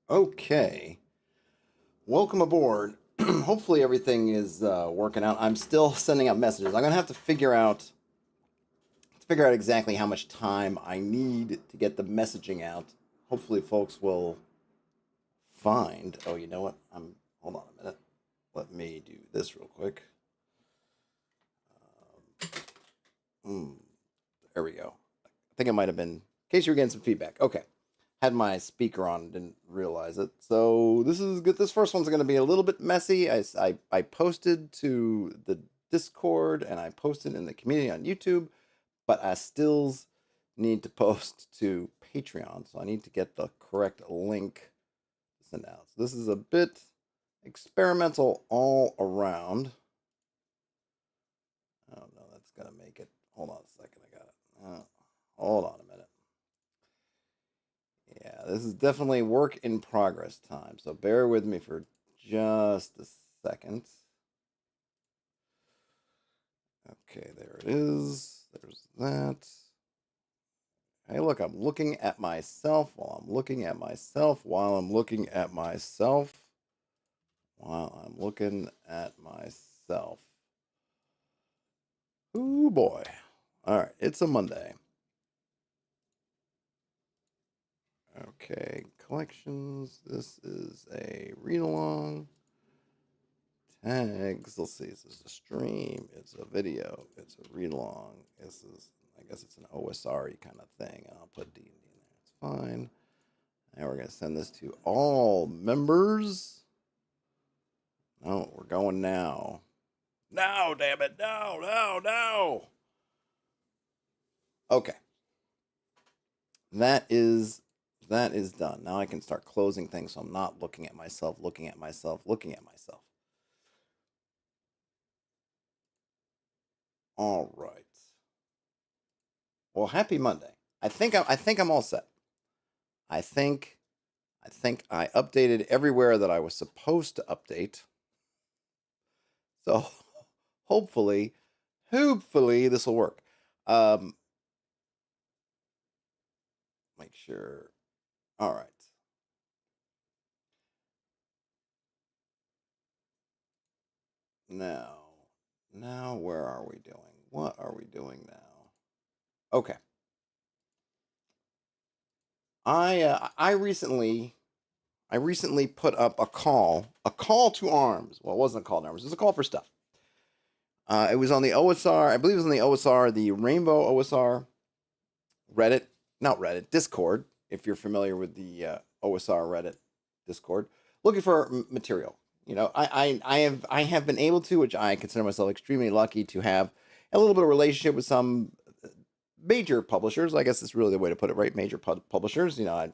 Okay, welcome aboard. Hopefully everything is working out. I'm still sending out messages. I'm gonna have to figure out exactly how much time I need to get the messaging out. Hopefully, folks will find. Oh, you know what? Hold on a minute. Let me do this real quick. Um, there we go. I think it might have been. In case you were getting some feedback. Okay, had my speaker on, didn't realize it. So this is good. This first one's going to be a little bit messy. I posted to the Discord and I posted in the community on YouTube, but I still need to post to Patreon. So I need to get the correct link to send out. So this is a bit experimental all around. Oh no, that's going to make it. Hold on a second. I got it. Hold on a minute. Yeah, this is definitely work in progress time, so bear with me for just a second. Okay, there it is. There's that. Hey, look, I'm looking at myself while I'm looking at myself while I'm looking at myself while I'm looking at myself. Ooh, boy. All right, it's a Monday. Okay, collections. This is a read along. Tags. Let's see. Is this a stream? It's a video. It's a read along. I guess it's an OSR kind of thing. I'll put D in there. It's fine. Now we're going to send this to all members. Oh, we're going now. No, damn it. No, no, no. Okay. That is done. Now I can start closing things so I'm not looking at myself, looking at myself, looking at myself. All right. Well, happy Monday. I think I'm all set. I think I updated everywhere that I was supposed to update. So hopefully, hopefully this will work. Um, make sure. All right. Now, now where are we doing? What are we doing now? Okay. I recently put up a call to arms. Well, it wasn't a call to arms. It was a call for stuff. It was on the OSR. I believe it was on the OSR, the Rainbow OSR Reddit, not Reddit, Discord. If you're familiar with the OSR Reddit Discord, looking for material. You know, I have been able to, which I consider myself extremely lucky to have a little bit of relationship with some major publishers. I guess that's really the way to put it, right? Major publishers. You know,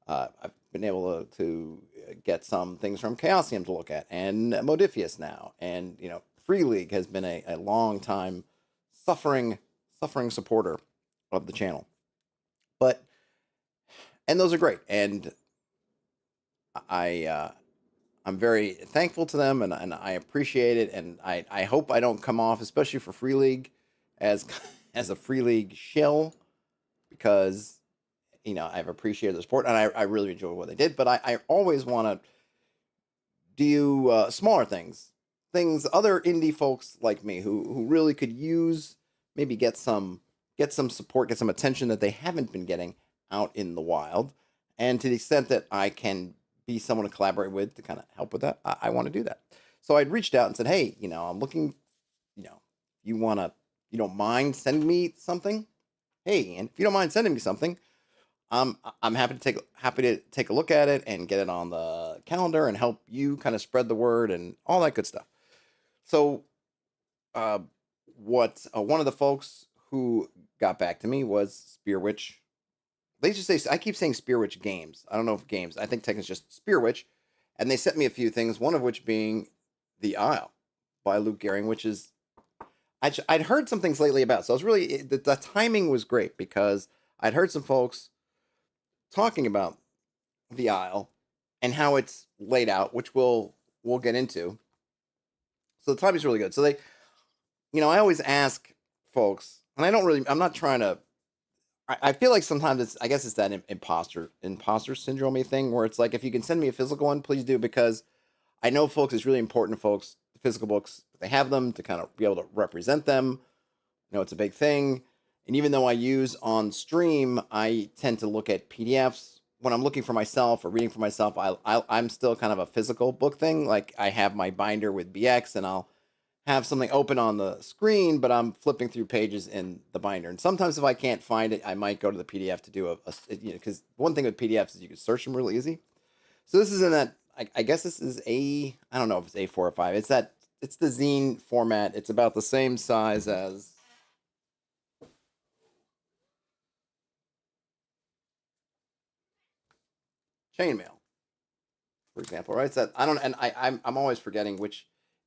I've been able to get some things from Chaosium to look at, and Modifius now, and you know, Free League has been a long time suffering supporter of the channel. But and those are great, and I I'm very thankful to them, and I appreciate it, and I hope I don't come off, especially for Free League, as as a Free League shill, because you know I've appreciated the support, and I really enjoy what they did, but I always want to do smaller things, things other indie folks like me who really could use, maybe get some support, get some attention that they haven't been getting out in the wild, and to the extent that I can be someone to collaborate with to kind of help with that, I want to do that. So I'd reached out and said, hey, you know, I'm looking, you know, you want to, you don't mind sending me something? Hey, and if you don't mind sending me something, I'm happy to take a look at it and get it on the calendar and help you kind of spread the word and all that good stuff. So, uh, what one of the folks who got back to me was Spear Witch. They just say, I keep saying Spear Witch Games. I don't know if games. I think technically it's just Spear Witch, and they sent me a few things. One of which being The Isle by Luke Gehring, which is I'd heard some things lately about. So I was really the timing was great because I'd heard some folks talking about the Isle and how it's laid out, which we'll get into. So the timing's really good. So they, you know, I always ask folks, and I'm not trying to. I feel like sometimes it's, I guess it's that imposter syndrome thing where it's like, if you can send me a physical one, please do, because I know, folks, it's really important to folks, the physical books, they have them to kind of be able to represent them. It's a big thing. And even though I use on stream, I tend to look at PDFs when I'm looking for myself or reading for myself. I'm still kind of a physical book thing. Like, I have my binder with BX, and I'll have something open on the screen, but I'm flipping through pages in the binder. And sometimes if I can't find it, I might go to the PDF to do because one thing with PDFs is you can search them really easy. So this is in that, I guess this is I don't know if it's A4 or 5. It's the zine format. It's about the same size as chainmail, for example, right? So I don't, and I'm always forgetting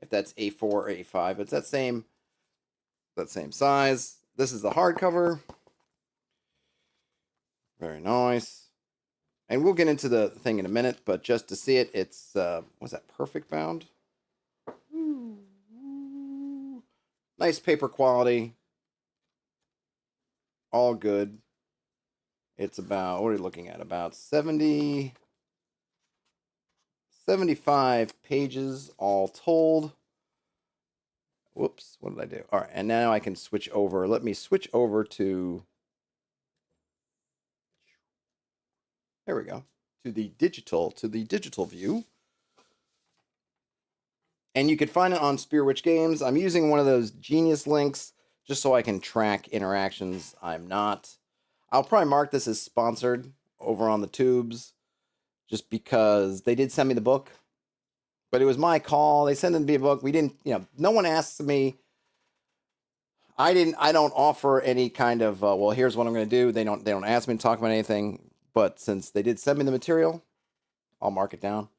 if that's A4 or A5. It's that same size. This is the hardcover. Very nice. And we'll get into the thing in a minute, but just to see it, it's what's that? Perfect bound. Nice paper quality. All good. It's about, what are you looking at? About 75 pages all told. Whoops, what did I do? All right, and now I can switch over. Let me switch over to, there we go, to the digital view. And you can find it on Spearwitch Games. I'm using one of those Genius links just so I can track interactions. I'll probably mark this as sponsored over on the tubes, just because they did send me the book, but it was my call. They sent me a book. We didn't, no one asked me. I don't offer any kind of, well, here's what I'm going to do. They don't ask me to talk about anything, but since they did send me the material, I'll mark it down.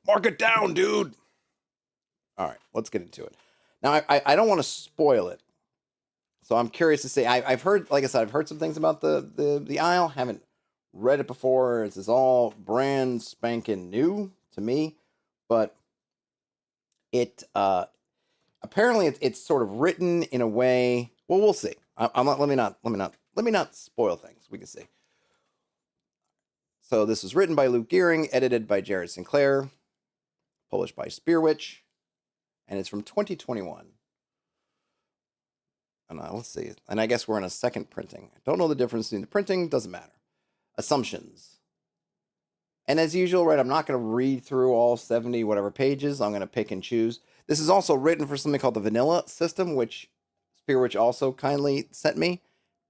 Mark it down, dude. All right, let's get into it. Now, I don't want to spoil it, so I'm curious to say, I've heard, like I said, I've heard some things about the Isle. Haven't read it before. This is all brand spanking new to me, but it apparently it's sort of written in a way. Well, we'll see. Let me not spoil things. We can see. So this was written by Luke Gearing, edited by Jared Sinclair, published by Spearwitch, and it's from 2021. And let's see. And I guess we're in a second printing. I don't know the difference between the printing. Doesn't matter. Assumptions. And as usual, right, I'm not going to read through all 70 whatever pages. I'm going to pick and choose. This is also written for something called the vanilla system, which Spearwitch also kindly sent me.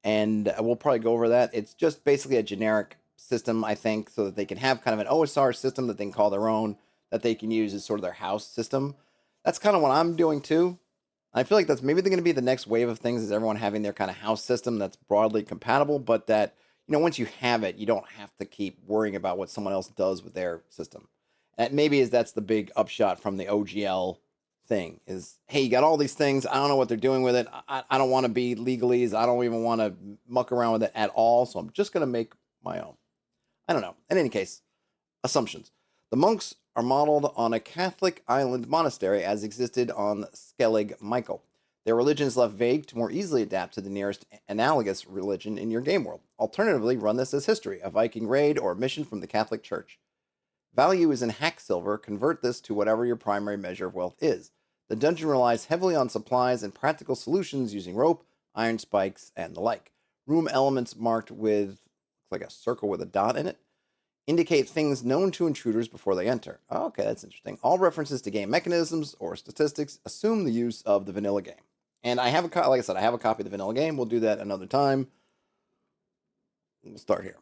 And we'll probably go over that. It's just basically a generic system, I think, so that they can have kind of an OSR system that they can call their own, that they can use as sort of their house system. That's kind of what I'm doing too. I feel like that's maybe going to be the next wave of things, is everyone having their kind of house system that's broadly compatible, but that, once you have it, you don't have to keep worrying about what someone else does with their system. And maybe that's the big upshot from the OGL thing is, hey, you got all these things. I don't know what they're doing with it. I don't want to be legalese. I don't even want to muck around with it at all. So I'm just going to make my own. I don't know. In any case, assumptions. The monks are modeled on a Catholic island monastery as existed on Skellig Michael. Their religion is left vague to more easily adapt to the nearest analogous religion in your game world. Alternatively, run this as history, a Viking raid, or a mission from the Catholic Church. Value is in hack silver. Convert this to whatever your primary measure of wealth is. The dungeon relies heavily on supplies and practical solutions using rope, iron spikes, and the like. Room elements marked with like a circle with a dot in it indicate things known to intruders before they enter. Oh, okay, that's interesting. All references to game mechanisms or statistics assume the use of the vanilla game. And I have like I said, I have a copy of the vanilla game. We'll do that another time. We'll start here.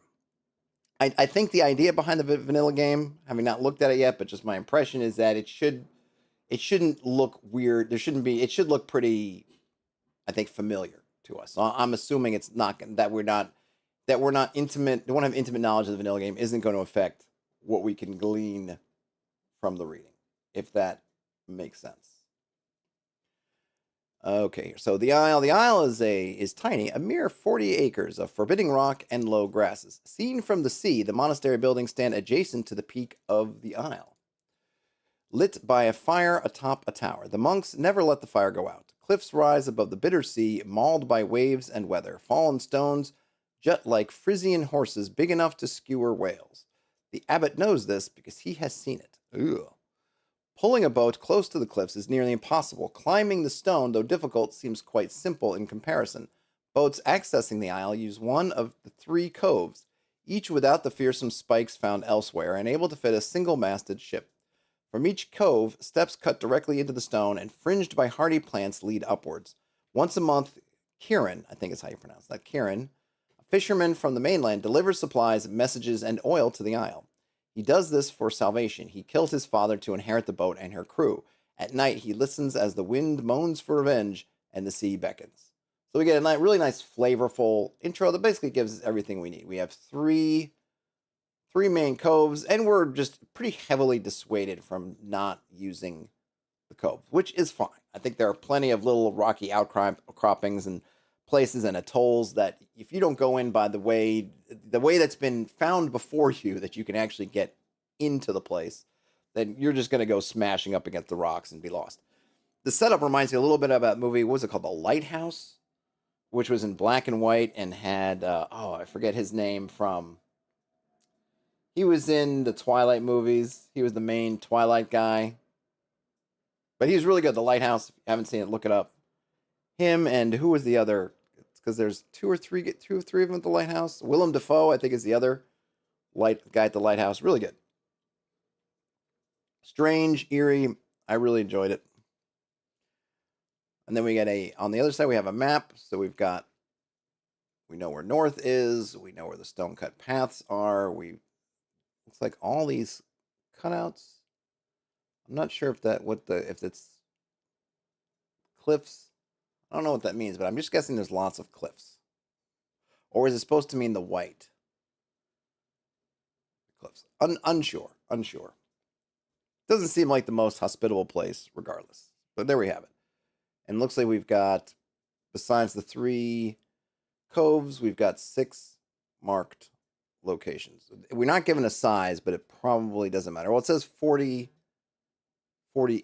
I think the idea behind the vanilla game, having not looked at it yet, but just my impression is that it shouldn't look weird. It should look pretty, I think, familiar to us. So I'm assuming it's not that we're not intimate. Don't have intimate knowledge of the vanilla game isn't going to affect what we can glean from the reading, if that makes sense. Okay, so the Isle is tiny, a mere 40 acres of forbidding rock and low grasses. Seen from the sea, the monastery buildings stand adjacent to the peak of the Isle. Lit by a fire atop a tower, the monks never let the fire go out. Cliffs rise above the bitter sea, mauled by waves and weather. Fallen stones jut like Frisian horses big enough to skewer whales. The abbot knows this because he has seen it. Ugh. Pulling a boat close to the cliffs is nearly impossible. Climbing the stone, though difficult, seems quite simple in comparison. Boats accessing the isle use one of the three coves, each without the fearsome spikes found elsewhere, and able to fit a single-masted ship. From each cove, steps cut directly into the stone and fringed by hardy plants lead upwards. Once a month, Kieran, I think is how you pronounce that, Kieran, a fisherman from the mainland, delivers supplies, messages, and oil to the isle. He does this for salvation. He killed his father to inherit the boat and her crew. At night, he listens as the wind moans for revenge and the sea beckons. So we get a really nice, flavorful intro that basically gives us everything we need. We have three main coves, and we're just pretty heavily dissuaded from not using the coves, which is fine. I think there are plenty of little rocky outcroppings and places and atolls that if you don't go in by the way that's been found before you, that you can actually get into the place, then you're just going to go smashing up against the rocks and be lost. The setup reminds me a little bit of that movie. What was it called? The Lighthouse, which was in black and white and had I forget his name from. He was in the Twilight movies. He was the main Twilight guy, but he was really good. The Lighthouse. If you haven't seen it, look it up. Him and who was the other? Because there's two or three of them at the Lighthouse. Willem Dafoe, I think, is the other guy at the Lighthouse. Really good. Strange, eerie. I really enjoyed it. And then we get on the other side, we have a map. So we know where north is. We know where the stone cut paths are. Looks like all these cutouts. I'm not sure if it's cliffs. I don't know what that means, but I'm just guessing there's lots of cliffs. Or is it supposed to mean the white cliffs? Unsure. Doesn't seem like the most hospitable place, regardless. But there we have it. And it looks like we've got, besides the three coves, we've got 6 marked locations. We're not given a size, but it probably doesn't matter. Well, it says 40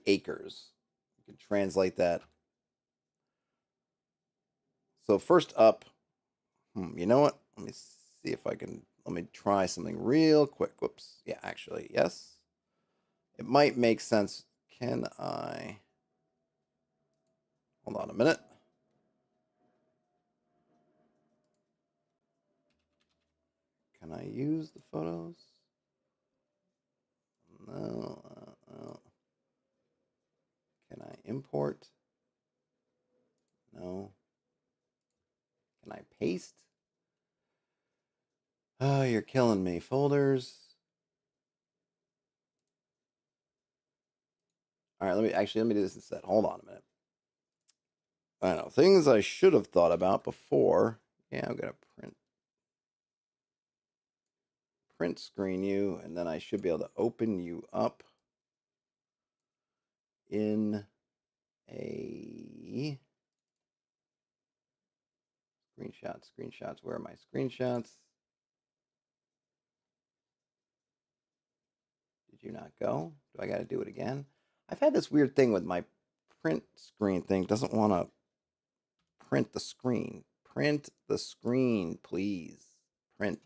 acres. You can translate that. So first up, you know what? Let me see if let me try something real quick. Whoops. Yeah, actually, yes. It might make sense. Hold on a minute. Can I use the photos? No. Can I import? No. Can I paste? Oh, you're killing me. Folders. All right, let me do this instead. Hold on a minute. I don't know. Things I should have thought about before. Yeah, I'm going to print screen you, and then I should be able to open you up in a screenshots. Where are my screenshots? Did you not go? Do I got to do it again? I've had this weird thing with my print screen thing. Doesn't want to print the screen. Print the screen, please. Print.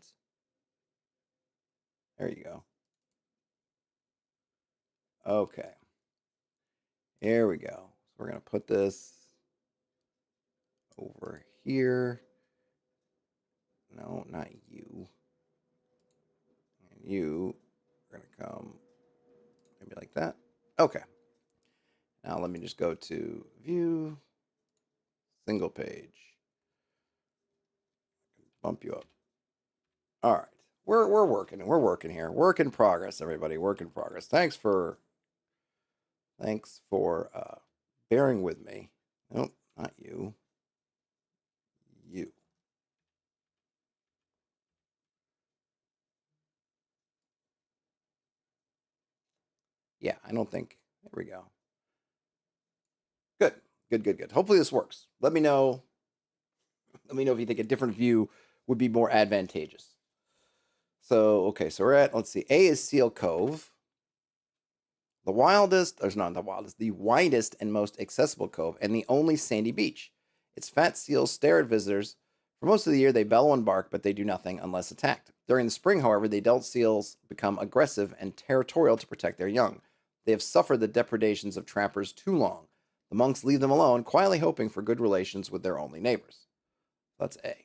There you go. Okay. Here we go. So we're going to put this over here. No, not you. And you are going to come maybe like that. Okay. Now let me just go to view, single page. Bump you up. All right. We're working. We're working here. Work in progress, everybody. Work in progress. Thanks for bearing with me. Nope, not you. You. Yeah, I don't think. There we go. Good. Good. Hopefully this works. Let me know. Let me know if you think a different view would be more advantageous. So, okay, so we're at, let's see, A is Seal Cove. The wildest, or not the wildest, the widest and most accessible cove, and the only sandy beach. Its fat seals stare at visitors. For most of the year, they bellow and bark, but they do nothing unless attacked. During the spring, however, the adult seals become aggressive and territorial to protect their young. They have suffered the depredations of trappers too long. The monks leave them alone, quietly hoping for good relations with their only neighbors. That's A.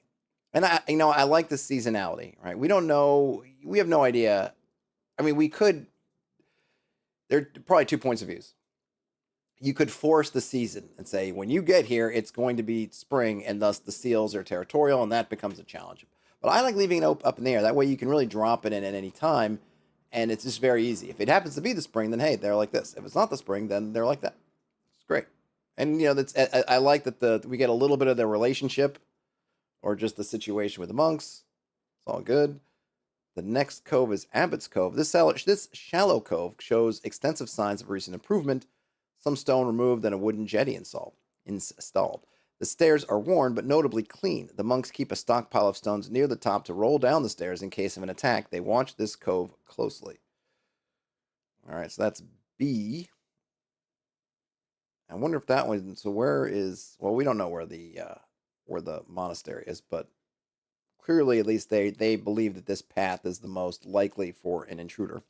And I like the seasonality, right? We don't know, we have no idea. I mean, we could, there are probably 2 points of views. You could force the season and say, when you get here, it's going to be spring, and thus the seals are territorial, and that becomes a challenge. But I like leaving it up in the air. That way you can really drop it in at any time, and it's just very easy. If it happens to be the spring, then hey, they're like this. If it's not the spring, then they're like that. It's great. And, that's I like that we get a little bit of their relationship, or just the situation with the monks. It's all good. The next cove is Abbot's Cove. This shallow cove shows extensive signs of recent improvement. Some stone removed and a wooden jetty installed. The stairs are worn but notably clean. The monks keep a stockpile of stones near the top to roll down the stairs in case of an attack. They watch this cove closely. All right, so that's B. I wonder if that one. So where is? Well, we don't know where the monastery is, but clearly, at least they believe that this path is the most likely for an intruder.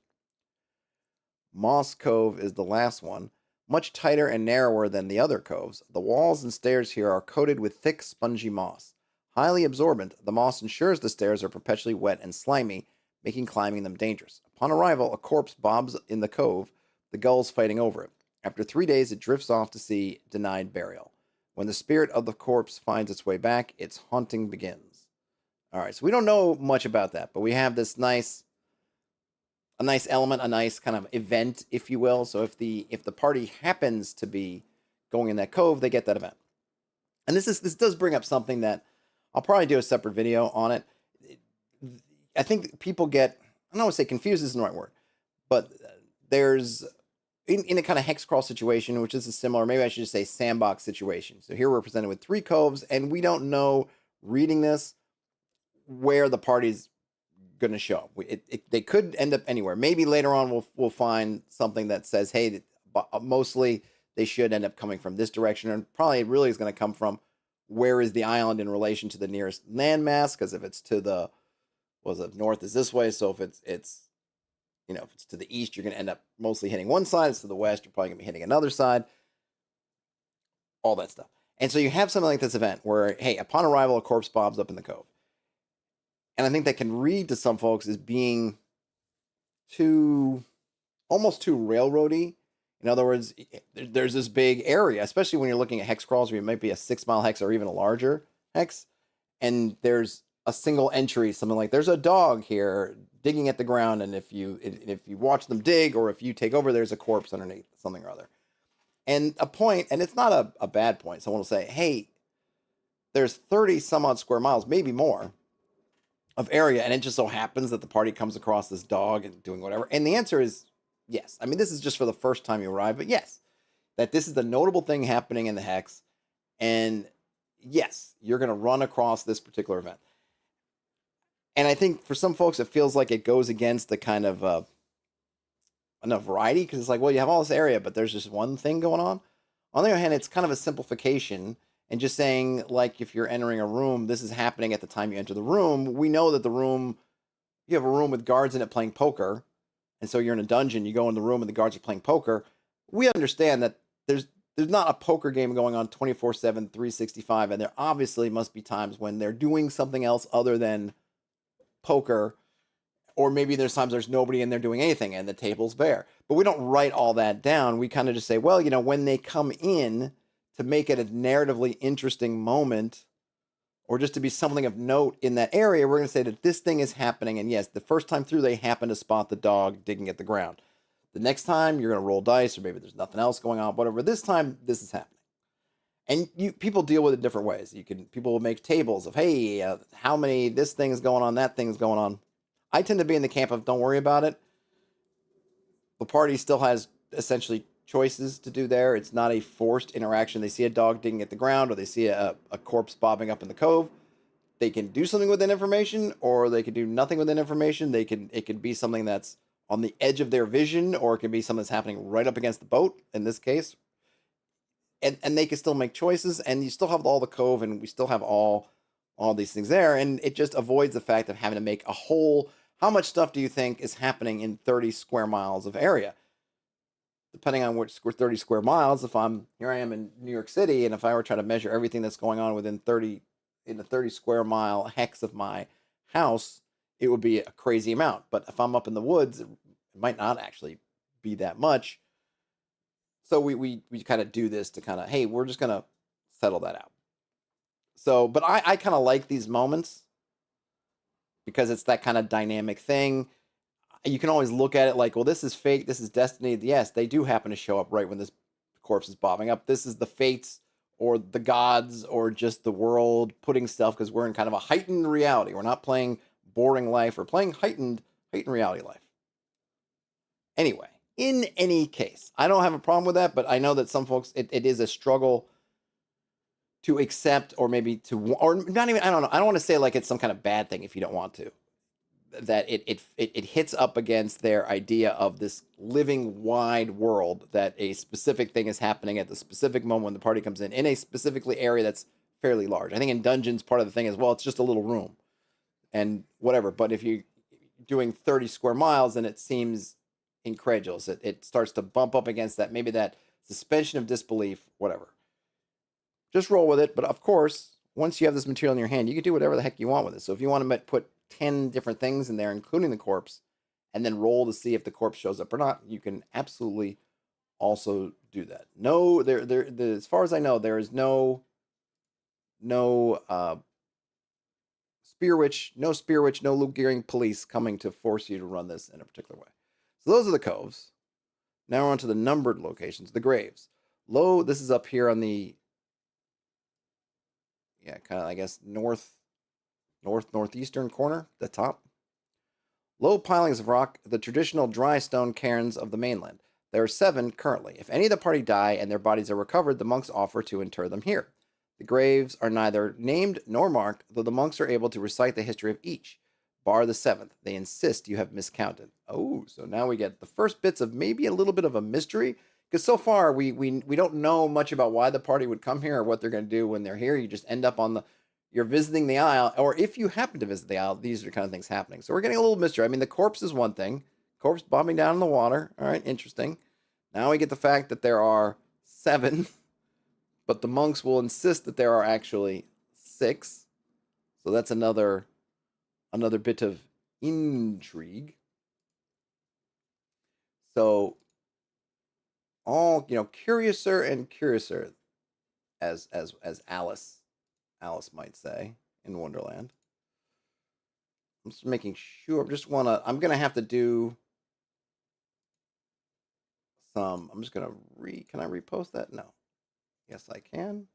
Moss Cove is the last one. Much tighter and narrower than the other coves, the walls and stairs here are coated with thick, spongy moss. Highly absorbent, the moss ensures the stairs are perpetually wet and slimy, making climbing them dangerous. Upon arrival, a corpse bobs in the cove, the gulls fighting over it. After 3 days, it drifts off to sea, denied burial. When the spirit of the corpse finds its way back, its haunting begins. All right, so we don't know much about that, but we have this nice element, a nice kind of event, if you will. So if the party happens to be going in that cove, they get that event. And this does bring up something that I'll probably do a separate video on it. I think people get, I don't want to say confused isn't the right word, but there's in a kind of hex crawl situation, which is a similar, maybe I should just say sandbox situation. So here we're presented with 3 coves, and we don't know, reading this, where the party's going to show. They could end up anywhere. Maybe later on we'll find something that says, hey, mostly they should end up coming from this direction, and probably really is going to come from where is the island in relation to the nearest landmass, because if it's to the north is this way, so if it's to the east, you're going to end up mostly hitting one side. It's to the west, you're probably going to be hitting another side. All that stuff. And so you have something like this event where, hey, upon arrival, a corpse bobs up in the cove. And I think that can read to some folks as being almost too railroady. In other words, there's this big area, especially when you're looking at hex crawls, where it might be a 6-mile hex or even a larger hex, and there's a single entry, something like there's a dog here digging at the ground, and if you watch them dig, or if you take over, there's a corpse underneath something or other. And a point, and it's not a bad point. Someone will say, hey, there's 30 some odd square miles, maybe more, of area, and it just so happens that the party comes across this dog and doing whatever. And the answer is yes. I mean, this is just for the first time you arrive, but yes, that this is the notable thing happening in the hex, and yes, you're going to run across this particular event. And I think for some folks, it feels like it goes against the kind of enough variety, because it's like, well, you have all this area, but there's just one thing going on. On the other hand, it's kind of a simplification, and just saying, like, if you're entering a room, this is happening at the time you enter the room. We know that you have a room with guards in it playing poker, and so you're in a dungeon, you go in the room and the guards are playing poker. We understand that there's not a poker game going on 24/7, 365, and there obviously must be times when they're doing something else other than poker, or maybe there's times there's nobody in there doing anything and the table's bare. But we don't write all that down. We kind of just say, well, when they come in, to make it a narratively interesting moment, or just to be something of note in that area, we're going to say that this thing is happening. And yes, the first time through, they happen to spot the dog digging at the ground. The next time, you're going to roll dice, or maybe there's nothing else going on, whatever. This time, this is happening. And people deal with it different ways. People will make tables of, hey, how many, this thing is going on, that thing is going on. I tend to be in the camp of, don't worry about it. The party still has essentially choices to do there. It's not a forced interaction. They see a dog digging at the ground, or they see a corpse bobbing up in the cove. They can do something with that information, or they can do nothing with that information. It could be something that's on the edge of their vision, or it can be something that's happening right up against the boat in this case. And they can still make choices, and you still have all the cove, and we still have all these things there, and it just avoids the fact of having to make a whole. How much stuff do you think is happening in 30 square miles of area? Depending on which 30 square miles, if I'm here, I am in New York City, and if I were trying to measure everything that's going on within 30 in a 30 square mile hex of my house, it would be a crazy amount. But if I'm up in the woods, it might not actually be that much. So we kind of do this to kind of, hey, we're just gonna settle that out. So, but I kind of like these moments because it's that kind of dynamic thing. You can always look at it like, well, this is fate, this is destiny. Yes, they do happen to show up right when this corpse is bobbing up. This is the fates or the gods or just the world putting stuff, because we're in kind of a heightened reality. We're not playing boring life. We're playing heightened reality life. Anyway, in any case, I don't have a problem with that, but I know that some folks, it is a struggle to accept, or maybe to, or not even, I don't know. I don't want to say like it's some kind of bad thing if you don't want to. That it hits up against their idea of this living wide world, that a specific thing is happening at the specific moment when the party comes in a specifically area that's fairly large. I think in dungeons, part of the thing is, well, it's just a little room and whatever. But if you're doing 30 square miles, then it seems incredulous. It starts to bump up against that, maybe that suspension of disbelief, whatever. Just roll with it. But of course, once you have this material in your hand, you can do whatever the heck you want with it. So if you want to put 10 different things in there, including the corpse, and then roll to see if the corpse shows up or not, you can absolutely also do that. No, as far as I know, there is no spear witch, no Luke Gearing police coming to force you to run this in a particular way. So those are the coves. Now we're on to the numbered locations, the graves. This is up here on the, yeah, kind of, I guess, northeastern corner, the top. Low pilings of rock, the traditional dry stone cairns of the mainland. There are 7 currently. If any of the party die and their bodies are recovered, the monks offer to inter them here. The graves are neither named nor marked, though the monks are able to recite the history of each, bar the 7th. They insist you have miscounted. Oh, so now we get the first bits of maybe a little bit of a mystery, because so far we don't know much about why the party would come here or what they're going to do when they're here. You just end up on you're visiting the isle, or if you happen to visit the isle, these are the kind of things happening. So we're getting a little mystery. I mean, the corpse is one thing. Corpse bobbing down in the water. All right, interesting. Now we get the fact that there are 7, but the monks will insist that there are actually 6. So that's another bit of intrigue. So all, curiouser and curiouser, as Alice might say in Wonderland. I'm just making sure. I'm gonna have to do some. I'm just gonna can I repost that? No. Yes, I can.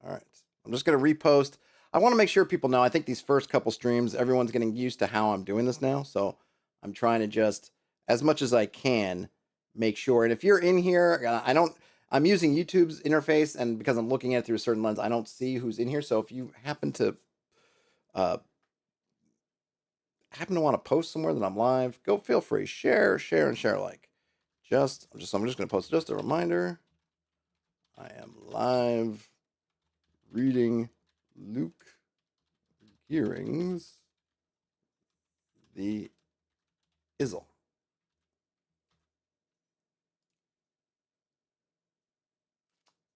All right. I'm just gonna repost. I want to make sure people know. I think these first couple streams, everyone's getting used to how I'm doing this now. So I'm trying to just, as much as I can, make sure. And if you're in here, I'm using YouTube's interface, and because I'm looking at it through a certain lens, I don't see who's in here. So if you happen to want to post somewhere that I'm live, go feel free. Share like. I'm just going to post just a reminder. I am live reading Luke Gearing's The Izzle.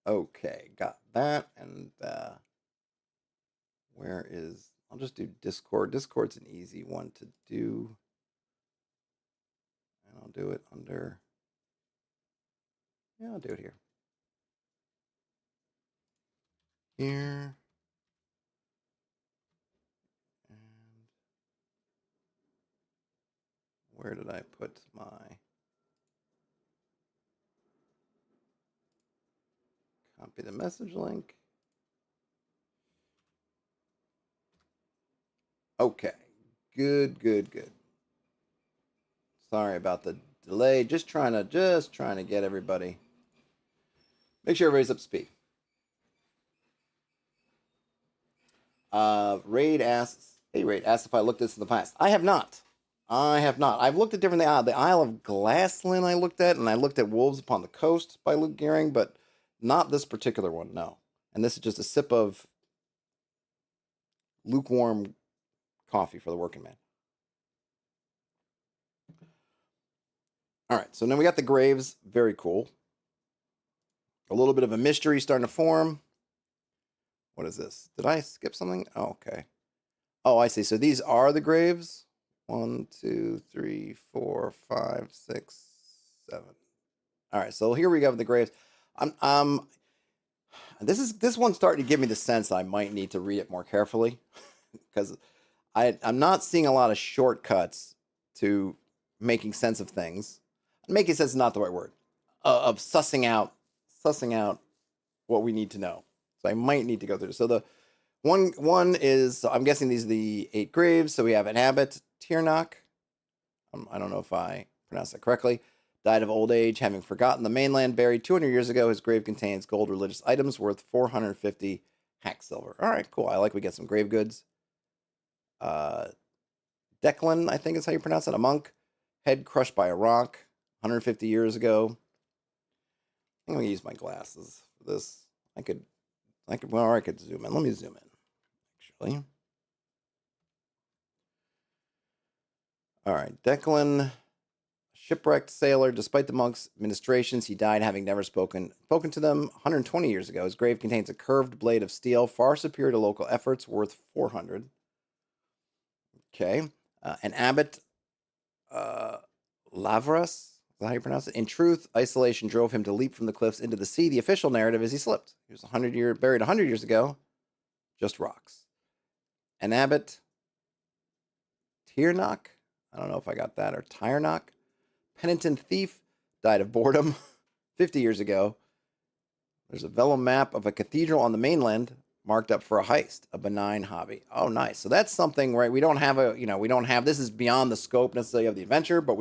Okay, got that. And where is, I'll just do Discord. Discord's an easy one to do. And I'll do it under, I'll do it here. Here. And where did I put my copy the message link? Okay, good. Sorry about the delay. Just trying to get everybody. Make sure everybody's up to speed. Raid asks if I looked at this in the past. I have not. I have not. I've looked at different things. The Isle of Glasslyn I looked at, and I looked at Wolves Upon the Coast by Luke Gehring, but not this particular one, no. And this is just a sip of lukewarm coffee for the working man. All right, so then we got the graves. Very cool. A little bit of a mystery starting to form. What is this? Did I skip something? Oh, okay. Oh, I see. So these are the graves. 1, 2, 3, 4, 5, 6, 7. All right, so here we go with the graves. This one's starting to give me the sense I might need to read it more carefully because I'm not seeing a lot of shortcuts to making sense of things. Making sense is not the right word. Of sussing out what we need to know. So I might need to go through. So the one is, so I'm guessing these are the 8 graves. So we have an abbot, Tirnock. I don't know if I pronounced that correctly. Died of old age, having forgotten the mainland, buried 200 years ago. His grave contains gold religious items worth 450 hack silver. All right, cool. I like we get some grave goods. Declan, I think is how you pronounce it. A monk, head crushed by a rock, 150 years ago. I'm gonna use my glasses for this. I could zoom in. Let me zoom in, actually. All right, Declan, shipwrecked sailor. Despite the monk's ministrations, he died having never spoken to them 120 years ago. His grave contains a curved blade of steel, far superior to local efforts, worth 400. Okay, an abbot, Lavras, is that how you pronounce it? In truth, isolation drove him to leap from the cliffs into the sea. The official narrative is he slipped. He was buried 100 years ago, just rocks. An abbot, Tirnock, I don't know if I got that, or Tirnock, penitent thief, died of boredom 50 years ago. There's a vellum map of a cathedral on the mainland marked up for a heist, a benign hobby. Oh, nice. So that's something, right? We don't have this is beyond the scope necessarily of the adventure, but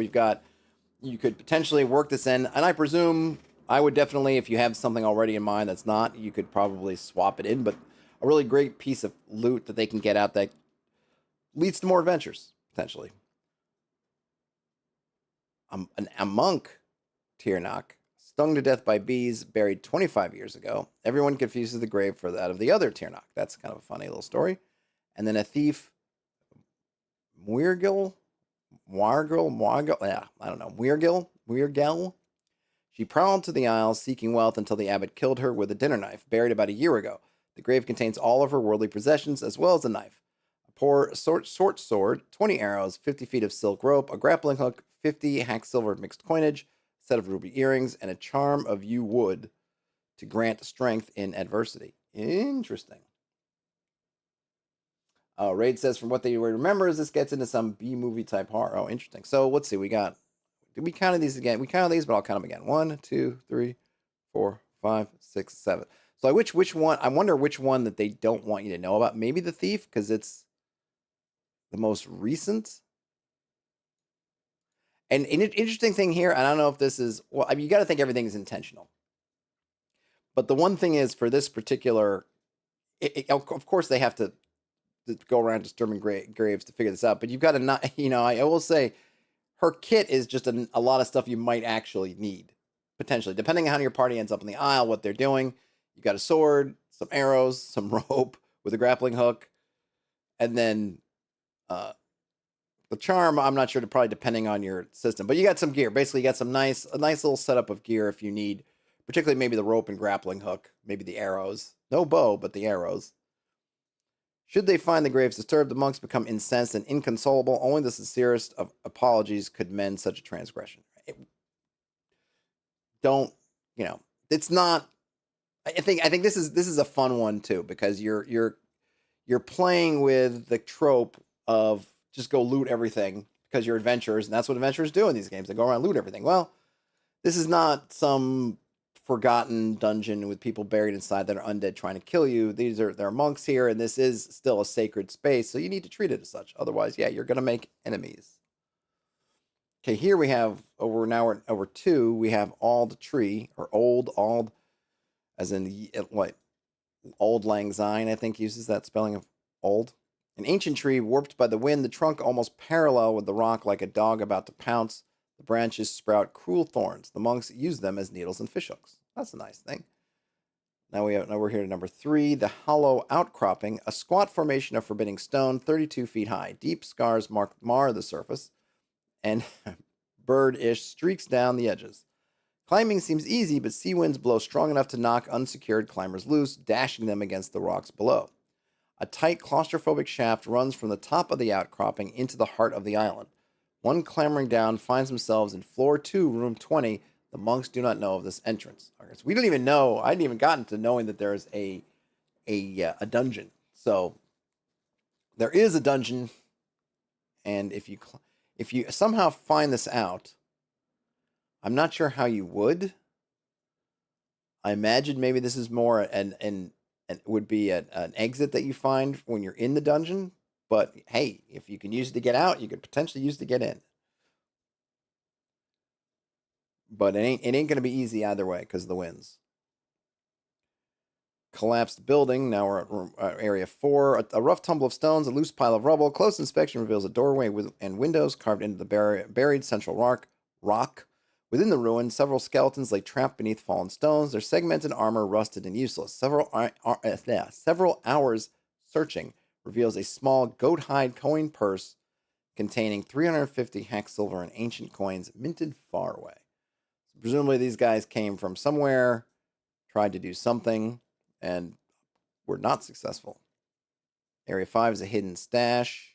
you could potentially work this in. And I presume I would definitely, if you have something already in mind that's not, you could probably swap it in. But a really great piece of loot that they can get out that leads to more adventures, potentially. A monk, Tirnock, stung to death by bees, buried 25 years ago. Everyone confuses the grave for that of the other Tirnock. That's kind of a funny little story. And then a thief, Muirgil, yeah, I don't know, Muirgel. She prowled to the Isles seeking wealth until the abbot killed her with a dinner knife, buried about a year ago. The grave contains all of her worldly possessions as well as a knife. A poor short sword, 20 arrows, 50 feet of silk rope, a grappling hook, 50 hack silver mixed coinage, a set of ruby earrings, and a charm of yew wood to grant strength in adversity. Interesting. Raid says, from what they remember, is this gets into some B-movie type horror. Oh, interesting. So let's see. Did we count these again? We counted these, but I'll count them again. 1, 2, 3, 4, 5, 6, 7. So which one? I wonder which one that they don't want you to know about. Maybe the thief, because it's the most recent. And an interesting thing here, and I don't know if this is, well, I mean, you got to think everything is intentional. But the one thing is, for this particular, of course, they have to go around disturbing graves to figure this out. But you've got to not, I will say, her kit is just a lot of stuff you might actually need, potentially, depending on how your party ends up in the Isle, what they're doing. You've got a sword, some arrows, some rope with a grappling hook, and then the charm, I'm not sure, probably depending on your system. But you got some gear. Basically, you got a nice little setup of gear if you need, particularly maybe the rope and grappling hook, maybe the arrows. No bow, but the arrows. Should they find the graves disturbed, the monks become incensed and inconsolable. Only the sincerest of apologies could mend such a transgression. It's not. I think this is a fun one too, because you're playing with the trope of just go loot everything because you're adventurers, and that's what adventurers do in these games. They go around and loot everything. Well, this is not some forgotten dungeon with people buried inside that are undead trying to kill you. There are monks here, and this is still a sacred space, so you need to treat it as such. Otherwise, yeah, you're gonna make enemies. Okay, here we have over 2. We have Auld Tree, or Auld, as in what? Auld Lang Syne, I think, uses that spelling of old An ancient tree warped by the wind, the trunk almost parallel with the rock like a dog about to pounce. The branches sprout cruel thorns. The monks use them as needles and fishhooks. That's a nice thing. Now we're here to number 3, the hollow outcropping, a squat formation of forbidding stone, 32 feet high. Deep scars mar the surface, and bird-ish streaks down the edges. Climbing seems easy, but sea winds blow strong enough to knock unsecured climbers loose, dashing them against the rocks below. A tight claustrophobic shaft runs from the top of the outcropping into the heart of the island. One clambering down finds themselves in floor 2, room 20. The monks do not know of this entrance. Okay, so we didn't even know. I hadn't even gotten to knowing that there's a dungeon. So there is a dungeon, and if you somehow find this out, I'm not sure how you would. I imagine maybe this is more an would be an exit that you find when you're in the dungeon. But hey, if you can use it to get out, you could potentially use it to get in. But it ain't going to be easy either way because of the winds. Collapsed building. Now we're at area 4. A rough tumble of stones, a loose pile of rubble. Close inspection reveals a doorway and windows carved into the buried central rock. Within the ruin, several skeletons lay trapped beneath fallen stones. Their segmented armor rusted and useless. Several hours searching reveals a small goat hide coin purse containing 350 hex silver and ancient coins minted far away. Presumably these guys came from somewhere, tried to do something, and were not successful. Area 5 is a hidden stash.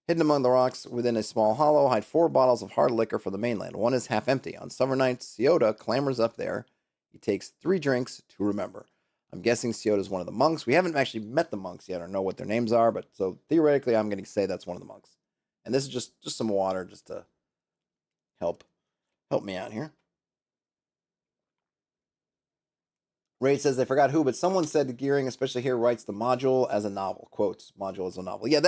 Hidden among the rocks within a small hollow hide 4 bottles of hard liquor for the mainland. One is half empty. On summer nights, Ciota clambers up there. He takes 3 drinks to remember. I'm guessing Ciota is one of the monks. We haven't actually met the monks yet or know what their names are, but so theoretically I'm going to say that's one of the monks. And this is just some water just to help me out here. Ray says they forgot who, but someone said Gearing, especially here, writes the module as a novel. Quotes module as a novel. Yeah,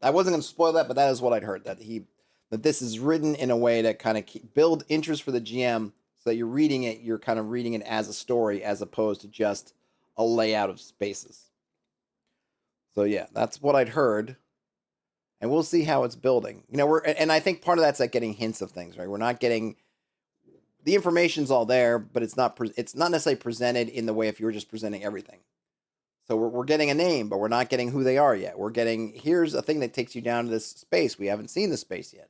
I wasn't going to spoil that, but that is what I'd heard, that this is written in a way to kind of build interest for the GM, so that you're reading it, you're kind of reading it as a story as opposed to just a layout of spaces. So yeah, that's what I'd heard, and we'll see how it's building. And I think part of that's like getting hints of things, right? We're not getting. The information's all there, but it's not necessarily presented in the way if you were just presenting everything. So we're getting a name, but we're not getting who they are yet. We're getting, here's a thing that takes you down to this space. We haven't seen the space yet.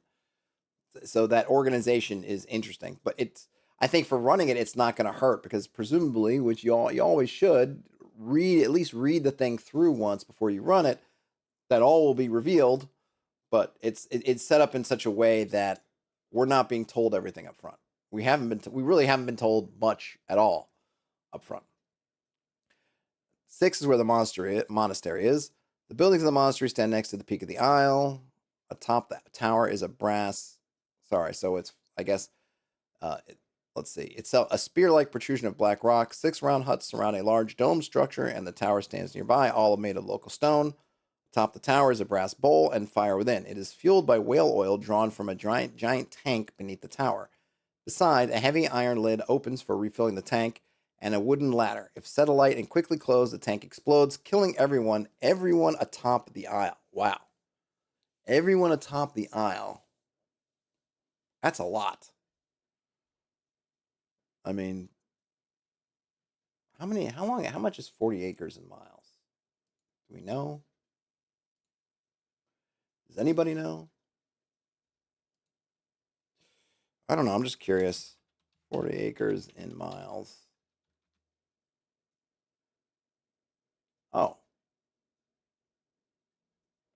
So that organization is interesting. But I think for running it, it's not going to hurt because presumably, which you always should, at least read the thing through once before you run it. That all will be revealed, but it's set up in such a way that we're not being told everything up front. We really haven't been told much at all up front. 6 is where the monastery is. The buildings of the monastery stand next to the peak of the isle. Atop the tower is a brass. Sorry, so it's, I guess, let's see. It's a spear-like protrusion of black rock. 6 round huts surround a large dome structure, and the tower stands nearby, all made of local stone. Atop the tower is a brass bowl and fire within. It is fueled by whale oil drawn from a giant tank beneath the tower. Beside, a heavy iron lid opens for refilling the tank, and a wooden ladder. If set alight and quickly closed, the tank explodes, killing everyone atop the aisle. Wow. Everyone atop the aisle. That's a lot. I mean, how much is 40 acres in miles? Do we know? Does anybody know? I don't know. I'm just curious. 40 acres in miles. Oh.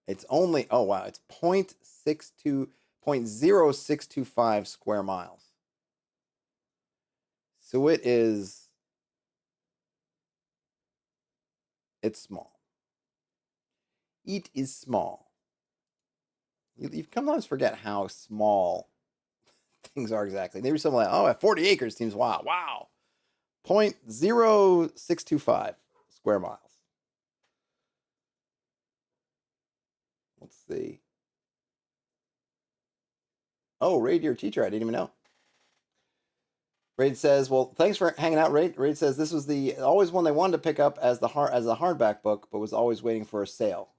It's only, oh wow, it's 0.0625 square miles. So it's small. It is small. You sometimes forget how small things are exactly. Maybe something like, at 40 acres seems wow. 0.0625 square miles. Let's see. Oh, Raid, your teacher. I didn't even know. Raid says, well, thanks for hanging out, Raid. Raid says this was always one they wanted to pick up as a hardback book, but was always waiting for a sale.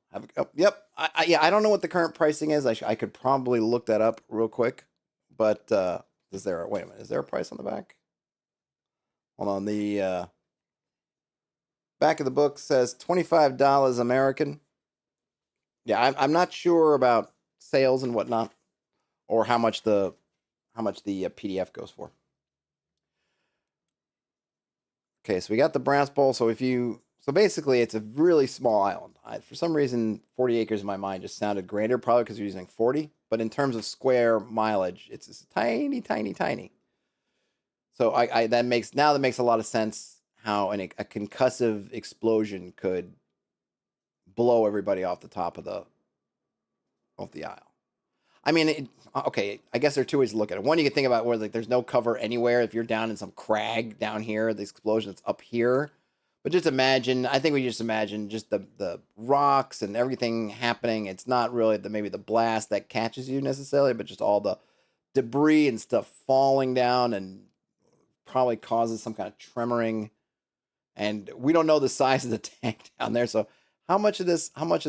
Yep. Yeah, I don't know what the current pricing is. I could probably look that up real quick. But wait a minute, is there a price on the back? Hold on. The back of the book says $25 American. Yeah, I'm not sure about sales and whatnot, or how much the PDF goes for. Okay, so we got the brass bowl. So basically, it's a really small island. For some reason, 40 acres in my mind just sounded greater, probably because you're using 40. But in terms of square mileage, it's just tiny, tiny, tiny. So that makes a lot of sense how a concussive explosion could blow everybody off the top of the aisle. I mean, okay, I guess there are two ways to look at it. One, you can think about where like there's no cover anywhere. If you're down in some crag down here, the explosion that's up here. But just imagine, I think we just imagine just the rocks and everything happening. It's not really maybe the blast that catches you necessarily, but just all the debris and stuff falling down and probably causes some kind of tremoring. And we don't know the size of the tank down there. So how much of this flammable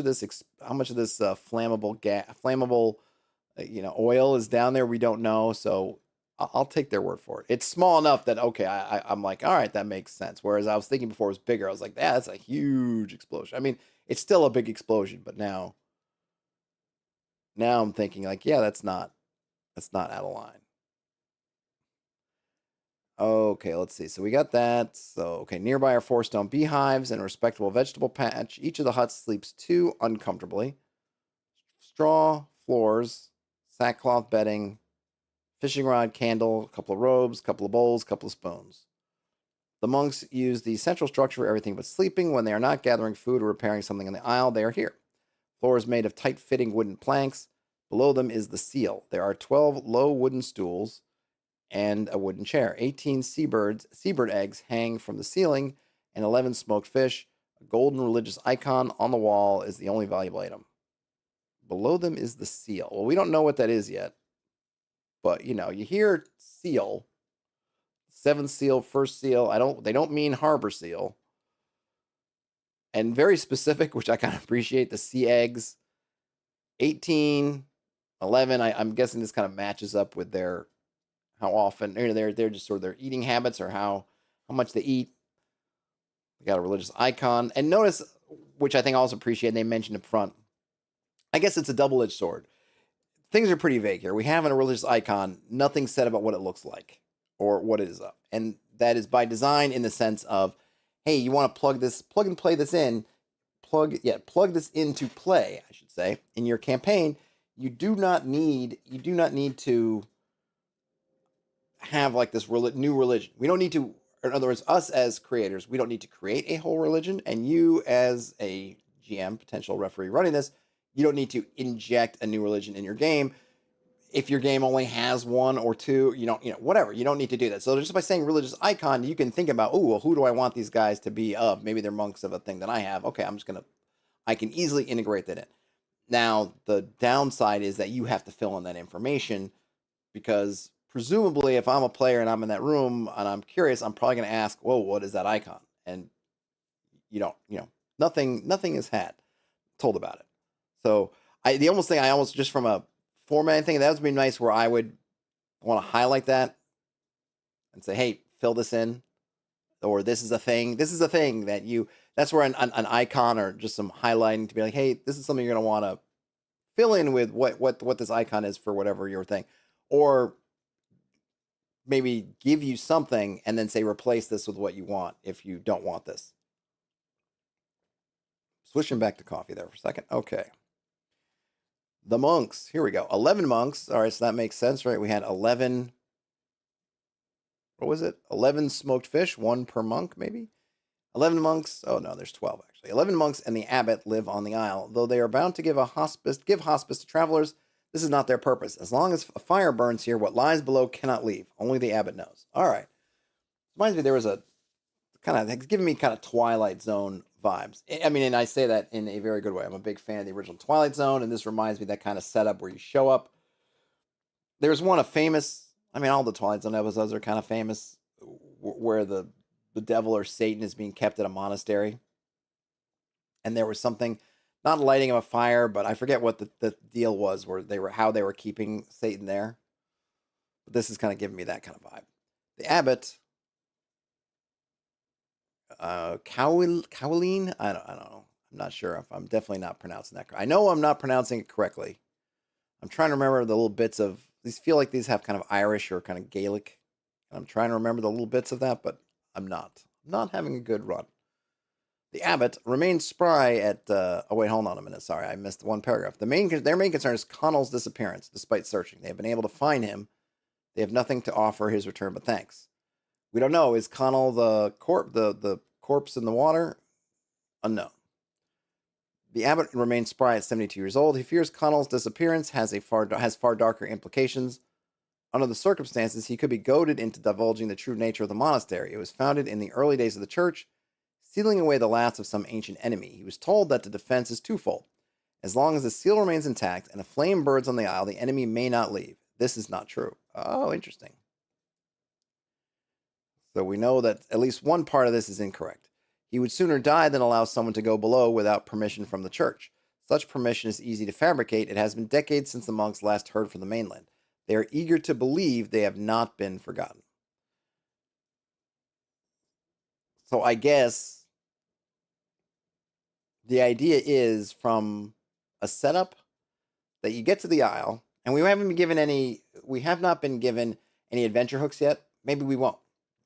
oil is down there, we don't know. So I'll take their word for it. It's small enough that okay, I'm like, all right, that makes sense. Whereas I was thinking before it was bigger. I was like, yeah, that's a huge explosion. I mean, it's still a big explosion, but now I'm thinking like, yeah, that's not out of line. Okay, let's see. So we got that. So okay, nearby are 4 stone beehives and a respectable vegetable patch. Each of the huts sleeps two uncomfortably. Straw floors, sackcloth bedding, fishing rod, candle, a couple of robes, a couple of bowls, a couple of spoons. The monks use the central structure for everything but sleeping. When they are not gathering food or repairing something in the aisle, they are here. Floor is made of tight-fitting wooden planks. Below them is the seal. There are 12 low wooden stools and a wooden chair. 18 seabird eggs hang from the ceiling, and 11 smoked fish. A golden religious icon on the wall is the only valuable item. Below them is the seal. Well, we don't know what that is yet, but you hear seal, seventh seal, first seal. They don't mean harbor seal, and very specific, which I kind of appreciate. The sea eggs, 18, 11. I'm guessing this kind of matches up with their how often they're just sort of their eating habits or how much they eat. They got a religious icon, and notice, which I think I also appreciate. They mentioned up front. I guess it's a double-edged sword. Things are pretty vague here. We have a religious icon, nothing said about what it looks like or what it is of. And that is by design in the sense of, hey, you want to plug and play this in, plug this into play, I should say, in your campaign. You do not need to have like this new religion. We don't need to, in other words, us as creators, we don't need to create a whole religion. And you as a GM, potential referee running this, you don't need to inject a new religion in your game. If your game only has one or two, whatever. You don't need to do that. So just by saying religious icon, you can think about, well, who do I want these guys to be of? Maybe they're monks of a thing that I have. Okay, I can easily integrate that in. Now, the downside is that you have to fill in that information because presumably if I'm a player and I'm in that room and I'm curious, I'm probably going to ask, whoa, what is that icon? And nothing is told about it. So the almost thing I almost just from a formatting thing, that would be nice where I would want to highlight that and say, hey, fill this in, or this is a thing. This is a thing that's where an icon or just some highlighting to be like, hey, this is something you're going to want to fill in with what this icon is for whatever your thing, or maybe give you something and then say replace this with what you want if you don't want this. Switching back to coffee there for a second. Okay. The monks. Here we go. 11 monks. All right, so that makes sense, right? We had 11. What was it? 11 smoked fish, one per monk, maybe? 11 monks. Oh, no, there's 12, actually. 11 monks and the abbot live on the isle. Though they are bound to give hospice to travelers, this is not their purpose. As long as a fire burns here, what lies below cannot leave. Only the abbot knows. All right. Reminds me, there was it's giving me kind of Twilight Zone vibes. I mean, and I say that in a very good way. I'm a big fan of the original Twilight Zone, and this reminds me of that kind of setup where you show up. There's one of famous, I mean, all the Twilight Zone episodes are kind of famous, where the devil or Satan is being kept at a monastery. And there was something, not lighting him a fire, but I forget what the deal was where how they were keeping Satan there. But this is kind of giving me that kind of vibe. The abbot, Cowleen, I don't know. I'm not sure if I'm definitely not pronouncing that. I know I'm not pronouncing it correctly. I'm trying to remember the little bits of these. Feel like these have kind of Irish or kind of Gaelic. And I'm trying to remember the little bits of that, but I'm not. I'm not having a good run. The abbot remains spry at. Oh wait, hold on a minute. Sorry, I missed one paragraph. Their main concern is Connell's disappearance. Despite searching, they have been able to find him. They have nothing to offer his return but thanks. We don't know. Is Connell the corpse in the water? Unknown. The abbot remains spry at 72 years old. He fears Connell's disappearance has far darker implications. Under the circumstances, he could be goaded into divulging the true nature of the monastery. It was founded in the early days of the church, sealing away the last of some ancient enemy. He was told that the defense is twofold. As long as the seal remains intact and a flame burns on the isle, the enemy may not leave. This is not true. Oh, interesting. So we know that at least one part of this is incorrect. He would sooner die than allow someone to go below without permission from the church. Such permission is easy to fabricate. It has been decades since the monks last heard from the mainland. They are eager to believe they have not been forgotten. So I guess the idea is from a setup that you get to the isle, and we have not been given any adventure hooks yet. Maybe we won't.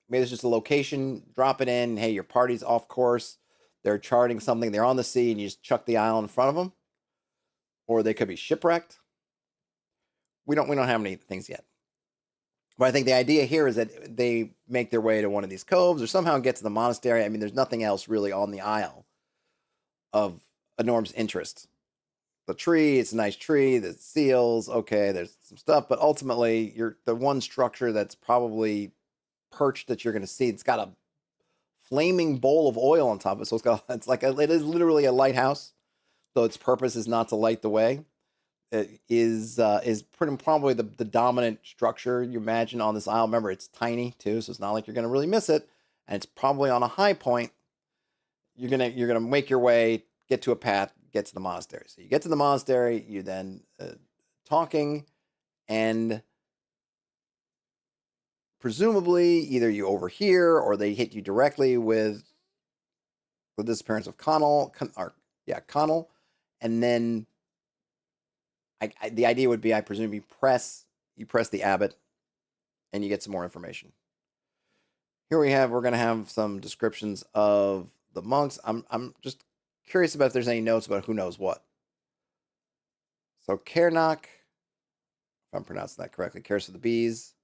Maybe it's just a location, drop it in. Hey, your party's off course. They're charting something. They're on the sea, and you just chuck the isle in front of them. Or they could be shipwrecked. We don't have any things yet. But I think the idea here is that they make their way to one of these coves or somehow get to the monastery. I mean, there's nothing else really on the isle of enormous interest. The tree, it's a nice tree. The seals, okay, there's some stuff. But ultimately, the one structure that's probably perch that you're going to see, it's got a flaming bowl of oil on top of it. So it is literally a lighthouse. So its purpose is not to light the way. It is pretty probably the dominant structure you imagine on this isle. Remember, it's tiny too, so it's not like you're going to really miss it. And it's probably on a high point. You're gonna make your way, get to a path, get to the monastery. So you get to the monastery, you then talking, and presumably either you overhear or they hit you directly with the disappearance of Connell, and then the idea would be, I presume, you press the abbot, and you get some more information. Here we're going to have some descriptions of the monks. I'm just curious about if there's any notes about who knows what. So Kernock, if I'm pronouncing that correctly, cares for the bees.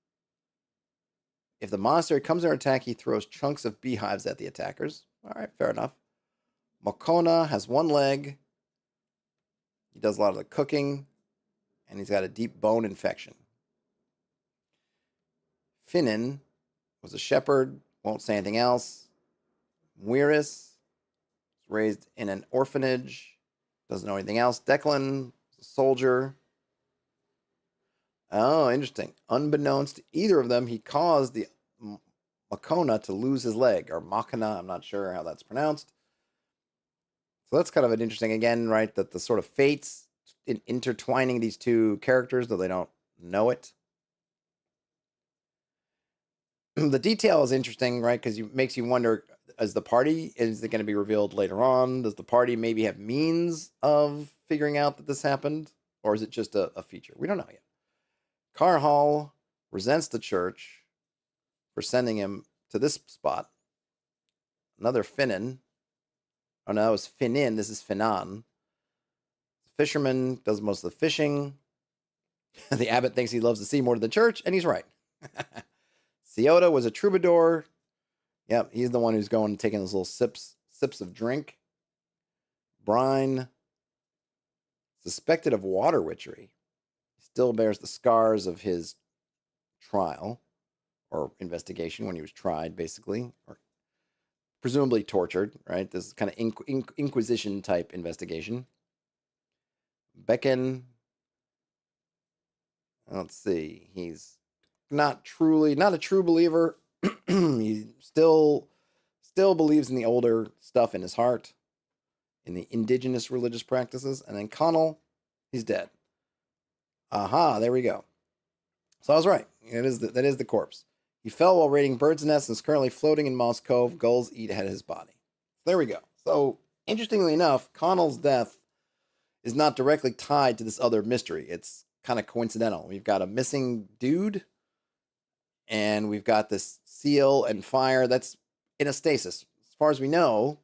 If the monastery comes under attack, he throws chunks of beehives at the attackers. All right, fair enough. Mokona has one leg. He does a lot of the cooking, and he's got a deep bone infection. Finnan was a shepherd, won't say anything else. Muiris was raised in an orphanage, doesn't know anything else. Declan was a soldier. Oh, interesting. Unbeknownst to either of them, he caused the Mokona to lose his leg, or Makana, I'm not sure how that's pronounced. So that's kind of an interesting, again, right, that the sort of fates intertwining these two characters, though they don't know it. The detail is interesting, right, because it makes you wonder, is it going to be revealed later on? Does the party maybe have means of figuring out that this happened? Or is it just a feature? We don't know yet. Carhall resents the church for sending him to this spot. Another Finnan. Oh, no, it was Finnin. This is Finnan. Fisherman does most of the fishing. The abbot thinks he loves the sea more than the church, and he's right. Ciota was a troubadour. Yep, he's the one who's going and taking those little sips of drink. Brine, suspected of water witchery. He still bears the scars of his trial, or investigation when he was tried, basically, or presumably tortured, right? This is kind of Inquisition type investigation. Becken, let's see, he's not a true believer. He still believes in the older stuff in his heart. in the indigenous religious practices. And then Connell, he's dead. Aha, there we go. So I was right. That is the corpse. He fell while raiding birds' nests and is currently floating in Moss Cove. Gulls eat ahead of his body. There we go. So, interestingly enough, Connell's death is not directly tied to this other mystery. It's kind of coincidental. We've got a missing dude, and we've got this seal and fire that's in a stasis. As far as we know,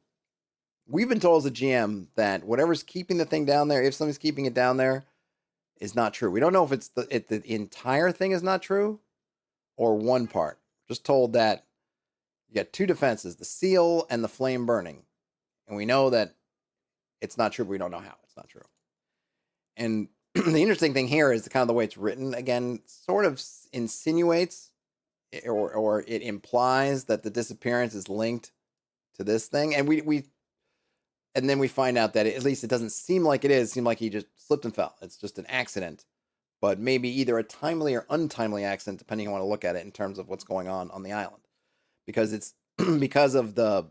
we've been told as a GM that whatever's keeping the thing down there, if something's keeping it down there, is not true. We don't know if the entire thing is not true or one part. Just told that you got two defenses, the seal and the flame burning. And we know that it's not true, but we don't know how it's not true. And the interesting thing here is the kind of the way it's written, again, sort of insinuates or it implies that the disappearance is linked to this thing. And and then we find out that at least it doesn't seem like it is. It seemed like he just slipped and fell. It's just an accident, but maybe either a timely or untimely accident, depending on how you want to look at it in terms of what's going on the island. Because it's because of the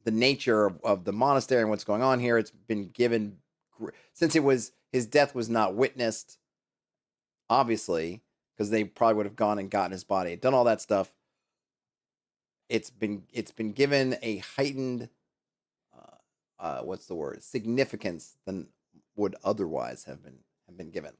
nature of the monastery and what's going on here. It's been given, since his death was not witnessed, obviously, because they probably would have gone and gotten his body, done all that stuff. It's been given a heightened significance than would otherwise have been given.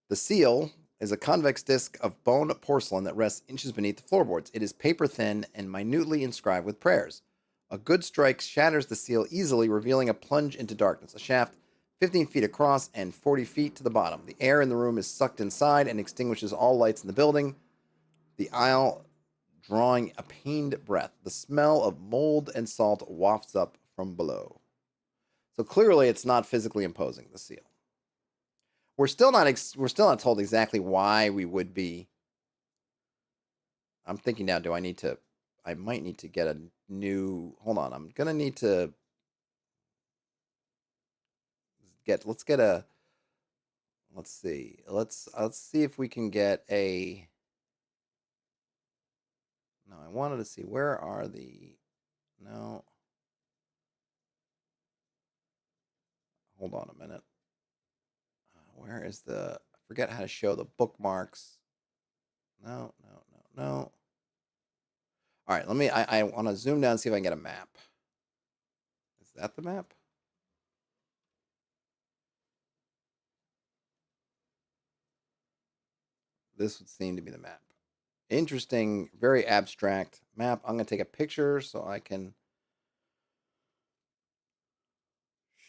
The seal is a convex disc of bone porcelain that rests inches beneath the floorboards. It is paper thin and minutely inscribed with prayers. A good strike shatters the seal easily, revealing a plunge into darkness, a shaft 15 feet across and 40 feet to the bottom. The air in the room is sucked inside and extinguishes all lights in the building, the aisle drawing a pained breath. The smell of mold and salt wafts up from below. So clearly it's not physically imposing, the seal. We're still not told exactly why we would be. I'm thinking now, I might need to get a new, hold on, I'm going to need to let's see if we can get a, no, I wanted to see, where are the, no, hold on a minute. Where is I forget how to show the bookmarks. No. All right, I want to zoom down and see if I can get a map. Is that the map? This would seem to be the map. Interesting, very abstract map. I'm going to take a picture so I can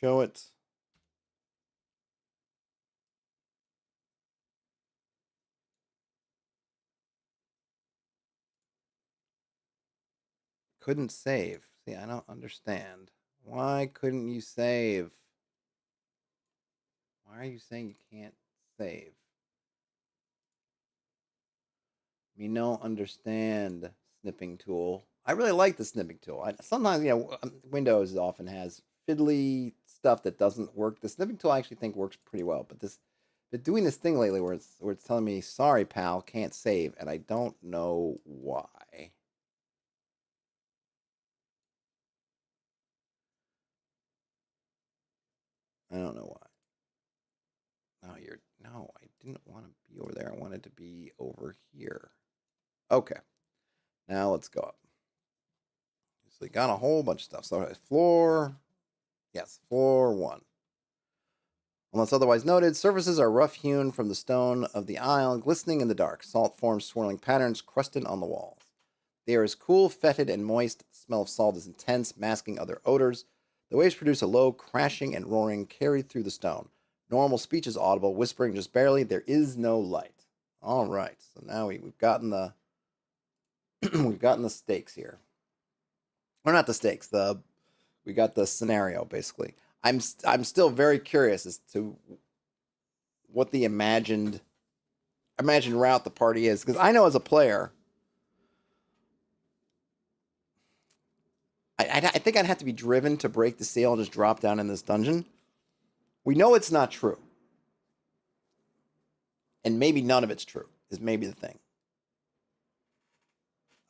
show it. Couldn't save. See, I don't understand. Why couldn't you save? Why are you saying you can't save? Me no understand snipping tool. I really like the snipping tool. Sometimes, Windows often has fiddly stuff that doesn't work. The snipping tool I actually think works pretty well, but they're doing this thing lately where it's telling me, sorry pal, can't save, and I don't know why. I don't know why. No, I didn't want to be over there. I wanted to be over here. Okay. Now let's go up. So we got a whole bunch of stuff. So floor 1. Unless otherwise noted, surfaces are rough hewn from the stone of the aisle, glistening in the dark. Salt forms swirling patterns crusted on the walls. The air is cool, fetid, and moist. The smell of salt is intense, masking other odors. The waves produce a low crashing and roaring carried through the stone. Normal speech is audible, whispering just barely. There is no light. All right, so now we've gotten the we've gotten the stakes here. Or not the stakes. We got the scenario basically. I'm still very curious as to what the imagined route the party is, because I know as a player, I think I'd have to be driven to break the seal and just drop down in this dungeon. We know it's not true, and maybe none of it's true is maybe the thing.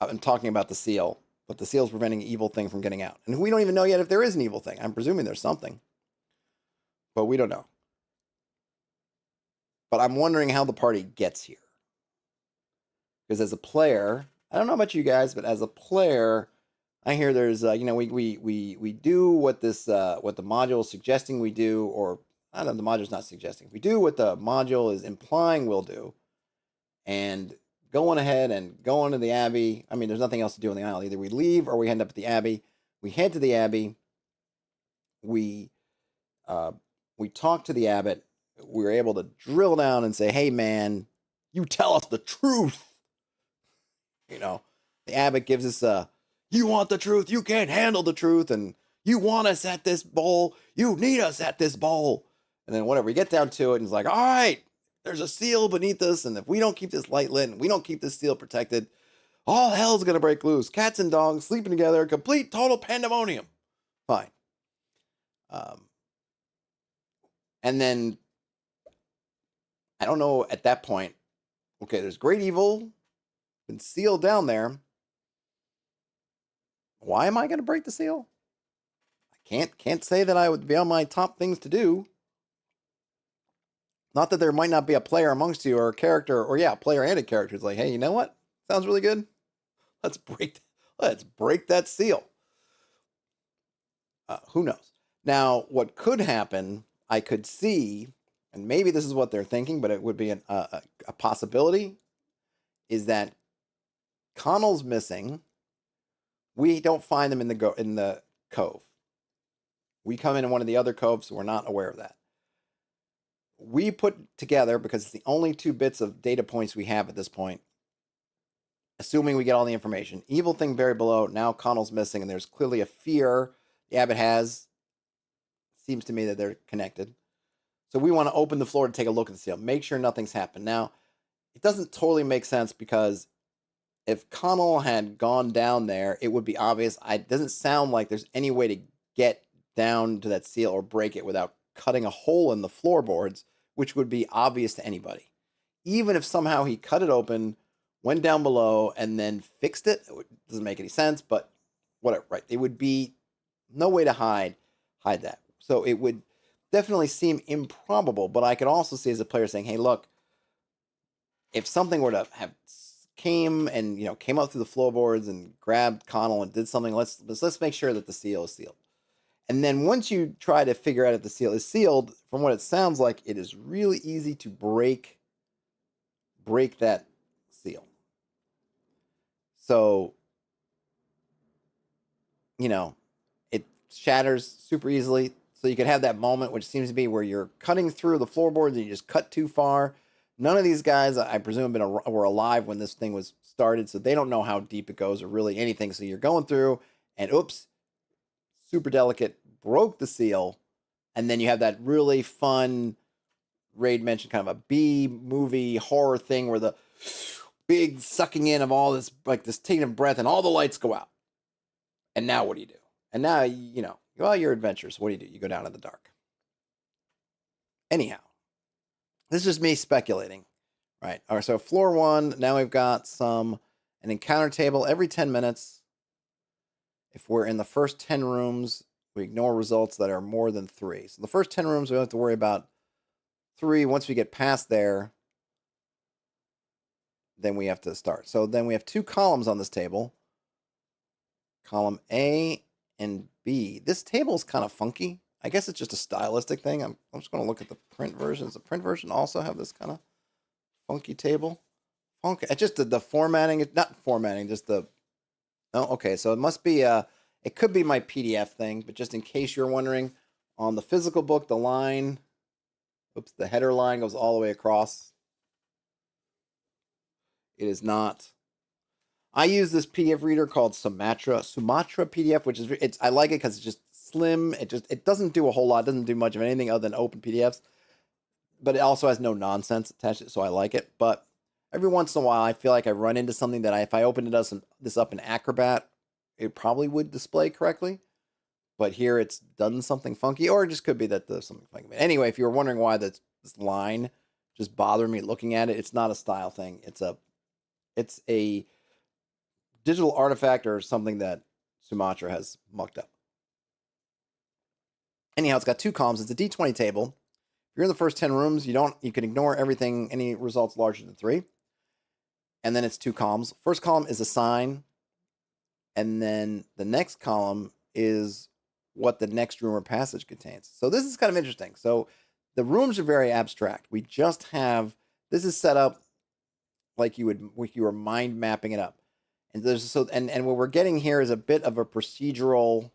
I'm talking about the seal but the seal's preventing an evil thing from getting out. And we don't even know yet if there is an evil thing. I'm presuming there's something, but we don't know. But I'm wondering how the party gets here. Because as a player, I don't know about you guys, but as a player, I hear there's, we do what what the module is suggesting we do, or I don't know, the module's not suggesting. We do what the module is implying we'll do, and going ahead and going to the Abbey. I mean, there's nothing else to do on the island. Either we leave or we end up at the Abbey. We head to the Abbey. We talk to the abbot. We were able to drill down and say, "Hey, man, you tell us the truth." The abbot gives us you want the truth, you can't handle the truth, and you want us at this bowl, you need us at this bowl. And then whatever, we get down to it, and it's like, all right, there's a seal beneath us, and if we don't keep this light lit, and we don't keep this seal protected, all hell's gonna break loose. Cats and dogs sleeping together, complete, total pandemonium. Fine. And then, I don't know, at that point, okay, there's great evil, been sealed down there. Why am I going to break the seal? I can't say that I would be on my top things to do. Not that there might not be a player amongst you or a character, or a player and a character is like, hey, you know what? Sounds really good. Let's break that seal. Who knows? Now, what could happen, I could see, and maybe this is what they're thinking, but it would be a possibility, is that Connell's missing. We don't find them in the cove. We come in one of the other coves, so we're not aware of that. We put together, because it's the only 2 bits of data points we have at this point, assuming we get all the information. Evil thing buried below, now Connell's missing, and there's clearly a fear the abbot has. Seems to me that they're connected. So we want to open the floor to take a look at the seal, make sure nothing's happened. Now, it doesn't totally make sense, because if Connell had gone down there, it would be obvious. It doesn't sound like there's any way to get down to that seal or break it without cutting a hole in the floorboards, which would be obvious to anybody. Even if somehow he cut it open, went down below, and then fixed it, doesn't make any sense, but whatever, right? It would be no way to hide that. So it would definitely seem improbable, but I could also see as a player saying, hey, look, if something were to have came up through the floorboards and grabbed Connell and did something, let's make sure that the seal is sealed. And then once you try to figure out if the seal is sealed, from what it sounds like, it is really easy to break that seal. So, it shatters super easily. So you could have that moment, which seems to be where you're cutting through the floorboards and you just cut too far. None of these guys, I presume, were alive when this thing was started, so they don't know how deep it goes or really anything. So you're going through, and oops, super delicate, broke the seal, and then you have that really fun, Raid mentioned, kind of a B-movie horror thing where the big sucking in of all this, like this taking of breath, and all the lights go out. And now what do you do? And now, you're adventurous. What do? You go down in the dark. Anyhow. This is just me speculating, right? All right, so floor 1, now we've got an encounter table every 10 minutes. If we're in the first 10 rooms, we ignore results that are more than 3. So the first 10 rooms, we don't have to worry about 3. Once we get past there, then we have to start. So then we have 2 columns on this table. Column A and B. This table is kind of funky. I guess it's just a stylistic thing. I'm just going to look at the print version. Does the print version also have this kind of funky table? Funky. It's just the formatting. It's not formatting, just the... Oh, okay. So it must be... it could be my PDF thing, but just in case you're wondering, on the physical book, the line... Oops, the header line goes all the way across. It is not... I use this PDF reader called Sumatra PDF, which is... I like it because it's just slim. It doesn't do a whole lot. It doesn't do much of anything other than open PDFs, but it also has no nonsense attached to it, so I like it. But every once in a while, I feel like I run into something that if I opened this up in Acrobat, it probably would display correctly. But here it's done something funky, or it just could be that there's something funky. But anyway, if you were wondering why this line just bothered me looking at it, it's not a style thing. It's a digital artifact or something that Sumatra has mucked up. Anyhow, it's got 2 columns. It's a D20 table. If you're in the first 10 rooms, you can ignore everything, any results larger than 3. And then it's 2 columns. First column is a sign, and then the next column is what the next room or passage contains. So this is kind of interesting. So the rooms are very abstract. We just have, this is set up like you were mind mapping it up. And and what we're getting here is a bit of a procedural,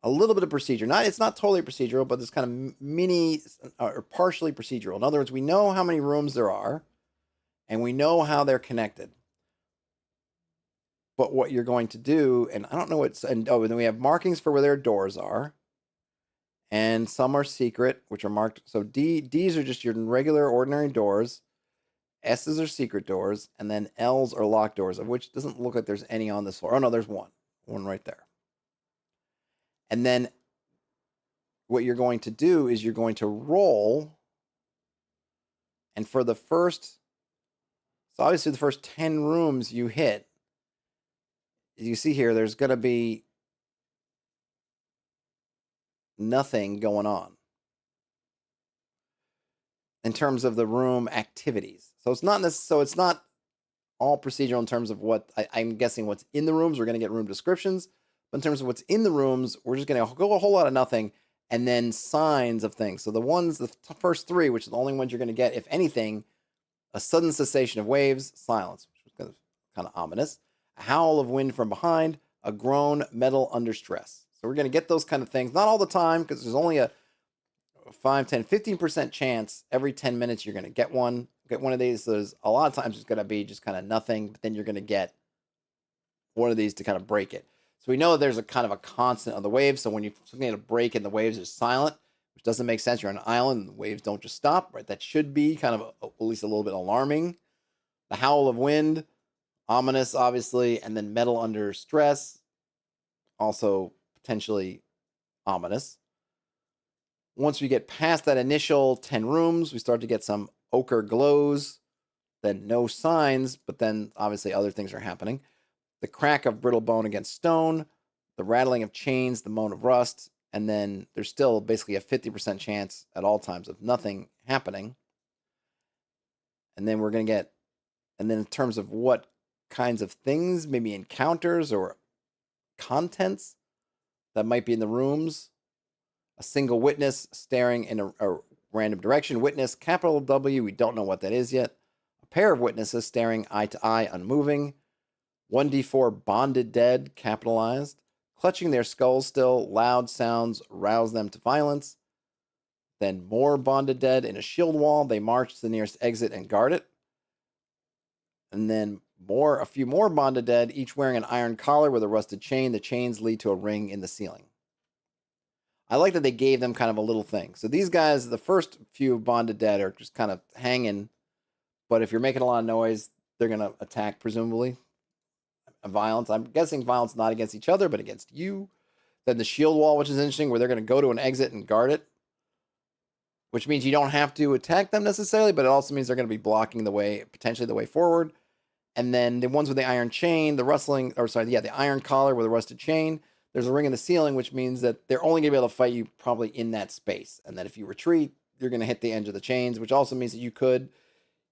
a little bit of procedure. It's not totally procedural, but it's kind of mini or partially procedural. In other words, we know how many rooms there are, and we know how they're connected. But what you're going to do, and I don't know and then we have markings for where their doors are, and some are secret, which are marked. So D's are just your regular, ordinary doors. S's are secret doors, and then L's are locked doors, of which doesn't look like there's any on this floor. Oh no, there's one right there. And then what you're going to do is you're going to roll, and for the first, so obviously the first 10 rooms you hit, as you see here, there's going to be nothing going on in terms of the room activities. So it's not all procedural in terms of what I'm guessing what's in the rooms. We're going to get room descriptions, but in terms of what's in the rooms, we're just going to go a whole lot of nothing, and then signs of things. So the first 3, which are the only ones you're going to get, if anything, a sudden cessation of waves, silence, which is kind of ominous, a howl of wind from behind, a groan, metal under stress. So we're going to get those kind of things, not all the time, because there's only a 5, 10, 15% chance every 10 minutes you're going to get one of these. So there's a lot of times it's going to be just kind of nothing, but then you're going to get one of these to kind of break it. So we know there's a kind of a constant of the waves. So when you're looking at a break and the waves are silent, which doesn't make sense. You're on an island and the waves don't just stop, right? That should be kind of at least a little bit alarming. The howl of wind, ominous, obviously, and then metal under stress, also potentially ominous. Once we get past that initial 10 rooms, we start to get some ochre glows, then no signs, but then obviously other things are happening. The crack of brittle bone against stone, the rattling of chains, the moan of rust, and then there's still basically a 50% chance at all times of nothing happening. And then in terms of what kinds of things, maybe encounters or contents that might be in the rooms, a single witness staring in a random direction. Witness, capital W, we don't know what that is yet. A pair of witnesses staring eye to eye, unmoving. 1d4 bonded dead, capitalized. Clutching their skulls still, loud sounds rouse them to violence. Then more bonded dead in a shield wall. They march to the nearest exit and guard it. And then a few more bonded dead, each wearing an iron collar with a rusted chain. The chains lead to a ring in the ceiling. I like that they gave them kind of a little thing. So these guys, the first few bonded dead are just kind of hanging. But if you're making a lot of noise, they're going to attack, presumably. Violence. I'm guessing violence not against each other, but against you. Then the shield wall, which is interesting, where they're going to go to an exit and guard it. Which means you don't have to attack them necessarily, but it also means they're going to be blocking the way, potentially the way forward. And then the ones with the iron chain, the iron collar with a rusted chain. There's a ring in the ceiling, which means that they're only going to be able to fight you probably in that space. And that if you retreat, you're going to hit the edge of the chains, which also means that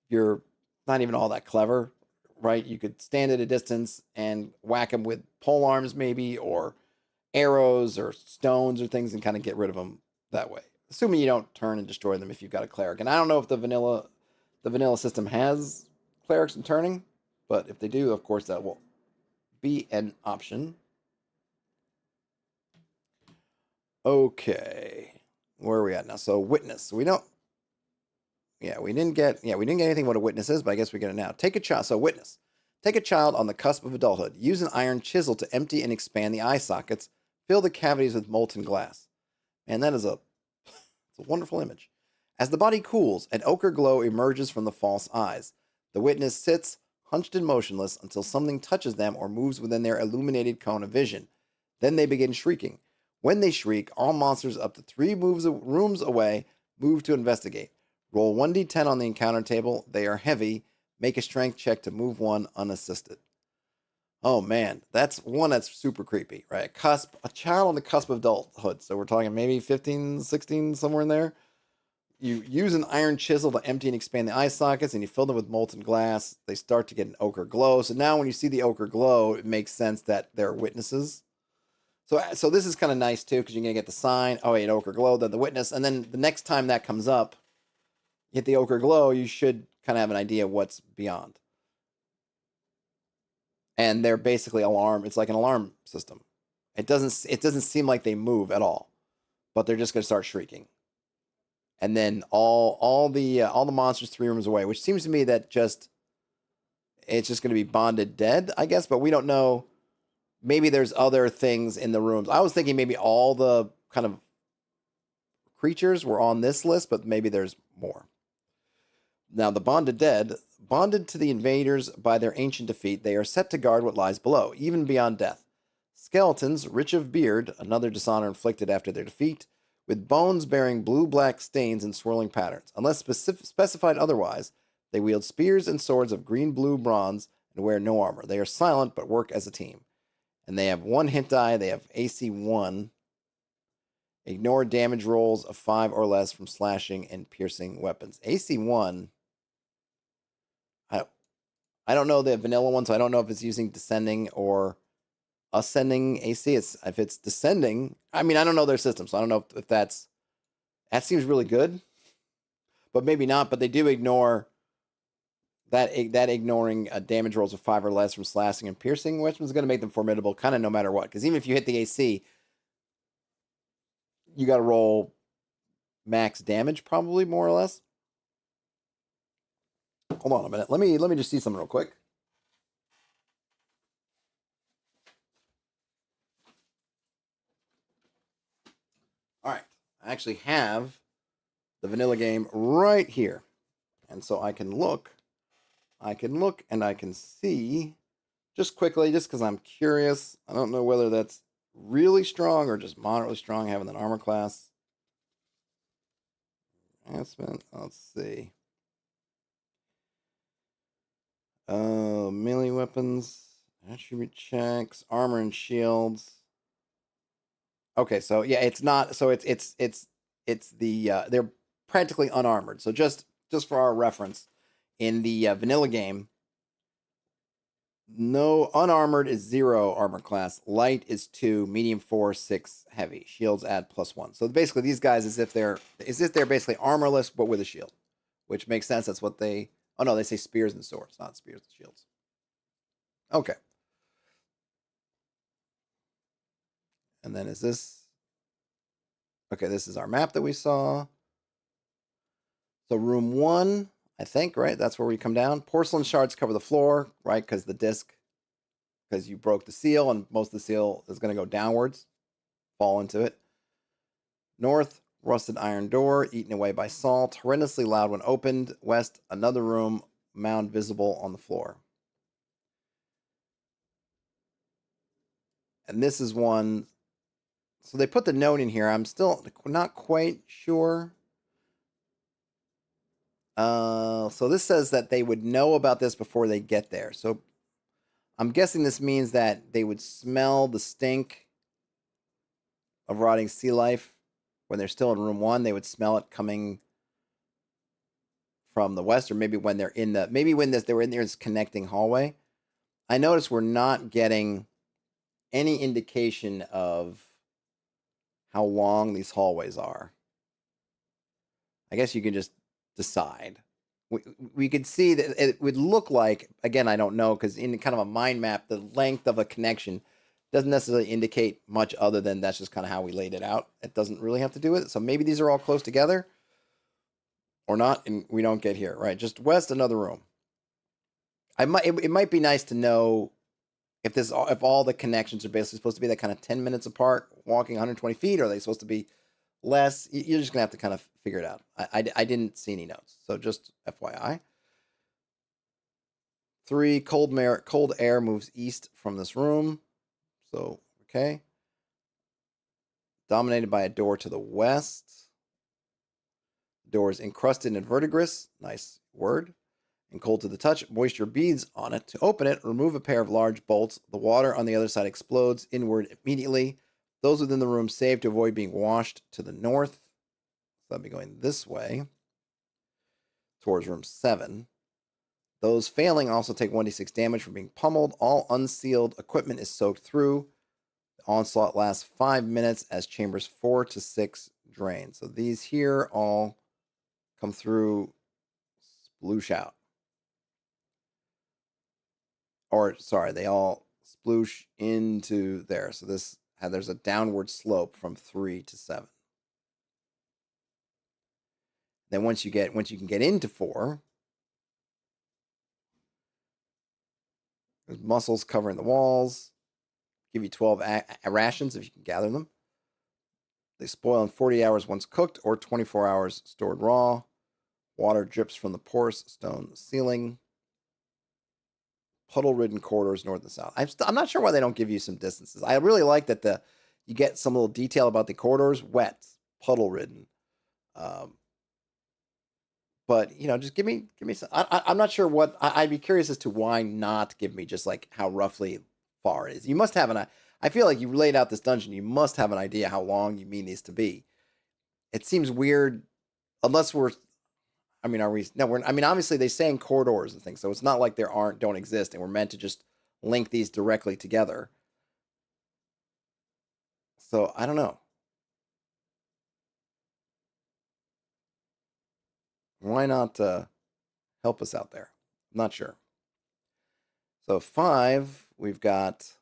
you're not even all that clever, right? You could stand at a distance and whack them with pole arms maybe, or arrows or stones or things, and kind of get rid of them that way. Assuming you don't turn and destroy them if you've got a cleric. And I don't know if the vanilla system has clerics and turning, but if they do, of course, that will be an option. Okay, where are we at now? So witness. We didn't get anything what a witness is, but I guess we get it now. Take a child. So witness. Take a child on the cusp of adulthood. Use an iron chisel to empty and expand the eye sockets. Fill the cavities with molten glass. Man, that is it's a wonderful image. As the body cools, an ochre glow emerges from the false eyes. The witness sits, hunched and motionless, until something touches them or moves within their illuminated cone of vision. Then they begin shrieking. When they shriek, all monsters up to 3 rooms away move to investigate. Roll 1d10 on the encounter table. They are heavy. Make a strength check to move one unassisted. Oh man, that's super creepy, right? A child on the cusp of adulthood. So we're talking maybe 15, 16, somewhere in there. You use an iron chisel to empty and expand the eye sockets, and you fill them with molten glass. They start to get an ochre glow. So now, when you see the ochre glow, it makes sense that they're witnesses. So this is kind of nice too, because you're gonna get the sign. Oh, wait, ochre glow, then the witness, and then the next time that comes up, you hit the ochre glow. You should kind of have an idea what's beyond. And they're basically alarm. It's like an alarm system. It doesn't seem like they move at all, but they're just gonna start shrieking. And then all the monsters 3 rooms away, which seems to me that it's just going to be bonded dead, I guess. But we don't know. Maybe there's other things in the rooms. I was thinking maybe all the kind of creatures were on this list, but maybe there's more. Now, the bonded dead, bonded to the invaders by their ancient defeat, they are set to guard what lies below, even beyond death. Skeletons, rich of beard, another dishonor inflicted after their defeat, with bones bearing blue-black stains and swirling patterns. Unless specified otherwise, they wield spears and swords of green-blue bronze and wear no armor. They are silent but work as a team. And they have 1 hit die. They have AC 1. Ignore damage rolls of 5 or less from slashing and piercing weapons. AC 1. I don't know the vanilla one, so I don't know if it's using descending or ascending AC. If it's descending, I mean, I don't know their system, so I don't know if that seems really good, but maybe not. But they do ignore that ignoring damage rolls of 5 or less from slashing and piercing, which is going to make them formidable, kind of no matter what. Because even if you hit the AC, you got to roll max damage, probably more or less. Hold on a minute. Let me just see something real quick. All right, I actually have the vanilla game right here, and so I can look and I can see just quickly, just because I'm curious. I don't know whether that's really strong or just moderately strong having an armor class. Enhancement, let's see. Melee weapons, attribute checks, armor and shields. Okay, so yeah, it's not. So it's the they're practically unarmored. So just for our reference, in the vanilla game, no unarmored is 0 armor class, light is 2, medium 4, 6, heavy. Shields add +1. So basically, these guys as if they're basically armorless but with a shield, which makes sense. That's what they. Oh no, they say spears and swords, not spears and shields. Okay. And then is this? Okay, this is our map that we saw. So room 1, I think, right? That's where we come down. Porcelain shards cover the floor, right? Because you broke the seal, and most of the seal is going to go downwards, fall into it. North, rusted iron door, eaten away by salt, horrendously loud when opened. West, another room, mound visible on the floor. And this is one. So they put the note in here. I'm still not quite sure. So this says that they would know about this before they get there. So I'm guessing this means that they would smell the stink of rotting sea life when they're still in room 1. They would smell it coming from the west, or maybe when they're in the they were in this connecting hallway. I notice we're not getting any indication of how long these hallways are. I guess you can just decide. We could see that it would look like, again, I don't know, because in kind of a mind map, the length of a connection doesn't necessarily indicate much other than that's just kind of how we laid it out. It doesn't really have to do with it. So maybe these are all close together or not, and we don't get here, right? Just west, another room. It might be nice to know if all the connections are basically supposed to be that kind of 10 minutes apart, walking 120 feet, or are they supposed to be less? You're just gonna have to kind of figure it out. I didn't see any notes, so just FYI. 3, cold air moves east from this room. So okay. Dominated by a door to the west. The door is encrusted in verdigris. Nice word. and cold to the touch, moisture beads on it. To open it, remove a pair of large bolts. The water on the other side explodes inward immediately. Those within the room save to avoid being washed to the north. So I'll be going this way towards room 7. Those failing also take 1d6 damage from being pummeled. All unsealed equipment is soaked through. The onslaught lasts 5 minutes as chambers 4 to 6 drain. So these here all come through, sploosh out. Or, sorry, they all sploosh into there. So there's a downward slope from 3 to 7. Then once you can get into 4, there's mussels covering the walls. Give you 12 rations if you can gather them. They spoil in 40 hours once cooked or 24 hours stored raw. Water drips from the porous stone ceiling. Puddle-ridden corridors north and south. I'm not sure why they don't give you some distances. I really like that you get some little detail about the corridors. Wet, puddle-ridden. But just give me some. I'm not sure what. I'd be curious as to why not give me just like how roughly far it is. You must have I feel like you laid out this dungeon. You must have an idea how long you mean these to be. It seems weird, unless we're. I mean, are we? No, we're. I mean, obviously they say in corridors and things, so it's not like don't exist, and we're meant to just link these directly together. So I don't know. Why not help us out there? I'm not sure. So 5, we've got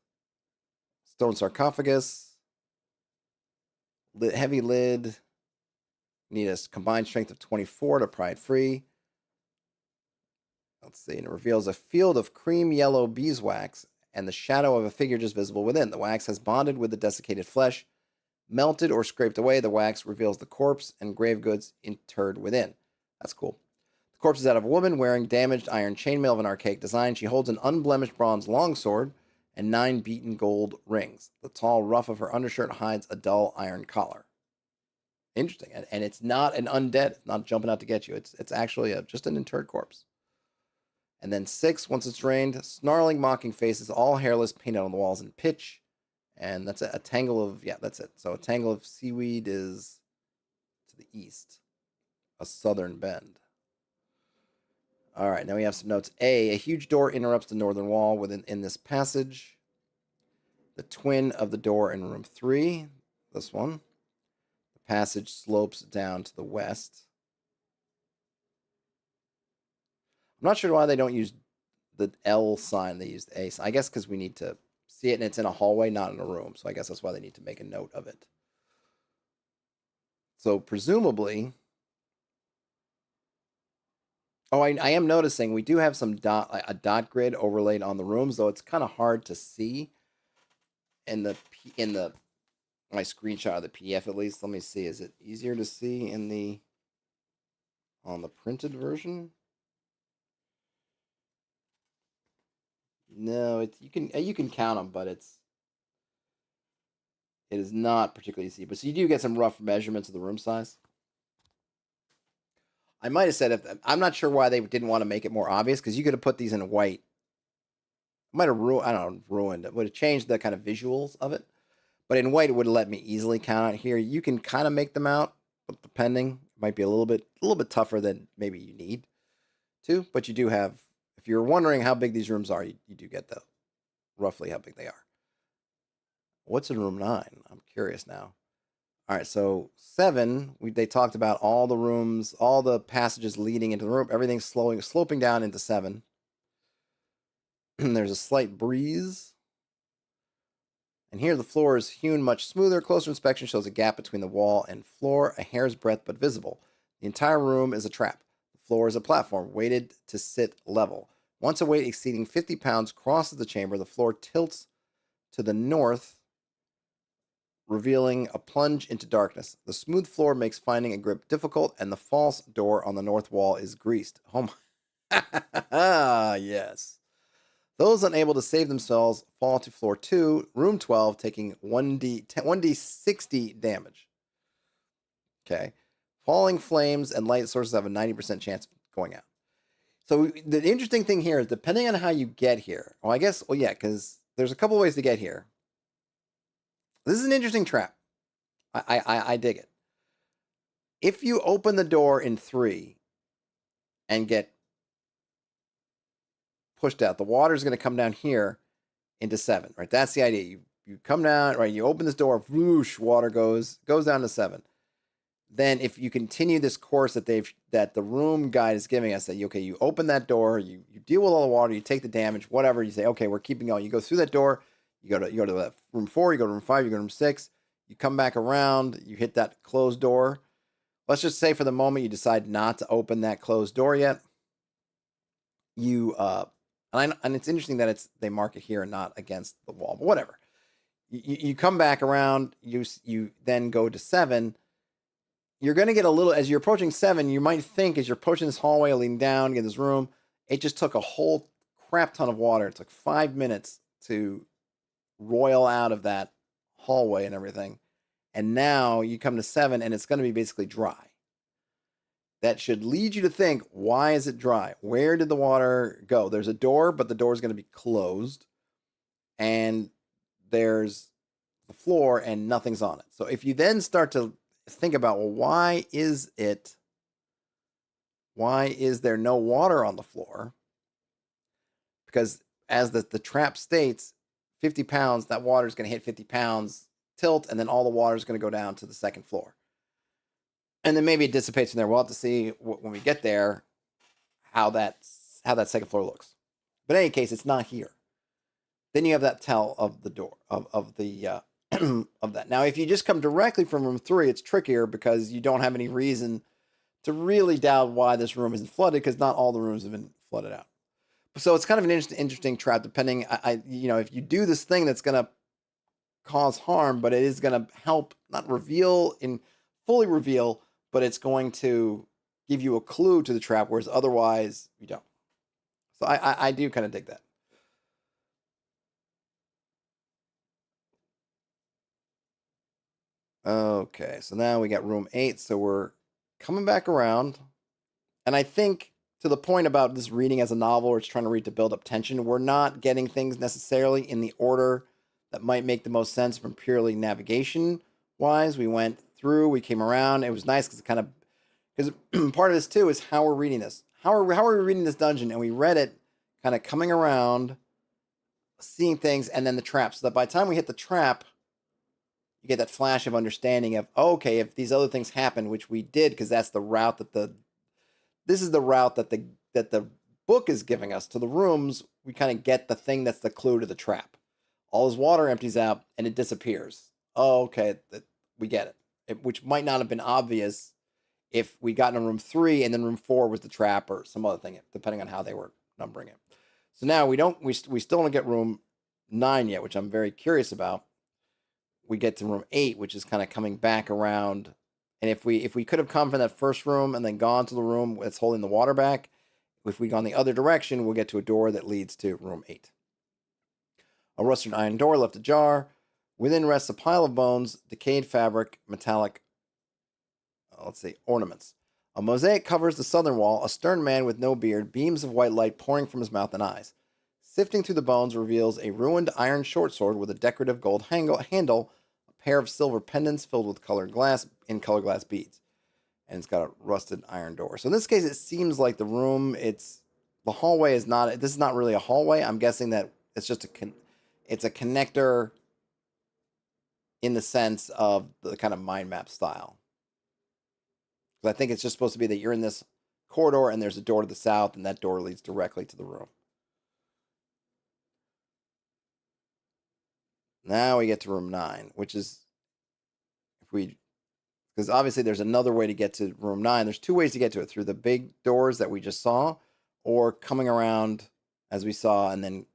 stone sarcophagus, heavy lid. Need a combined strength of 24 to pry it free. Let's see. And it reveals a field of cream yellow beeswax and the shadow of a figure just visible within. The wax has bonded with the desiccated flesh. Melted or scraped away, the wax reveals the corpse and grave goods interred within. That's cool. The corpse is that of a woman wearing damaged iron chainmail of an archaic design. She holds an unblemished bronze longsword and 9 beaten gold rings. The tall ruff of her undershirt hides a dull iron collar. Interesting. And it's not an undead. It's not jumping out to get you. It's actually just an interred corpse. And then 6, once it's drained, snarling, mocking faces, all hairless, painted on the walls in pitch. And that's a tangle of, that's it. So a tangle of seaweed is to the east. A southern bend. All right, now we have some notes. A huge door interrupts the northern wall in this passage. The twin of the door in room 3, this one. Passage slopes down to the west. I'm not sure why they don't use the L sign. They use the A sign. I guess because we need to see it, and it's in a hallway, not in a room. So I guess that's why they need to make a note of it. So presumably... Oh, I am noticing we do have a dot grid overlaid on the rooms, though it's kind of hard to see in my screenshot of the PDF at least. Let me see. Is it easier to see on the printed version? No, you can count them, but it is not particularly easy. But so you do get some rough measurements of the room size. I might have said I'm not sure why they didn't want to make it more obvious, because you could have put these in white. Might have ruined it. Would have changed the kind of visuals of it. But in white, it would have let me easily count out here. You can kind of make them out, but depending, it might be a little bit tougher than maybe you need to. But you do have, if you're wondering how big these rooms are, you do get roughly how big they are. What's in room 9? I'm curious now. All right, so 7, they talked about all the rooms, all the passages leading into the room, everything's sloping down into 7. There's a slight breeze. And here the floor is hewn much smoother. Closer inspection shows a gap between the wall and floor, a hair's breadth but visible. The entire room is a trap. The floor is a platform, weighted to sit level. Once a weight exceeding 50 pounds crosses the chamber, the floor tilts to the north, revealing a plunge into darkness. The smooth floor makes finding a grip difficult, and the false door on the north wall is greased. Oh my. Yes. Those unable to save themselves fall to floor 2, room 12, taking 1d60 damage. Okay. Falling flames and light sources have a 90% chance of going out. So the interesting thing here is depending on how you get here. Well, I guess, well, yeah, because there's a couple ways to get here. This is an interesting trap. I dig it. If you open the door in 3 and get pushed out, the water is going to come down here into 7, right? That's the idea. You come down, right? You open this door, whoosh, water goes down to 7. Then if you continue this course that the room guide is giving us, that you open that door, you deal with all the water, you take the damage, whatever, you say, okay, we're keeping going. You go through that door, you go to room 4, you go to room 5, you go to room 6, you come back around, you hit that closed door. Let's just say for the moment you decide not to open that closed door yet. And it's interesting that they mark it here and not against the wall, but whatever. You come back around, you then go to 7. You're going to get a little, as you're approaching 7, you might think as you're approaching this hallway, leaning down, get this room, it just took a whole crap ton of water. It took 5 minutes to roil out of that hallway and everything. And now you come to 7 and it's going to be basically dry. That should lead you to think, why is it dry? Where did the water go? There's a door, but the door is going to be closed. And there's the floor and nothing's on it. So if you then start to think about, well, why is there no water on the floor? Because as the trap states, 50 pounds, that water is going to hit 50 pounds tilt, and then all the water is going to go down to the second floor. And then maybe it dissipates from there. We'll have to see when we get there how that second floor looks. But in any case, it's not here. Then you have that tell of the door of the of that. Now, if you just come directly from room 3, it's trickier because you don't have any reason to really doubt why this room isn't flooded, because not all the rooms have been flooded out. So it's kind of an interesting trap. Depending, if you do this thing that's going to cause harm, but it is going to help not fully reveal, but it's going to give you a clue to the trap, whereas otherwise you don't. So I do kind of dig that. Okay, so now we got room 8, so we're coming back around. And I think to the point about this reading as a novel, or it's trying to read to build up tension, we're not getting things necessarily in the order that might make the most sense from purely navigation-wise. We went through, we came around. It was nice because part of this too is how we're reading this. How are we reading this dungeon? And we read it kind of coming around, seeing things, and then the trap. So that by the time we hit the trap, you get that flash of understanding of, okay, if these other things happen, which we did, because that's the route this is the route that the book is giving us to the rooms. We kind of get the thing that's the clue to the trap. All his water empties out and it disappears. Oh, okay, we get it. Which might not have been obvious if we got in room 3 and then room 4 was the trap or some other thing, depending on how they were numbering it. So now we still don't get room 9 yet, which I'm very curious about. We get to room 8, which is kind of coming back around. And if we could have come from that first room and then gone to the room that's holding the water back, if we gone the other direction, we'll get to a door that leads to room 8. A rusted iron door left ajar. Within rests a pile of bones, decayed fabric, metallic, ornaments. A mosaic covers the southern wall, a stern man with no beard, beams of white light pouring from his mouth and eyes. Sifting through the bones reveals a ruined iron short sword with a decorative gold handle, a pair of silver pendants filled with colored glass beads. And it's got a rusted iron door. So in this case, it seems like the hallway is not, this is not really a hallway. I'm guessing that it's just it's a connector in the sense of the kind of mind map style. Because I think it's just supposed to be that you're in this corridor and there's a door to the south and that door leads directly to the room. Now we get to room 9, which is, because obviously there's another way to get to room 9. There's 2 ways to get to it, through the big doors that we just saw, or coming around as we saw and then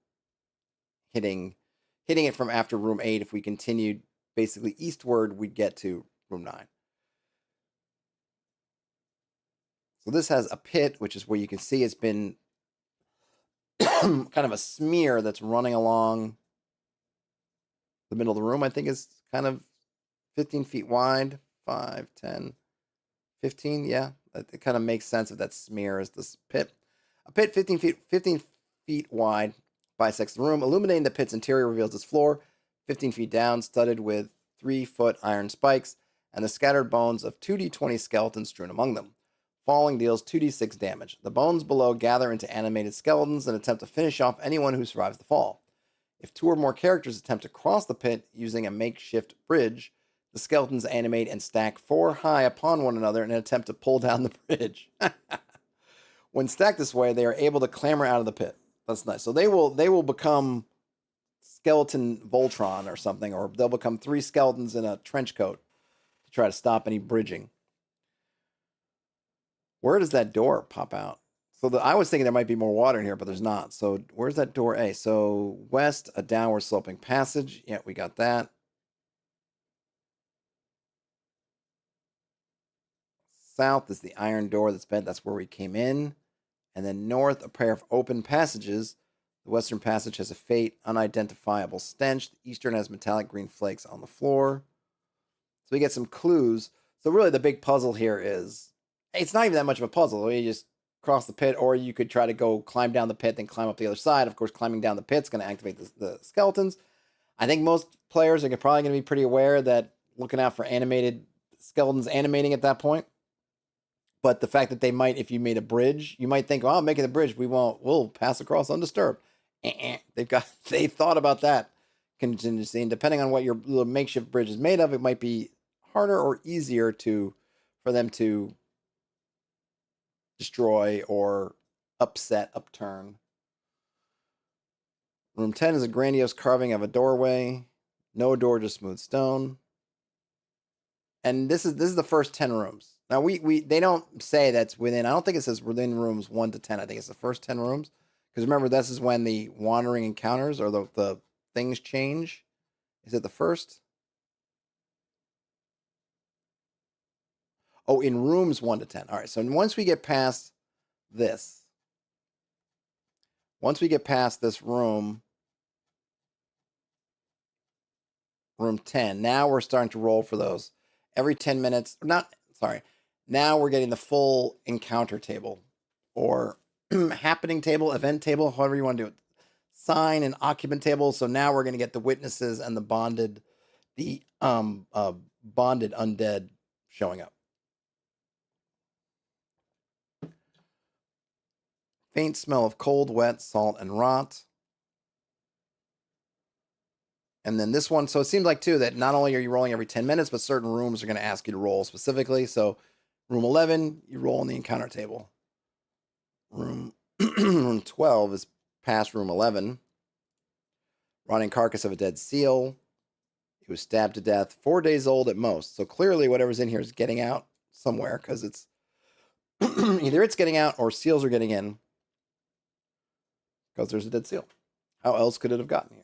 hitting it from after room 8. If we continued basically eastward, we'd get to room 9. So this has a pit, which is where you can see it's been kind of a smear that's running along the middle of the room. I think is kind of 15 feet wide, 5, 10, 15. Yeah, it kind of makes sense if that smear is this pit. A pit 15 feet wide bisects the room, illuminating the pit's interior reveals its floor, 15 feet down, studded with 3-foot iron spikes, and the scattered bones of 2d20 skeletons strewn among them. Falling deals 2d6 damage. The bones below gather into animated skeletons and attempt to finish off anyone who survives the fall. If 2 or more characters attempt to cross the pit using a makeshift bridge, the skeletons animate and stack 4 high upon one another in an attempt to pull down the bridge. When stacked this way, they are able to clamber out of the pit. That's nice. So they will become skeleton Voltron or something, or they'll become 3 skeletons in a trench coat to try to stop any bridging. Where does that door pop out? So I was thinking there might be more water in here, but there's not. So where's that door A? So west, a downward sloping passage. Yeah, we got that. South is the iron door that's bent. That's where we came in. And then north, a pair of open passages. The western passage has a faint, unidentifiable stench. The eastern has metallic green flakes on the floor. So we get some clues. So really the big puzzle here is, it's not even that much of a puzzle. You just cross the pit, or you could try to go climb down the pit, then climb up the other side. Of course, climbing down the pit's going to activate the skeletons. I think most players are probably going to be pretty aware that looking out for animated skeletons animating at that point. But the fact that they might, if you made a bridge, you might think, well, I'm making the bridge. We'll pass across undisturbed. They've thought about that contingency. And depending on what your little makeshift bridge is made of, it might be harder or easier for them to destroy or upturn. Room 10 is a grandiose carving of a doorway. No door, just smooth stone. And this is the first 10 rooms. Now they don't say that's within. I don't think it says within rooms 1 to 10. I think it's the first 10 rooms. Because remember, this is when the wandering encounters or the things change. Is it the first? Oh, in rooms 1 to 10. All right. So once we get past this room 10, now we're starting to roll for those. Every 10 minutes, now we're getting the full encounter table or happening table, event table, however you want to do it. Sign and occupant table. So now we're going to get the witnesses and the bonded undead showing up. Faint smell of cold, wet, salt, and rot. And then this one, so it seems like, too, that not only are you rolling every 10 minutes, but certain rooms are going to ask you to roll specifically. So room 11, you roll on the encounter table. Room 12 is past room 11. Rotting carcass of a dead seal. He was stabbed to death, 4 days old at most. So clearly whatever's in here is getting out somewhere, because it's either it's getting out or seals are getting in. Because there's a dead seal. How else could it have gotten here?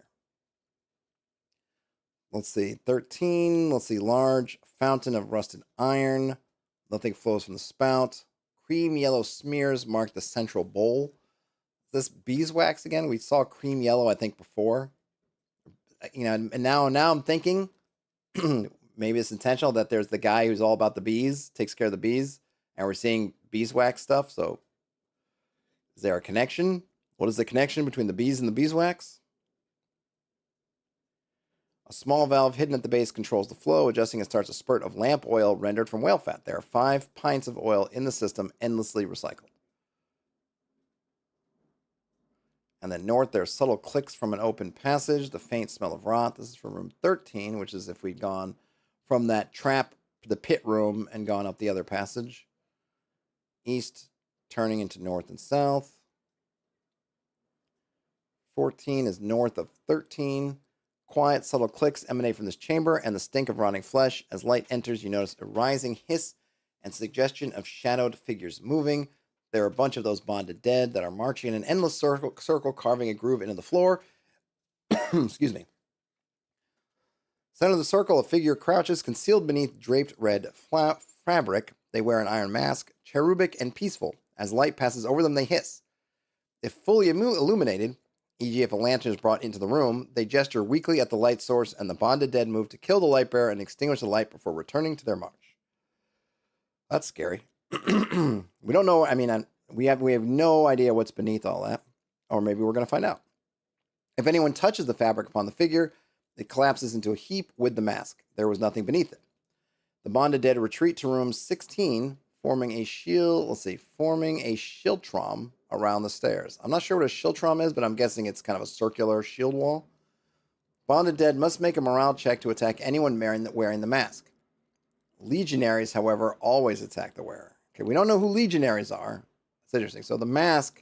Let's see, 13. Let's see, large fountain of rusted iron. Nothing flows from the spout. Cream yellow smears mark the central bowl. This beeswax again. We saw cream yellow, I think, before. And now I'm thinking maybe it's intentional that there's the guy who's all about the bees, takes care of the bees, and we're seeing beeswax stuff. So, is there a connection? What is the connection between the bees and the beeswax? A small valve hidden at the base controls the flow. Adjusting it starts a spurt of lamp oil rendered from whale fat. There are 5 pints of oil in the system, endlessly recycled. And then north, there are subtle clicks from an open passage. The faint smell of rot. This is from room 13, which is if we'd gone from that trap, the pit room, and gone up the other passage. East, turning into north and south. 14 is north of 13. Quiet, subtle clicks emanate from this chamber and the stink of rotting flesh. As light enters, you notice a rising hiss and suggestion of shadowed figures moving. There are a bunch of those bonded dead that are marching in an endless circle carving a groove into the floor. Excuse me. Center of the circle, a figure crouches concealed beneath draped red fabric. They wear an iron mask, cherubic and peaceful. As light passes over them, they hiss. If fully illuminated, e.g. if a lantern is brought into the room, they gesture weakly at the light source, and the bonded dead move to kill the light bearer and extinguish the light before returning to their march. That's scary. We don't know. I mean, We have no idea what's beneath all that, or maybe we're going to find out. If anyone touches the fabric upon the figure, it collapses into a heap with the mask. There was nothing beneath it. The bonded dead retreat to room 16, forming a shieldtrom around the stairs. I'm not sure what a shieldtrom is, but I'm guessing it's kind of a circular shield wall. Bonded dead must make a morale check to attack anyone wearing the mask. Legionaries, however, always attack the wearer. Okay, we don't know who legionaries are. It's interesting. So the mask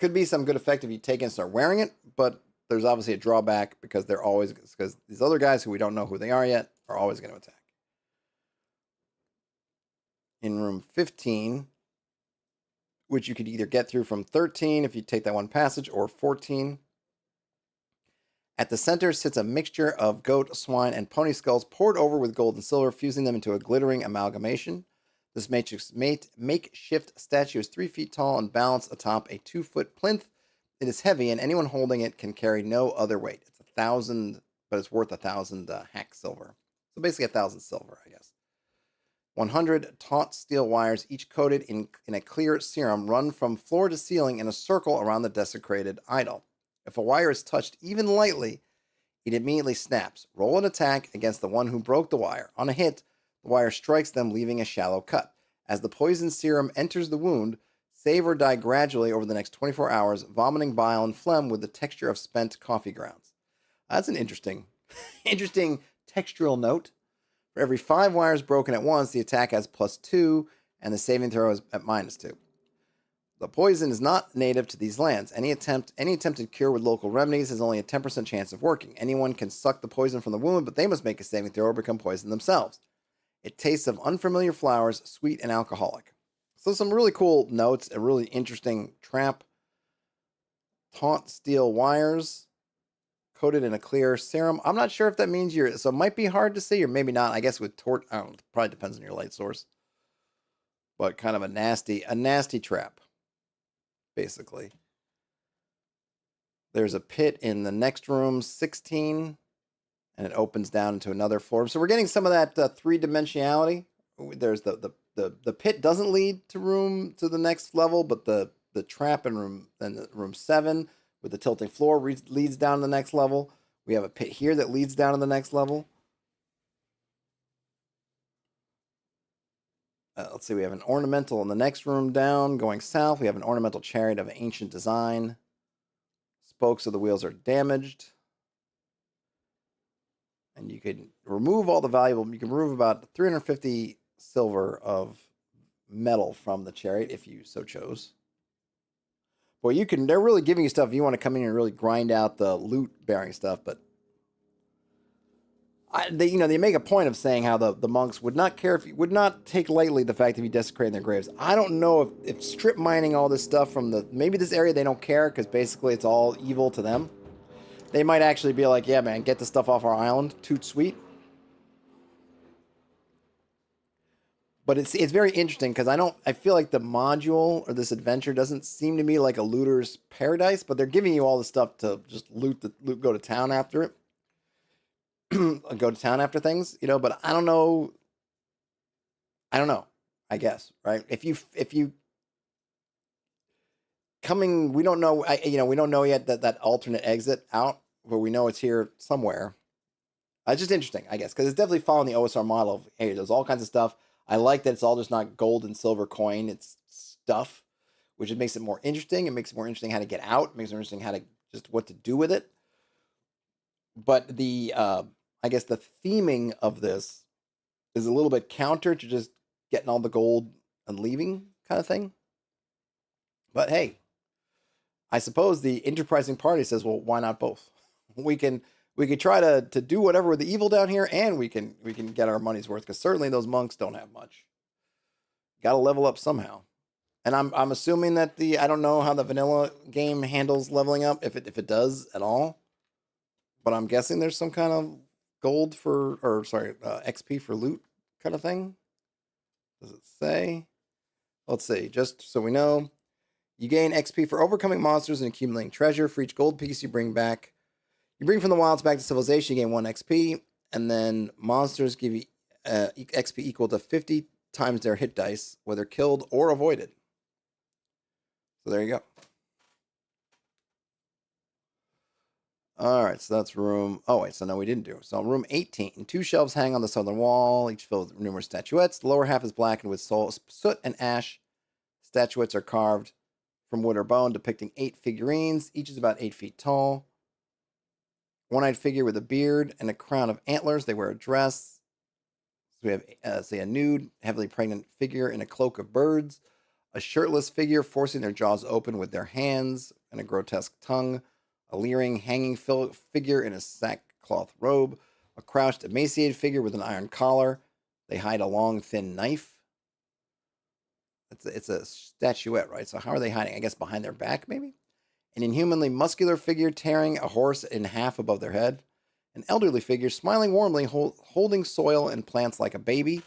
could be some good effect if you take it and start wearing it, but there's obviously a drawback because these other guys who we don't know who they are yet are always going to attack. In room 15, which you could either get through from 13 if you take that one passage, or 14. At the center sits a mixture of goat, swine, and pony skulls poured over with gold and silver, fusing them into a glittering amalgamation. This makeshift statue is 3 feet tall and balanced atop a 2-foot plinth. It is heavy, and anyone holding it can carry no other weight. It's 1,000, but it's worth 1,000 hack silver. So basically 1,000 silver, I guess. 100 taut steel wires, each coated in a clear serum, run from floor to ceiling in a circle around the desecrated idol. If a wire is touched even lightly, it immediately snaps. Roll an attack against the one who broke the wire. On a hit, the wire strikes them, leaving a shallow cut. As the poison serum enters the wound, save or die gradually over the next 24 hours, vomiting bile and phlegm with the texture of spent coffee grounds. That's an interesting textural note. For every 5 wires broken at once, the attack has +2, and the saving throw is at -2. The poison is not native to these lands. Any attempted cure with local remedies has only a 10% chance of working. Anyone can suck the poison from the wound, but they must make a saving throw or become poisoned themselves. It tastes of unfamiliar flowers, sweet and alcoholic. So some really cool notes, a really interesting trap. Taut steel wires coated in a clear serum. I'm not sure if that means so it might be hard to see or maybe not. I guess with I don't know, probably depends on your light source. But kind of a nasty trap, basically. There's a pit in the next room, 16, and it opens down into another floor. So we're getting some of that three-dimensionality. There's the pit doesn't lead to the next level, but the trap in room 7 with the tilting floor leads down to the next level. We have a pit here that leads down to the next level. Let's see, we have an ornamental in the next room down going south. We have an ornamental chariot of ancient design. Spokes of the wheels are damaged. And you can remove all the valuable, you can remove about 350 silver of metal from the chariot if you so chose. Boy, they're really giving you stuff if you want to come in and really grind out the loot bearing stuff, but they make a point of saying how the monks would not take lightly the fact that you desecrating their graves. I don't know if strip mining all this stuff from maybe this area they don't care because basically it's all evil to them. They might actually be like, yeah, man, get the stuff off our island. Toot sweet. But it's very interesting because I feel like the module or this adventure doesn't seem to me like a looter's paradise, but they're giving you all the stuff to just go to town after it. Go to town after things, but I don't know, I guess, right? If you coming, we don't know, we don't know yet that alternate exit out, but we know it's here somewhere. It's just interesting, I guess, because it's definitely following the OSR model of, hey, there's all kinds of stuff. I like that it's all just not gold and silver coin, it's stuff, which makes it more interesting. It makes it more interesting how to get out. It makes it more interesting what to do with it. But I guess the theming of this is a little bit counter to just getting all the gold and leaving kind of thing. But hey, I suppose the enterprising party says, well, why not both? We could try to do whatever with the evil down here, and we can get our money's worth, because certainly those monks don't have much. Got to level up somehow. And I'm assuming that I don't know how the vanilla game handles leveling up, if it does at all. But I'm guessing there's some kind of gold XP for loot kind of thing. Does it say? Let's see, just so we know. You gain XP for overcoming monsters and accumulating treasure. For each gold piece you bring from the wilds back to civilization, you gain 1 XP. And then monsters give you XP equal to 50 times their hit dice, whether killed or avoided. So there you go. All right, so that's room. Oh wait, so no, we didn't do. So room 18. 2 shelves hang on the southern wall, each filled with numerous statuettes. The lower half is blackened with soot and ash. Statuettes are carved from wood or bone, depicting 8 figurines. Each is about 8 feet tall. One-eyed figure with a beard and a crown of antlers. They wear a dress. So we have, say, a nude, heavily pregnant figure in a cloak of birds. A shirtless figure forcing their jaws open with their hands and a grotesque tongue. A leering, hanging figure in a sackcloth robe. A crouched, emaciated figure with an iron collar. They hide a long, thin knife. It's a statuette, right? So how are they hiding? I guess behind their back, maybe? An inhumanly muscular figure tearing a horse in half above their head. An elderly figure smiling warmly, holding soil and plants like a baby.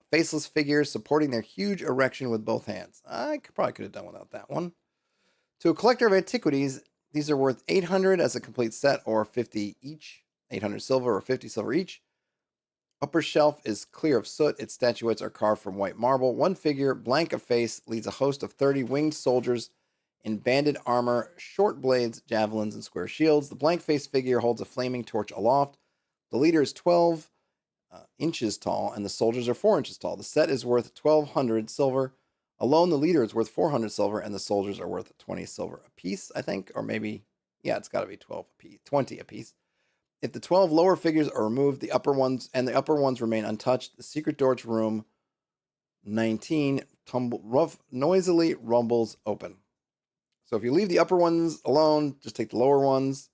A faceless figure supporting their huge erection with both hands. I probably could have done without that one. To a collector of antiquities, these are worth 800 as a complete set, or 50 each. 800 silver or 50 silver each. Upper shelf is clear of soot. Its statuettes are carved from white marble. One figure, blank of face, leads a host of 30 winged soldiers in banded armor, short blades, javelins, and square shields. The blank-faced figure holds a flaming torch aloft. The leader is 12 inches tall, and the soldiers are 4 inches tall. The set is worth 1,200 silver. Alone, the leader is worth 400 silver, and the soldiers are worth 20 silver apiece, I think. Or maybe, yeah, it's got to be 12 apiece, 20 apiece. If the 12 lower figures are removed, the upper ones remain untouched. The secret door to room 19 noisily rumbles open. So if you leave the upper ones alone, just take the lower ones.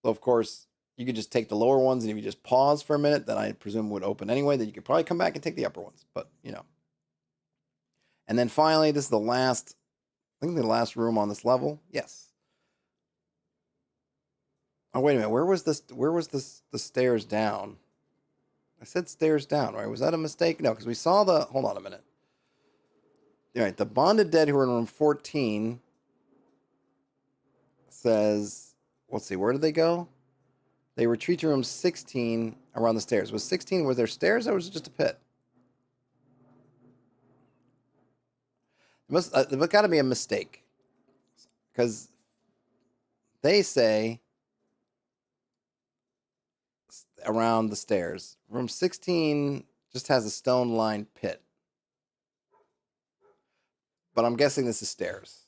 So of course, you could just take the lower ones, and if you just pause for a minute, then I presume would open anyway. Then you could probably come back and take the upper ones, but you know. And then finally, this is the last, I think the last room on this level. Yes. Oh, wait a minute. Where was the stairs down? I said stairs down, right? Was that a mistake? No, because we saw the, hold on a minute. All right, the bonded dead who are in room 14 says, let's see, where did they go? They retreat to room 16 around the stairs. Was 16, was there stairs or was it just a pit? There's got to be a mistake. Because they say around the stairs. Room 16 just has a stone-lined pit. But I'm guessing this is stairs.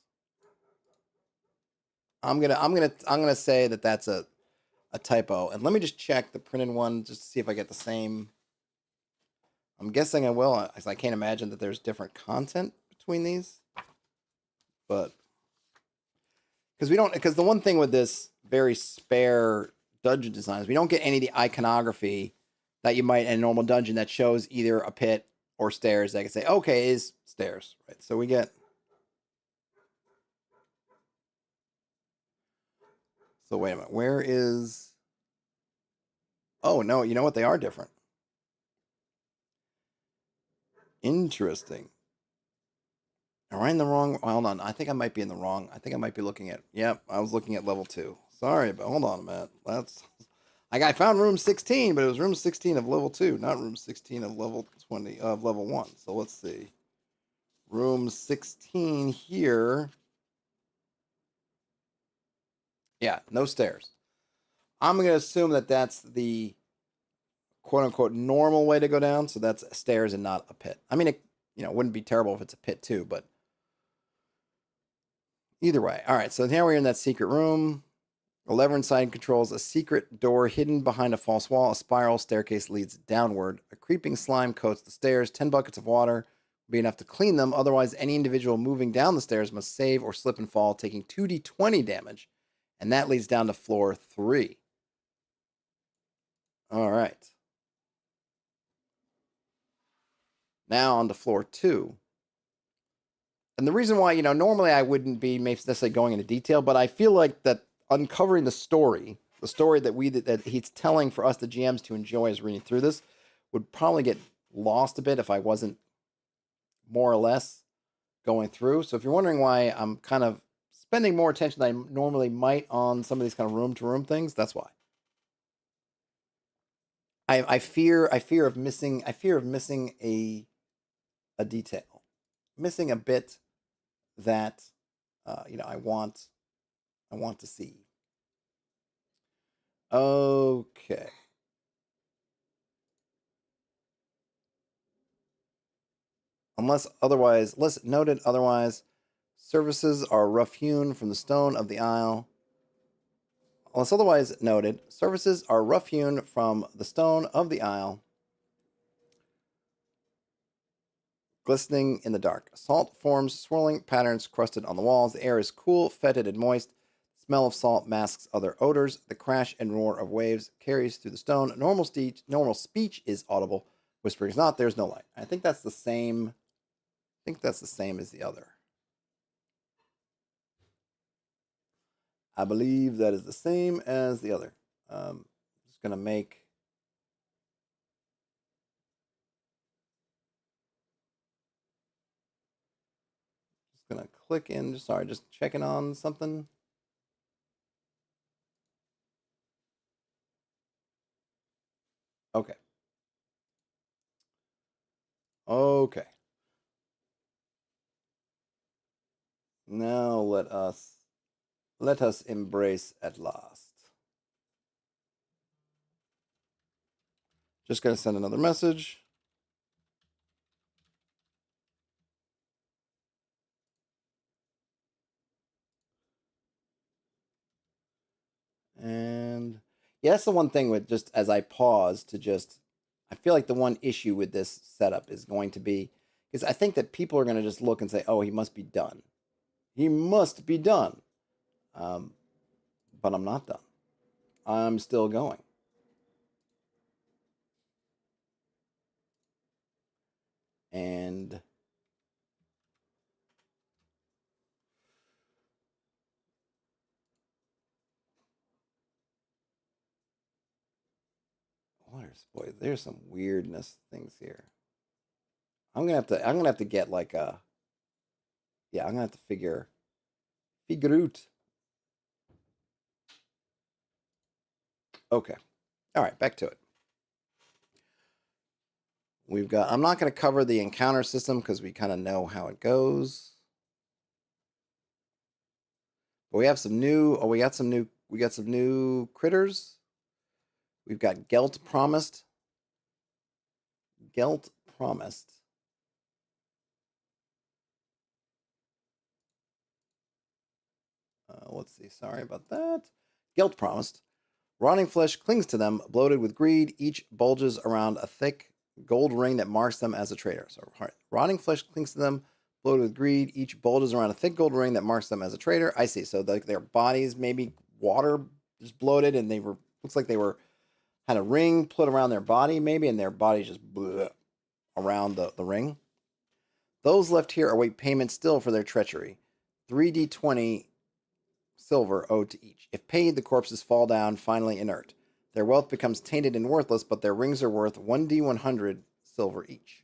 I'm gonna say that that's a typo. And let me just check the printed one just to see if I get the same. I'm guessing I will, because I can't imagine that there's different content between these. But because the one thing with this very spare dungeon design is we don't get any of the iconography that you might in a normal dungeon that shows either a pit or stairs. That I can say, okay, is stairs, right? So we get. So wait a minute, where is? Oh no, you know what? They are different. Interesting. Am I in the wrong? Hold on, I think I might be in the wrong. I think I might be looking at. Yep, I was looking at level 2. Sorry, but hold on a minute. That's. I found room 16, but it was room 16 of level 2, not room 16 of level 20 of level 1. So let's see. Room 16 here. Yeah, no stairs. I'm going to assume that that's the quote-unquote normal way to go down. So that's stairs and not a pit. I mean, it wouldn't be terrible if it's a pit too, but either way. All right, so now we're in that secret room. A lever inside controls a secret door hidden behind a false wall. A spiral staircase leads downward. A creeping slime coats the stairs. 10 buckets of water will be enough to clean them. Otherwise, any individual moving down the stairs must save or slip and fall, taking 2d20 damage. And that leads down to floor 3. All right. Now on to floor 2. And the reason why, normally I wouldn't be necessarily going into detail, but I feel like that uncovering the story that he's telling for us, the GMs, to enjoy as reading through this, would probably get lost a bit if I wasn't more or less going through. So if you're wondering why I'm kind of spending more attention than I normally might on some of these kind of room-to-room things, that's why. I fear of missing a detail, missing a bit that I want to see. Okay. Unless noted otherwise, surfaces are rough hewn from the stone of the isle. Unless otherwise noted, surfaces are rough hewn from the stone of the isle, glistening in the dark. Salt forms swirling patterns crusted on the walls. The air is cool, fetid, and moist. The smell of salt masks other odors. The crash and roar of waves carries through the stone. Normal speech is audible. Whispering is not. There's no light. I think that's the same. I think that's the same as the other. I believe that is the same as the other. Just gonna make. Just gonna click in. Sorry, just checking on something. Okay. Okay. Now let us embrace at last. Just gonna send another message. And yeah, that's the one thing with just as I pause to just I feel like the one issue with this setup is going to be because I think that people are going to just look and say, "Oh, he must be done. He must be done." Um, but I'm not done. I'm still going. And boy, there's some weirdness things here. I'm gonna have to get like a yeah, I'm gonna have to figure out. Okay. All right, back to it. I'm not going to cover the encounter system because we kind of know how it goes. But we have some new, we got some new critters. We've got Gelt Promised. Gelt Promised. Let's see, sorry about that. Gelt Promised. Rotting flesh clings to them, bloated with greed. Each bulges around a thick gold ring that marks them as a traitor. So, rotting flesh clings to them, bloated with greed. Each bulges around a thick gold ring that marks them as a traitor. I see. So, their bodies, maybe water just bloated, and looks like they had a ring put around their body, maybe, and their body just blew around the ring. Those left here await payment still for their treachery. 3d20 silver owed to each. If paid, the corpses fall down, finally inert. Their wealth becomes tainted and worthless, but their rings are worth 1d100 silver each.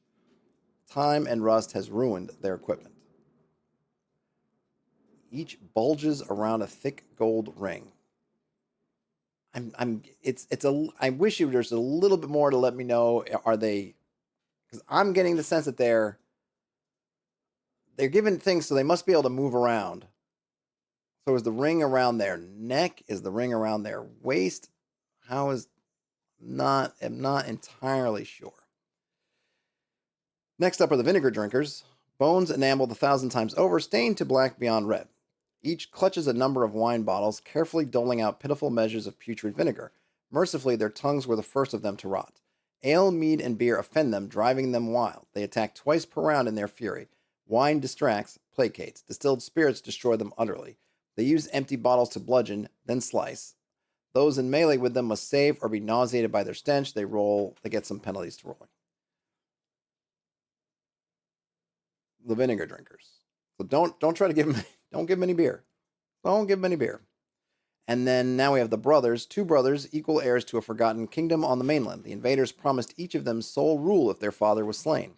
Time and rust has ruined their equipment. Each bulges around a thick gold ring. I wish there's a little bit more to let me know. Are they? Because I'm getting the sense that they're given things, so they must be able to move around. So is the ring around their neck? Is the ring around their waist? How is not? I'm not entirely sure. Next up are the vinegar drinkers. Bones enameled 1,000 times over, stained to black beyond red. Each clutches a number of wine bottles, carefully doling out pitiful measures of putrid vinegar. Mercifully, their tongues were the first of them to rot. Ale, mead, and beer offend them, driving them wild. They attack twice per round in their fury. Wine distracts, placates. Distilled spirits destroy them utterly. They use empty bottles to bludgeon, then slice. Those in melee with them must save or be nauseated by their stench. They get some penalties to rolling. The vinegar drinkers. So don't try to give them don't give them any beer. Don't give them any beer. And then now we have the brothers, two brothers, equal heirs to a forgotten kingdom on the mainland. The invaders promised each of them sole rule if their father was slain.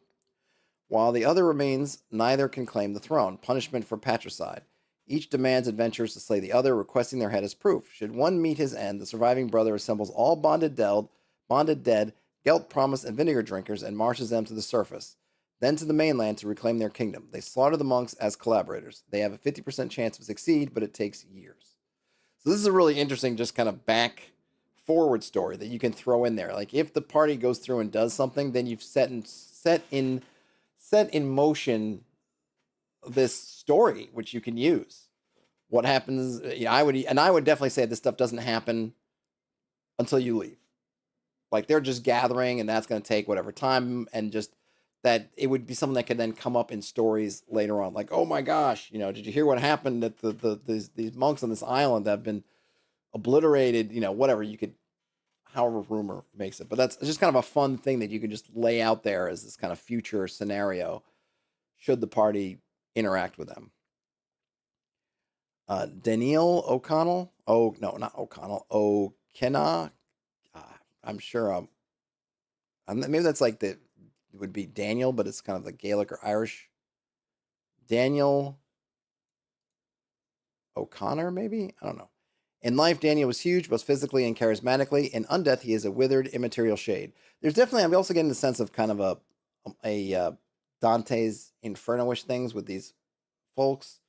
While the other remains, neither can claim the throne. Punishment for patricide. Each demands adventurers to slay the other, requesting their head as proof. Should one meet his end, the surviving brother assembles all bonded dead, Gelt Promise, and vinegar drinkers and marches them to the surface. then to the mainland to reclaim their kingdom. They slaughter the monks as collaborators. They have a 50% chance to succeed, but it takes years. So this is a really interesting, just kind of back forward story that you can throw in there. Like if the party goes through and does something, then you've set in motion this story, which you can use. What happens? I would definitely say this stuff doesn't happen until you leave. Like they're just gathering, and that's going to take whatever time, and just that it would be something that could then come up in stories later on. Like, oh my gosh, did you hear what happened at these monks on this island that have been obliterated? Whatever you could, however rumor makes it. But that's just kind of a fun thing that you can just lay out there as this kind of future scenario, should the party interact with them. Daniel O'Connell. Oh no, not O'Connell. O'Kenna. I'm sure. Maybe that's like it would be Daniel, but it's kind of the Gaelic or Irish. Daniel O'Connor, maybe? I don't know. In life, Daniel was huge, both physically and charismatically. In Undeath, he is a withered, immaterial shade. There's definitely, I'm also getting the sense of kind of a Dante's Inferno-ish things with these folks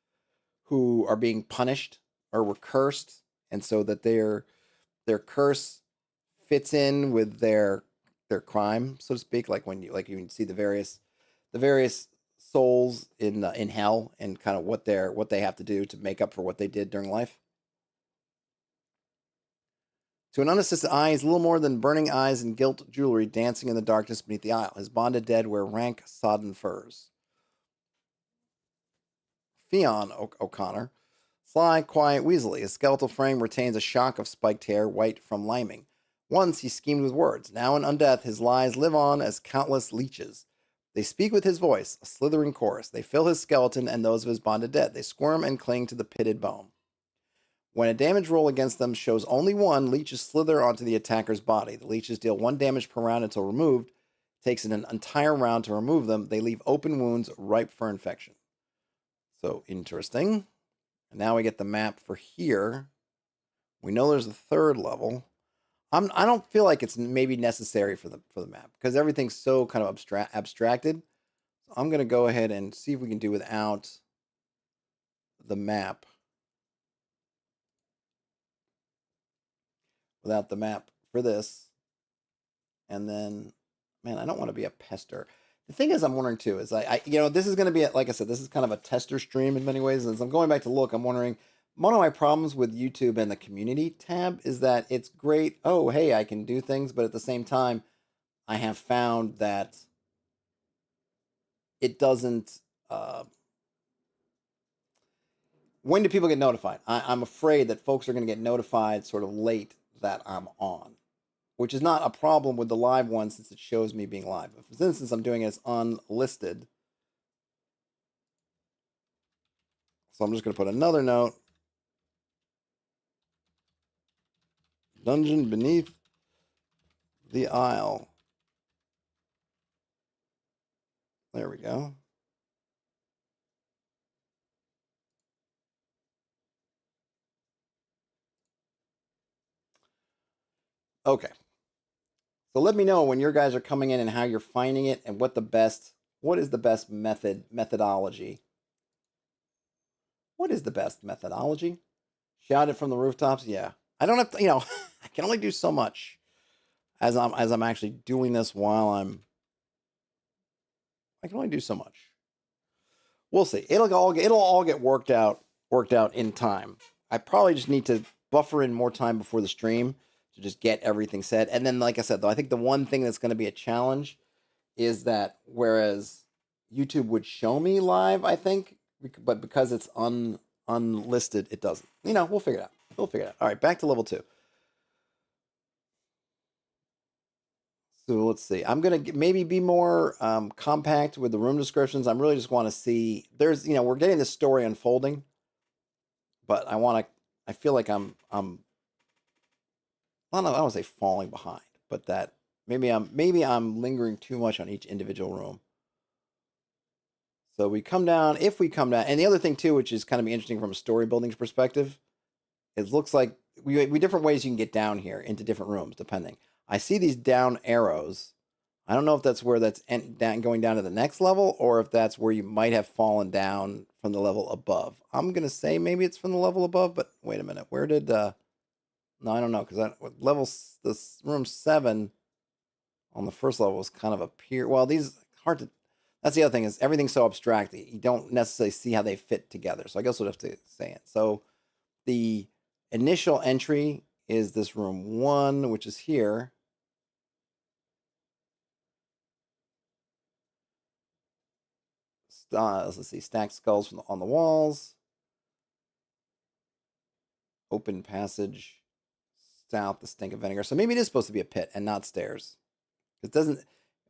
who are being punished or were cursed, and so that their curse fits in with their crime, so to speak. Like when you can see the various souls in hell, and kind of what they have to do to make up for what they did during life. To an unassisted eye, he's little more than burning eyes and gilt jewelry dancing in the darkness beneath the aisle. His bonded dead wear rank, sodden furs. Fionn O'Connor. Sly, quiet, weaselly. His skeletal frame retains a shock of spiked hair, white from liming. Once he schemed with words. Now in Undeath, his lies live on as countless leeches. They speak with his voice, a slithering chorus. They fill his skeleton and those of his bonded dead. They squirm and cling to the pitted bone. When a damage roll against them shows only one, leeches slither onto the attacker's body. The leeches deal 1 damage per round until removed. It takes an entire round to remove them. They leave open wounds ripe for infection. So interesting. And now we get the map for here. We know there's a 3rd level. I don't feel like it's maybe necessary for the map because everything's so kind of abstracted. So I'm gonna go ahead and see if we can do without the map. Without the map for this. And then, man, I don't want to be a pester. The thing is, I'm wondering too, is this is going to be, like I said, this is kind of a tester stream in many ways. And as I'm going back to look, I'm wondering, one of my problems with YouTube and the community tab is that it's great. Oh, hey, I can do things. But at the same time, I have found that it doesn't, when do people get notified? I'm afraid that folks are going to get notified sort of late that I'm on, which is not a problem with the live one since it shows me being live. But for instance, I'm doing it as unlisted. So I'm just going to put another note. Dungeon beneath the aisle. There we go. Okay. So let me know when your guys are coming in and how you're finding it and what is the best methodology. What is the best methodology? Shout it from the rooftops? Yeah. I don't have to, I can only do so much as I'm actually doing this while I can only do so much. We'll see. It'll all get worked out in time. I probably just need to buffer in more time before the stream to just get everything said. And then, like I said, though, I think the one thing that's going to be a challenge is that whereas YouTube would show me live, I think, but because it's unlisted, it doesn't. We'll figure it out. All right, back to level 2. So let's see. I'm going to maybe be more compact with the room descriptions. I really just want to see. There's, we're getting the story unfolding, but I feel like I'm I don't want to say falling behind, but that maybe I'm lingering too much on each individual room. So if we come down, and the other thing too, which is kind of interesting from a story building perspective, it looks like we different ways you can get down here into different rooms, depending. I see these down arrows. I don't know if that's where that's going down to the next level, or if that's where you might have fallen down from the level above. I'm gonna say maybe it's from the level above, but wait a minute. Where did? No, I don't know because this room 7 on the first level was kind of a pier. Well, these hard to. That's the other thing is everything's so abstract that you don't necessarily see how they fit together. So I guess we'll have to say it. So the initial entry is this room 1, which is here. Let's see, stacked skulls on the walls. Open passage south, the stink of vinegar. So maybe it is supposed to be a pit and not stairs. It doesn't.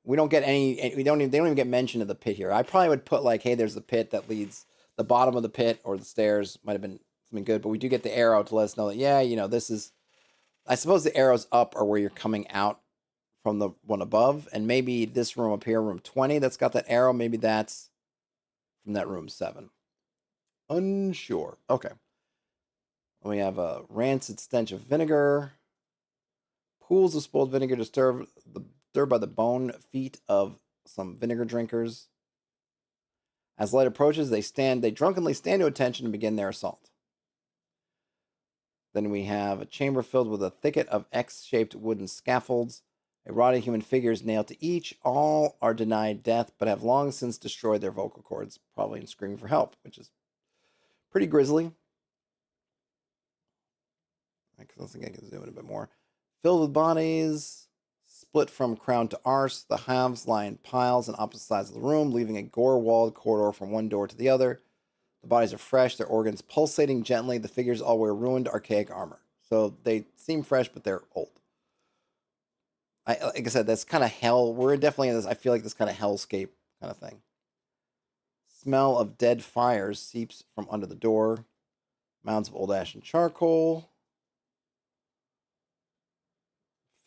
We don't get any. We don't even. They don't even get mention of the pit here. I probably would put like, hey, there's the pit that leads the bottom of the pit, or the stairs might have been something good. But we do get the arrow to let us know that this is. I suppose the arrows up are where you're coming out from the one above, and maybe this room up here, room 20, that's got that arrow. Maybe that's from that room 7. Unsure. Okay. We have a rancid stench of vinegar. Pools of spoiled vinegar disturbed by the bone feet of some vinegar drinkers. As light approaches, they drunkenly stand to attention and begin their assault. Then we have a chamber filled with a thicket of X-shaped wooden scaffolds. A rotting human figure is nailed to each. All are denied death, but have long since destroyed their vocal cords, probably in screaming for help, which is pretty grisly. I think I can zoom in a bit more. Filled with bodies, split from crown to arse, the halves lie in piles on opposite sides of the room, leaving a gore-walled corridor from one door to the other. The bodies are fresh, their organs pulsating gently. The figures all wear ruined, archaic armor. So they seem fresh, but they're old. Like I said, that's kind of hell. We're definitely in this, I feel like this kind of hellscape kind of thing. Smell of dead fires seeps from under the door. Mounds of old ash and charcoal.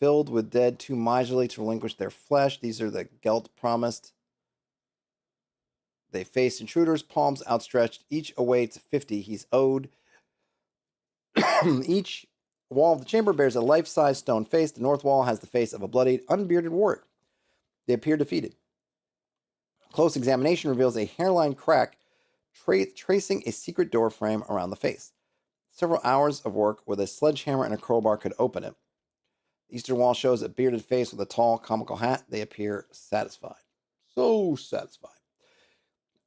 Filled with dead too miserly to relinquish their flesh. These are the Gelt promised. They face intruders, palms outstretched. Each awaits 50 he's owed. Each wall of the chamber bears a life-size stone face. The north wall has the face of a bloodied, unbearded warrior. They appear defeated. Close examination reveals a hairline crack tracing a secret door frame around the face. Several hours of work with a sledgehammer and a crowbar could open it. The eastern wall shows a bearded face with a tall, comical hat. They appear satisfied. So satisfied.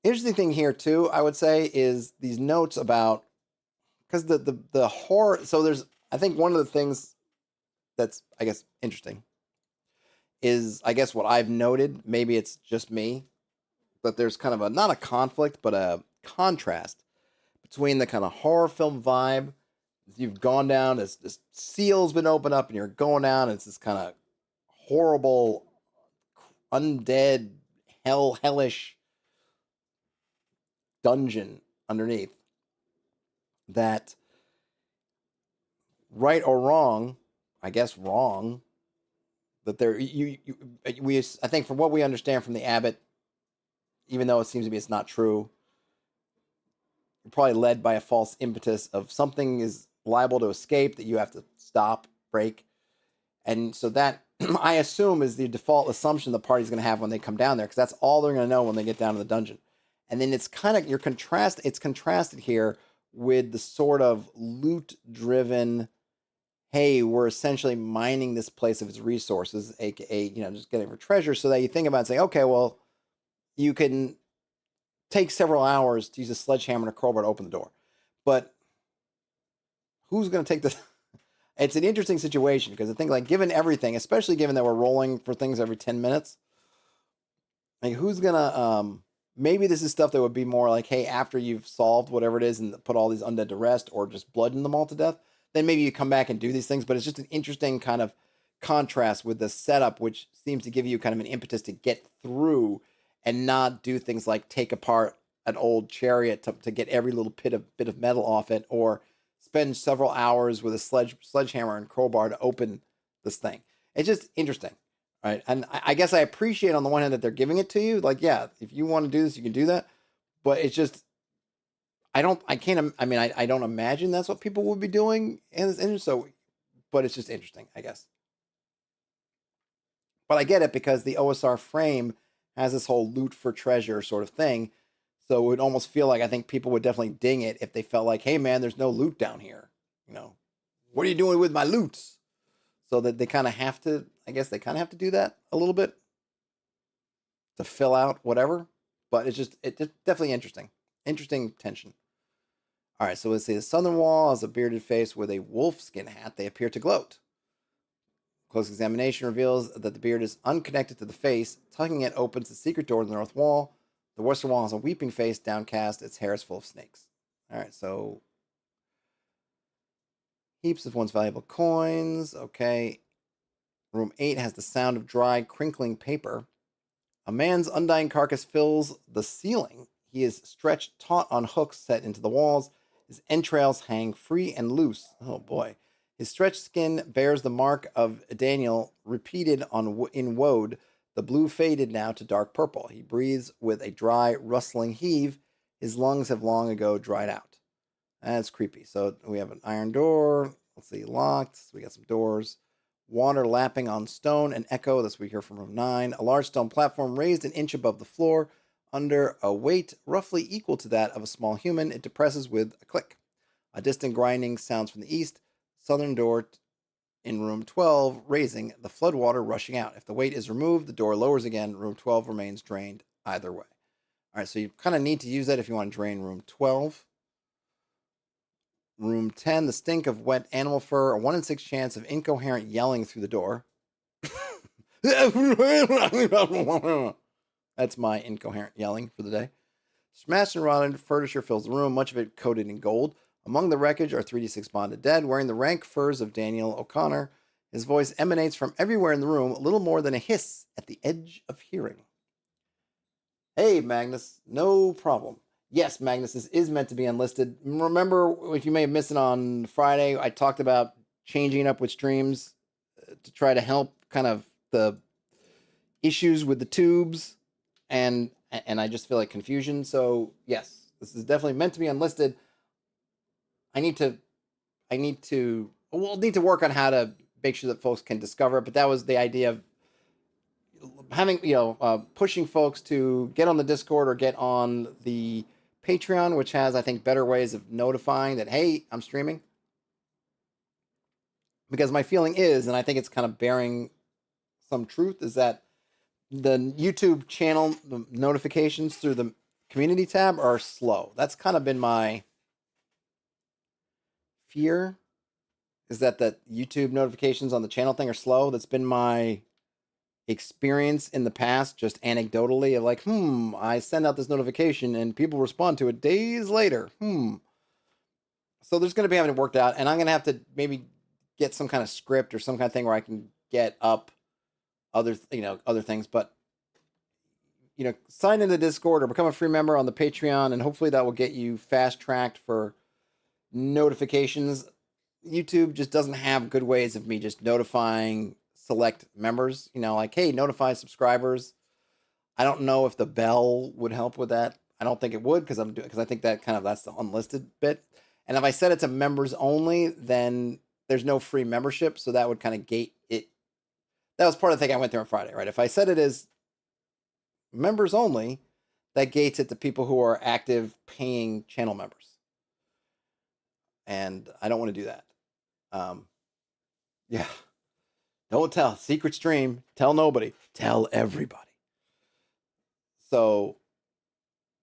Interesting thing here, too, I would say, is these notes about... Because the horror... So there's... I think one of the things that's, I guess, interesting is, I guess, what I've noted, maybe it's just me, but there's kind of not a conflict, but a contrast between the kind of horror film vibe. You've gone down, this seal's been opened up, and you're going down, and it's this kind of horrible, undead, hellish dungeon underneath. That, right or wrong, I guess wrong, that I think from what we understand from the abbot, even though it seems to be it's not true, you're probably led by a false impetus of something is liable to escape that you have to stop, break. And so that, I assume, is the default assumption the party's going to have when they come down there, because that's all they're going to know when they get down to the dungeon. And then it's kind of, it's contrasted here with the sort of loot-driven, hey, we're essentially mining this place of its resources, aka, just getting for treasure, so that you think about it and say, okay, well, you can take several hours to use a sledgehammer and a crowbar to open the door. But who's going to take this? It's an interesting situation, because I think, like, given everything, especially given that we're rolling for things every 10 minutes, like, who's going to, maybe this is stuff that would be more like, hey, after you've solved whatever it is and put all these undead to rest, or just bludgeon them all to death, then maybe you come back and do these things. But it's just an interesting kind of contrast with the setup, which seems to give you kind of an impetus to get through and not do things like take apart an old chariot to get every little bit of metal off it, or spend several hours with a sledgehammer and crowbar to open this thing. It's just interesting, right? And I guess I appreciate on the one hand that they're giving it to you. Like, yeah, if you want to do this, you can do that. But it's just, I don't imagine that's what people would be doing. And so, but it's just interesting, I guess. But I get it because the OSR frame has this whole loot for treasure sort of thing. So it would almost feel like I think people would definitely ding it if they felt like, hey man, there's no loot down here. You know, what are you doing with my loots? So that they kind of have to, I guess they kind of have to do that a little bit to fill out whatever. But it's definitely interesting. Interesting tension. All right, so let's see. The southern wall has a bearded face with a wolfskin hat. They appear to gloat. Close examination reveals that the beard is unconnected to the face. Tucking it opens the secret door to the north wall. The western wall has a weeping face, downcast. Its hair is full of snakes. All right, so heaps of one's valuable coins. Okay. Room 8 has the sound of dry, crinkling paper. A man's undying carcass fills the ceiling. He is stretched taut on hooks set into the walls. His entrails hang free and loose. Oh boy. His stretched skin bears the mark of Daniel repeated in woad. The blue faded now to dark purple. He breathes with a dry, rustling heave. His lungs have long ago dried out. That's creepy. So we have an iron door. Let's see, locked. So we got some doors. Water lapping on stone. An echo. That's what we hear from room 9. A large stone platform raised an inch above the floor. Under a weight roughly equal to that of a small human, it depresses with a click. A distant grinding sounds from the east. Southern door in room 12, raising, the floodwater rushing out. If the weight is removed, the door lowers again. Room 12 remains drained either way. All right, so you kind of need to use that if you want to drain room 12. Room 10, the stink of wet animal fur, a 1 in 6 chance of incoherent yelling through the door. That's my incoherent yelling for the day. Smashed and rotted furniture fills the room, much of it coated in gold. Among the wreckage are 3d6 bonded dead, wearing the rank furs of Daniel O'Connor. His voice emanates from everywhere in the room, a little more than a hiss at the edge of hearing. Hey, Magnus, no problem. Yes, Magnus, this is meant to be unlisted. Remember, if you may have missed it on Friday, I talked about changing it up with streams to try to help kind of the issues with the tubes, and I just feel like confusion. So, yes, this is definitely meant to be unlisted. We'll need to work on how to make sure that folks can discover it, but that was the idea of having, pushing folks to get on the Discord or get on the Patreon, which has, I think, better ways of notifying that, hey, I'm streaming. Because my feeling is, and I think it's kind of bearing some truth, is that the YouTube channel notifications through the community tab are slow. That's kind of been my fear, is that YouTube notifications on the channel thing are slow. That's been my experience in the past, just anecdotally, of like, I send out this notification and people respond to it days later. So there's going to be having it worked out, and I'm going to have to maybe get some kind of script or some kind of thing where I can get up other things. But sign into Discord or become a free member on the Patreon, and hopefully that will get you fast tracked for notifications. YouTube just doesn't have good ways of me just notifying select members, like, hey, notify subscribers. I don't know if the bell would help with that. I don't think it would, because I think that that's the unlisted bit. And if I set it to members only, then there's no free membership, so that would kind of gate it. That was part of the thing I went through on Friday, right? If I set it as members only, that gates it to people who are active paying channel members. And I don't want to do that. Yeah. Don't tell. Secret stream. Tell nobody. Tell everybody. So,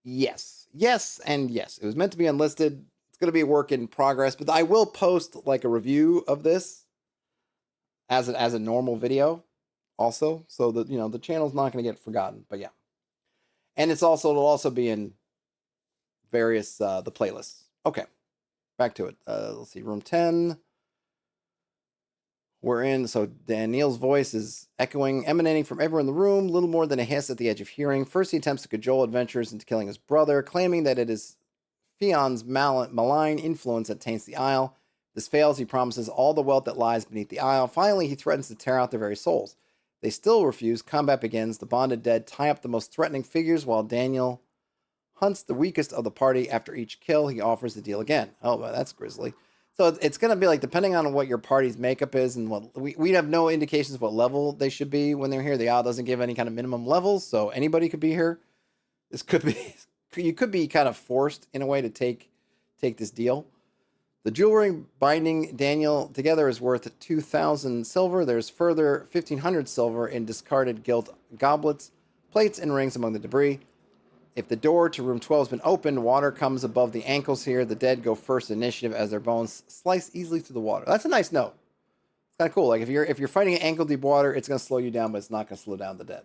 yes. Yes and yes. It was meant to be unlisted. It's going to be a work in progress. But I will post like a review of this as a normal video also. So that, the channel's not going to get forgotten. But yeah. And it'll also be in various, the playlists. Okay. Back to it. Let's see. Room 10. We're in, so Daniel's voice is emanating from everywhere in the room, little more than a hiss at the edge of hearing. First, he attempts to cajole adventurers into killing his brother, claiming that it is Fion's malign influence that taints the isle. If this fails, he promises all the wealth that lies beneath the isle. Finally, he threatens to tear out their very souls. They still refuse. Combat begins. The bonded dead tie up the most threatening figures while Daniel hunts the weakest of the party. After each kill, he offers the deal again. Oh, well, that's grisly. So it's going to be like, depending on what your party's makeup is and what we have no indications of what level they should be when they're here. The owl doesn't give any kind of minimum levels, so anybody could be here. This could be, you could be kind of forced in a way to take this deal. The jewelry binding Daniel together is worth 2,000 silver. There's further 1,500 silver in discarded gilt goblets, plates, and rings among the debris. If the door to room 12 has been opened, water comes above the ankles here. The dead go first initiative as their bones slice easily through the water. That's a nice note. It's kind of cool. Like if you're fighting in ankle deep water, it's going to slow you down, but it's not going to slow down the dead.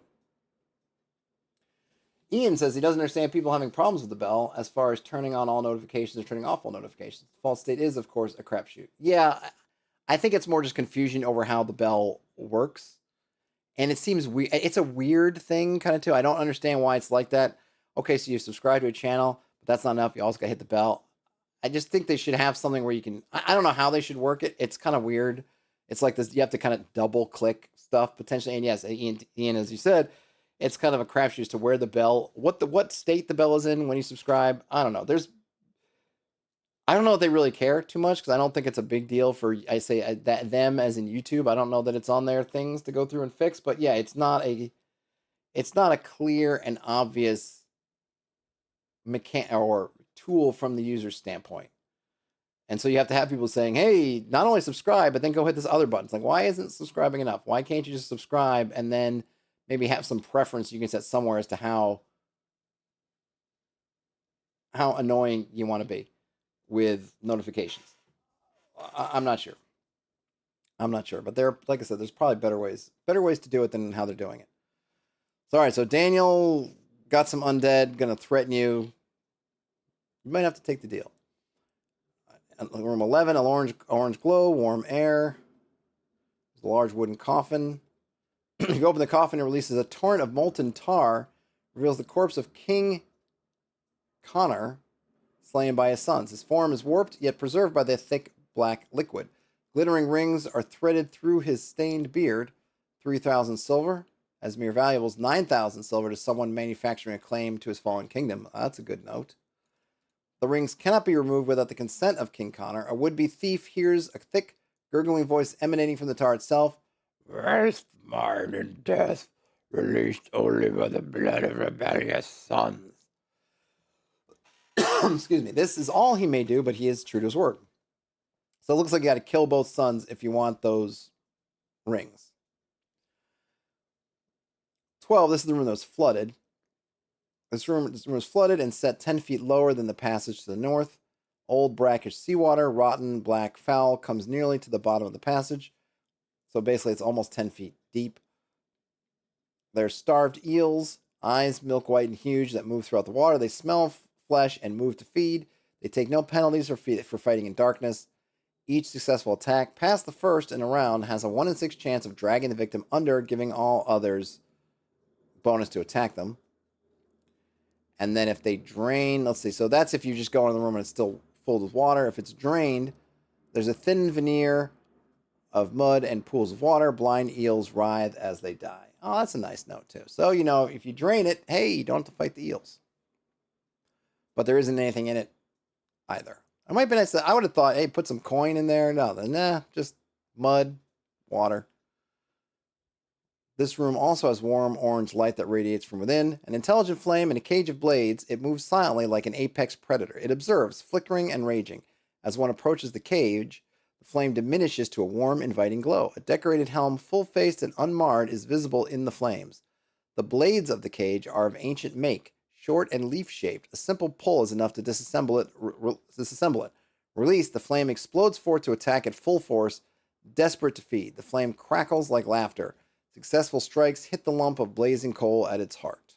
Ian says he doesn't understand people having problems with the bell as far as turning on all notifications or turning off all notifications. The false state is, of course, a crapshoot. Yeah, I think it's more just confusion over how the bell works. And it seems weird. It's a weird thing kind of too. I don't understand why it's like that. Okay, so you subscribe to a channel, but that's not enough. You also got to hit the bell. I just think they should have something where you can... I don't know how they should work it. It's kind of weird. It's like this. You have to kind of double click stuff potentially. And yes, Ian, as you said, it's kind of a crapshoot as to where the bell... What state the bell is in when you subscribe. I don't know. I don't know if they really care too much because I don't think it's a big deal for, I say, them as in YouTube. I don't know that it's on their things to go through and fix. But yeah, it's not a clear and obvious or tool from the user's standpoint. And so you have to have people saying, hey, not only subscribe, but then go hit this other button. It's like, why isn't subscribing enough? Why can't you just subscribe and then maybe have some preference you can set somewhere as to how annoying you want to be with notifications? I'm not sure. But there, like I said, there's probably better ways to do it than how they're doing it. So, all right, so Daniel got some undead, gonna threaten you. You might have to take the deal. Room 11, an orange glow, warm air. There's a large wooden coffin. You open the coffin, it releases a torrent of molten tar, reveals the corpse of King Connor, slain by his sons. His form is warped, yet preserved by the thick black liquid. Glittering rings are threaded through his stained beard. 3,000 silver. As mere valuables, 9,000 silver to someone manufacturing a claim to his fallen kingdom. That's a good note. The rings cannot be removed without the consent of King Connor. A would-be thief hears a thick, gurgling voice emanating from the tar itself. Rest mine in death, released only by the blood of rebellious sons. Excuse me. This is all he may do, but he is true to his word. So it looks like you got to kill both sons if you want those rings. 12, this is the room that was flooded. This room was flooded and set 10 feet lower than the passage to the north. Old brackish seawater, rotten black foul, comes nearly to the bottom of the passage. So basically it's almost 10 feet deep. There's starved eels, eyes milk white and huge that move throughout the water. They smell flesh and move to feed. They take no penalties for fighting in darkness. Each successful attack past the first in a round has a 1 in 6 chance of dragging the victim under, giving all others bonus to attack them. And then if they drain, let's see, so that's if you just go into the room and it's still filled with water. If it's drained, there's a thin veneer of mud and pools of water. Blind eels writhe as they die. Oh, that's a nice note too. So, if you drain it, hey, you don't have to fight the eels. But there isn't anything in it either. It might be nice. I would have thought, hey, put some coin in there. No, nah, just mud, water. This room also has warm orange light that radiates from within. An intelligent flame in a cage of blades, it moves silently like an apex predator. It observes, flickering and raging. As one approaches the cage, the flame diminishes to a warm, inviting glow. A decorated helm, full-faced and unmarred, is visible in the flames. The blades of the cage are of ancient make, short and leaf-shaped. A simple pull is enough to disassemble it. Released, the flame explodes forth to attack at full force, desperate to feed. The flame crackles like laughter. Successful strikes hit the lump of blazing coal at its heart.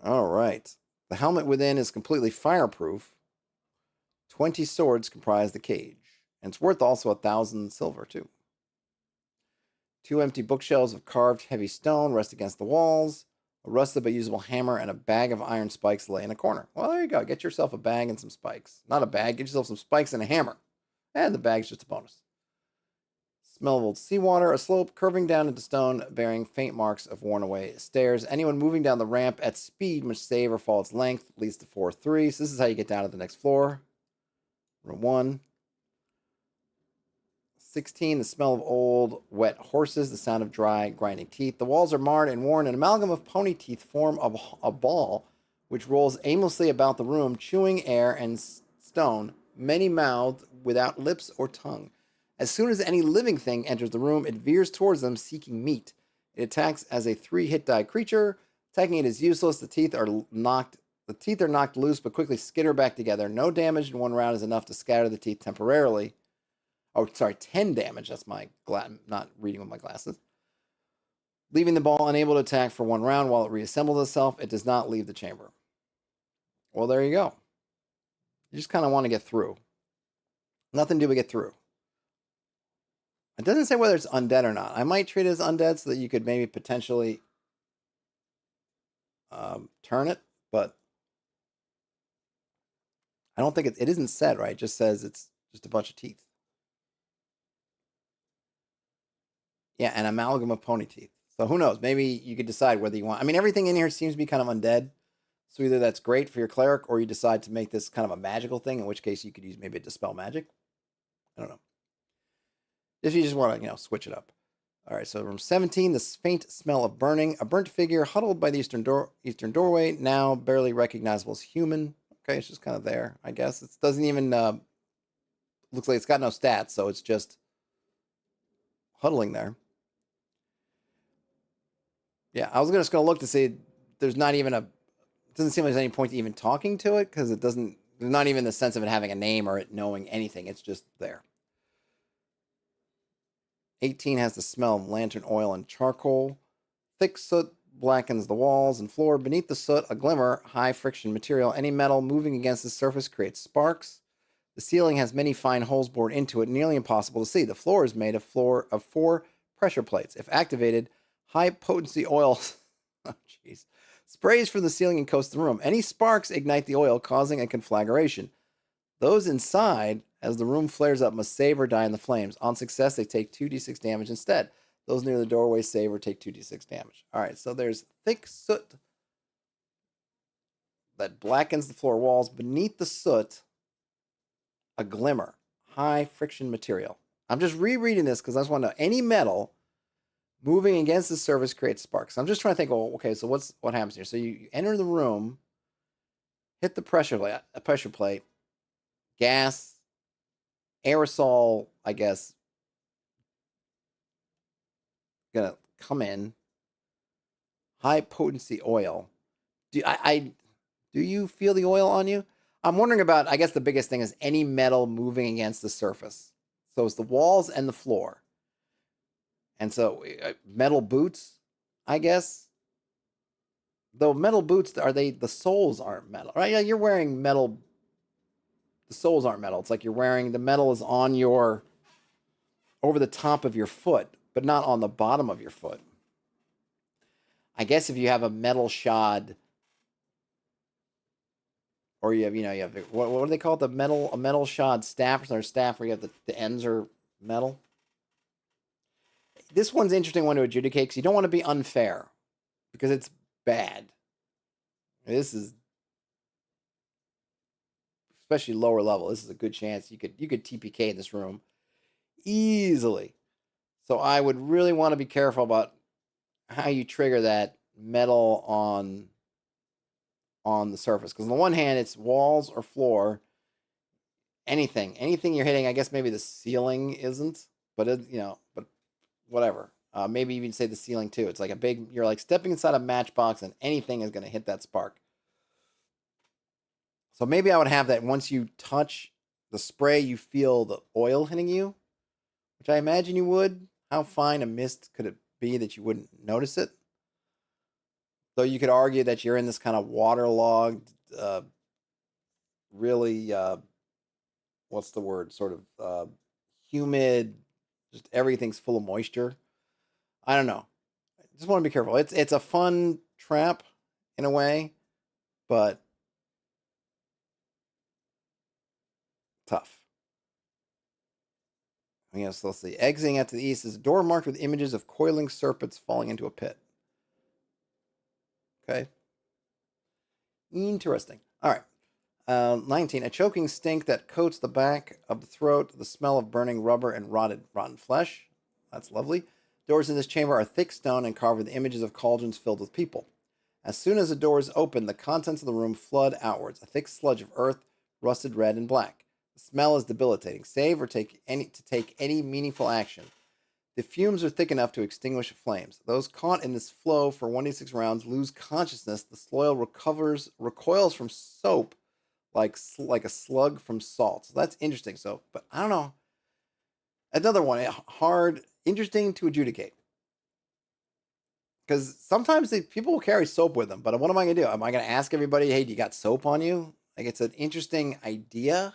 All right. The helmet within is completely fireproof. 20 swords comprise the cage. And it's worth also 1,000 silver, too. 2 empty bookshelves of carved heavy stone rest against the walls. A rusted but usable hammer and a bag of iron spikes lay in a corner. Well, there you go. Get yourself a bag and some spikes. Not a bag. Get yourself some spikes and a hammer. And the bag's just a bonus. Smell of old seawater, a slope curving down into stone, bearing faint marks of worn-away stairs. Anyone moving down the ramp at speed must save or fall its length, leads to 4-3. So this is how you get down to the next floor. Room 1. 16, the smell of old, wet horses, the sound of dry, grinding teeth. The walls are marred and worn. An amalgam of pony teeth form a ball which rolls aimlessly about the room, chewing air and stone, many-mouthed, without lips or tongue. As soon as any living thing enters the room, it veers towards them, seeking meat. It attacks as a 3-hit die creature. Attacking it is useless. The teeth are knocked loose, but quickly skitter back together. No damage in one round is enough to scatter the teeth temporarily. Oh, sorry, 10 damage. That's my not reading with my glasses. Leaving the ball unable to attack for one round while it reassembles itself. It does not leave the chamber. Well, there you go. You just kind of want to get through. Nothing do we get through. It doesn't say whether it's undead or not. I might treat it as undead so that you could maybe potentially turn it, but I don't think it isn't said, right? It just says it's just a bunch of teeth. Yeah, an amalgam of pony teeth. So who knows? Maybe you could decide whether you want. I mean, everything in here seems to be kind of undead. So either that's great for your cleric, or you decide to make this kind of a magical thing, in which case you could use maybe a dispel magic. I don't know. If you just want to, switch it up. All right, so room 17, the faint smell of burning. A burnt figure huddled by the eastern doorway, now barely recognizable as human. Okay, it's just kind of there, I guess. It doesn't even, looks like it's got no stats, so it's just huddling there. Yeah, I was just going to look to see, there's not even it doesn't seem like there's any point to even talking to it, because there's not even the sense of it having a name or it knowing anything. It's just there. 18 has the smell of lantern oil and charcoal. Thick soot blackens the walls and floor. Beneath the soot, a glimmer, high friction material. Any metal moving against the surface creates sparks. The ceiling has many fine holes bored into it, nearly impossible to see. The floor is made of 4 pressure plates. If activated, high potency oil sprays from the ceiling and coats the room. Any sparks ignite the oil, causing a conflagration. Those inside, as the room flares up, must save or die in the flames. On success, they take 2d6 damage instead. Those near the doorway save or take 2d6 damage. All right, so there's thick soot that blackens the floor walls. Beneath the soot, a glimmer, high friction material. I'm just rereading this because I just want to know. Any metal moving against the surface creates sparks. I'm just trying to think, okay, so what happens here? So you enter the room, hit the pressure plate, gas, aerosol, I guess, gonna come in. High potency oil. Do you feel the oil on you? I'm wondering about, I guess the biggest thing is any metal moving against the surface. So it's the walls and the floor. And so metal boots, I guess. Though metal boots, the soles aren't metal, right? Yeah, you're wearing metal. The soles aren't metal. It's like you're wearing, the metal is on over the top of your foot, but not on the bottom of your foot. I guess if you have a metal shod, or you have what do they call it? A metal shod staff, or staff where you have the ends are metal. This one's an interesting one to adjudicate because you don't want to be unfair because it's bad. This is especially lower level. This is a good chance you could TPK in this room easily. So I would really want to be careful about how you trigger that metal on the surface, because on the one hand it's walls or floor, anything you're hitting. I guess maybe the ceiling isn't, but but whatever. Maybe even say the ceiling too. It's like you're like stepping inside a matchbox and anything is going to hit that spark. So maybe I would have that once you touch the spray, you feel the oil hitting you, which I imagine you would. How fine a mist could it be that you wouldn't notice it? Though you could argue that you're in this kind of waterlogged, really, what's the word? Sort of humid, just everything's full of moisture. I don't know. Just want to be careful. It's a fun trap in a way, but tough. Yes, let's see. Exiting out to the east is a door marked with images of coiling serpents falling into a pit. Okay. Interesting. All right. 19. A choking stink that coats the back of the throat, the smell of burning rubber and rotten flesh. That's lovely. Doors in this chamber are thick stone and carved with images of cauldrons filled with people. As soon as the doors open, the contents of the room flood outwards, a thick sludge of earth, rusted red and black. The smell is debilitating. Save or take any meaningful action. The fumes are thick enough to extinguish flames. Those caught in this flow for 1d6 rounds lose consciousness. The soil recoils from soap like a slug from salt. So that's interesting. So, but I don't know. Another one, hard, interesting to adjudicate. Because sometimes people will carry soap with them, but what am I going to do? Am I going to ask everybody, hey, do you got soap on you? Like, it's an interesting idea,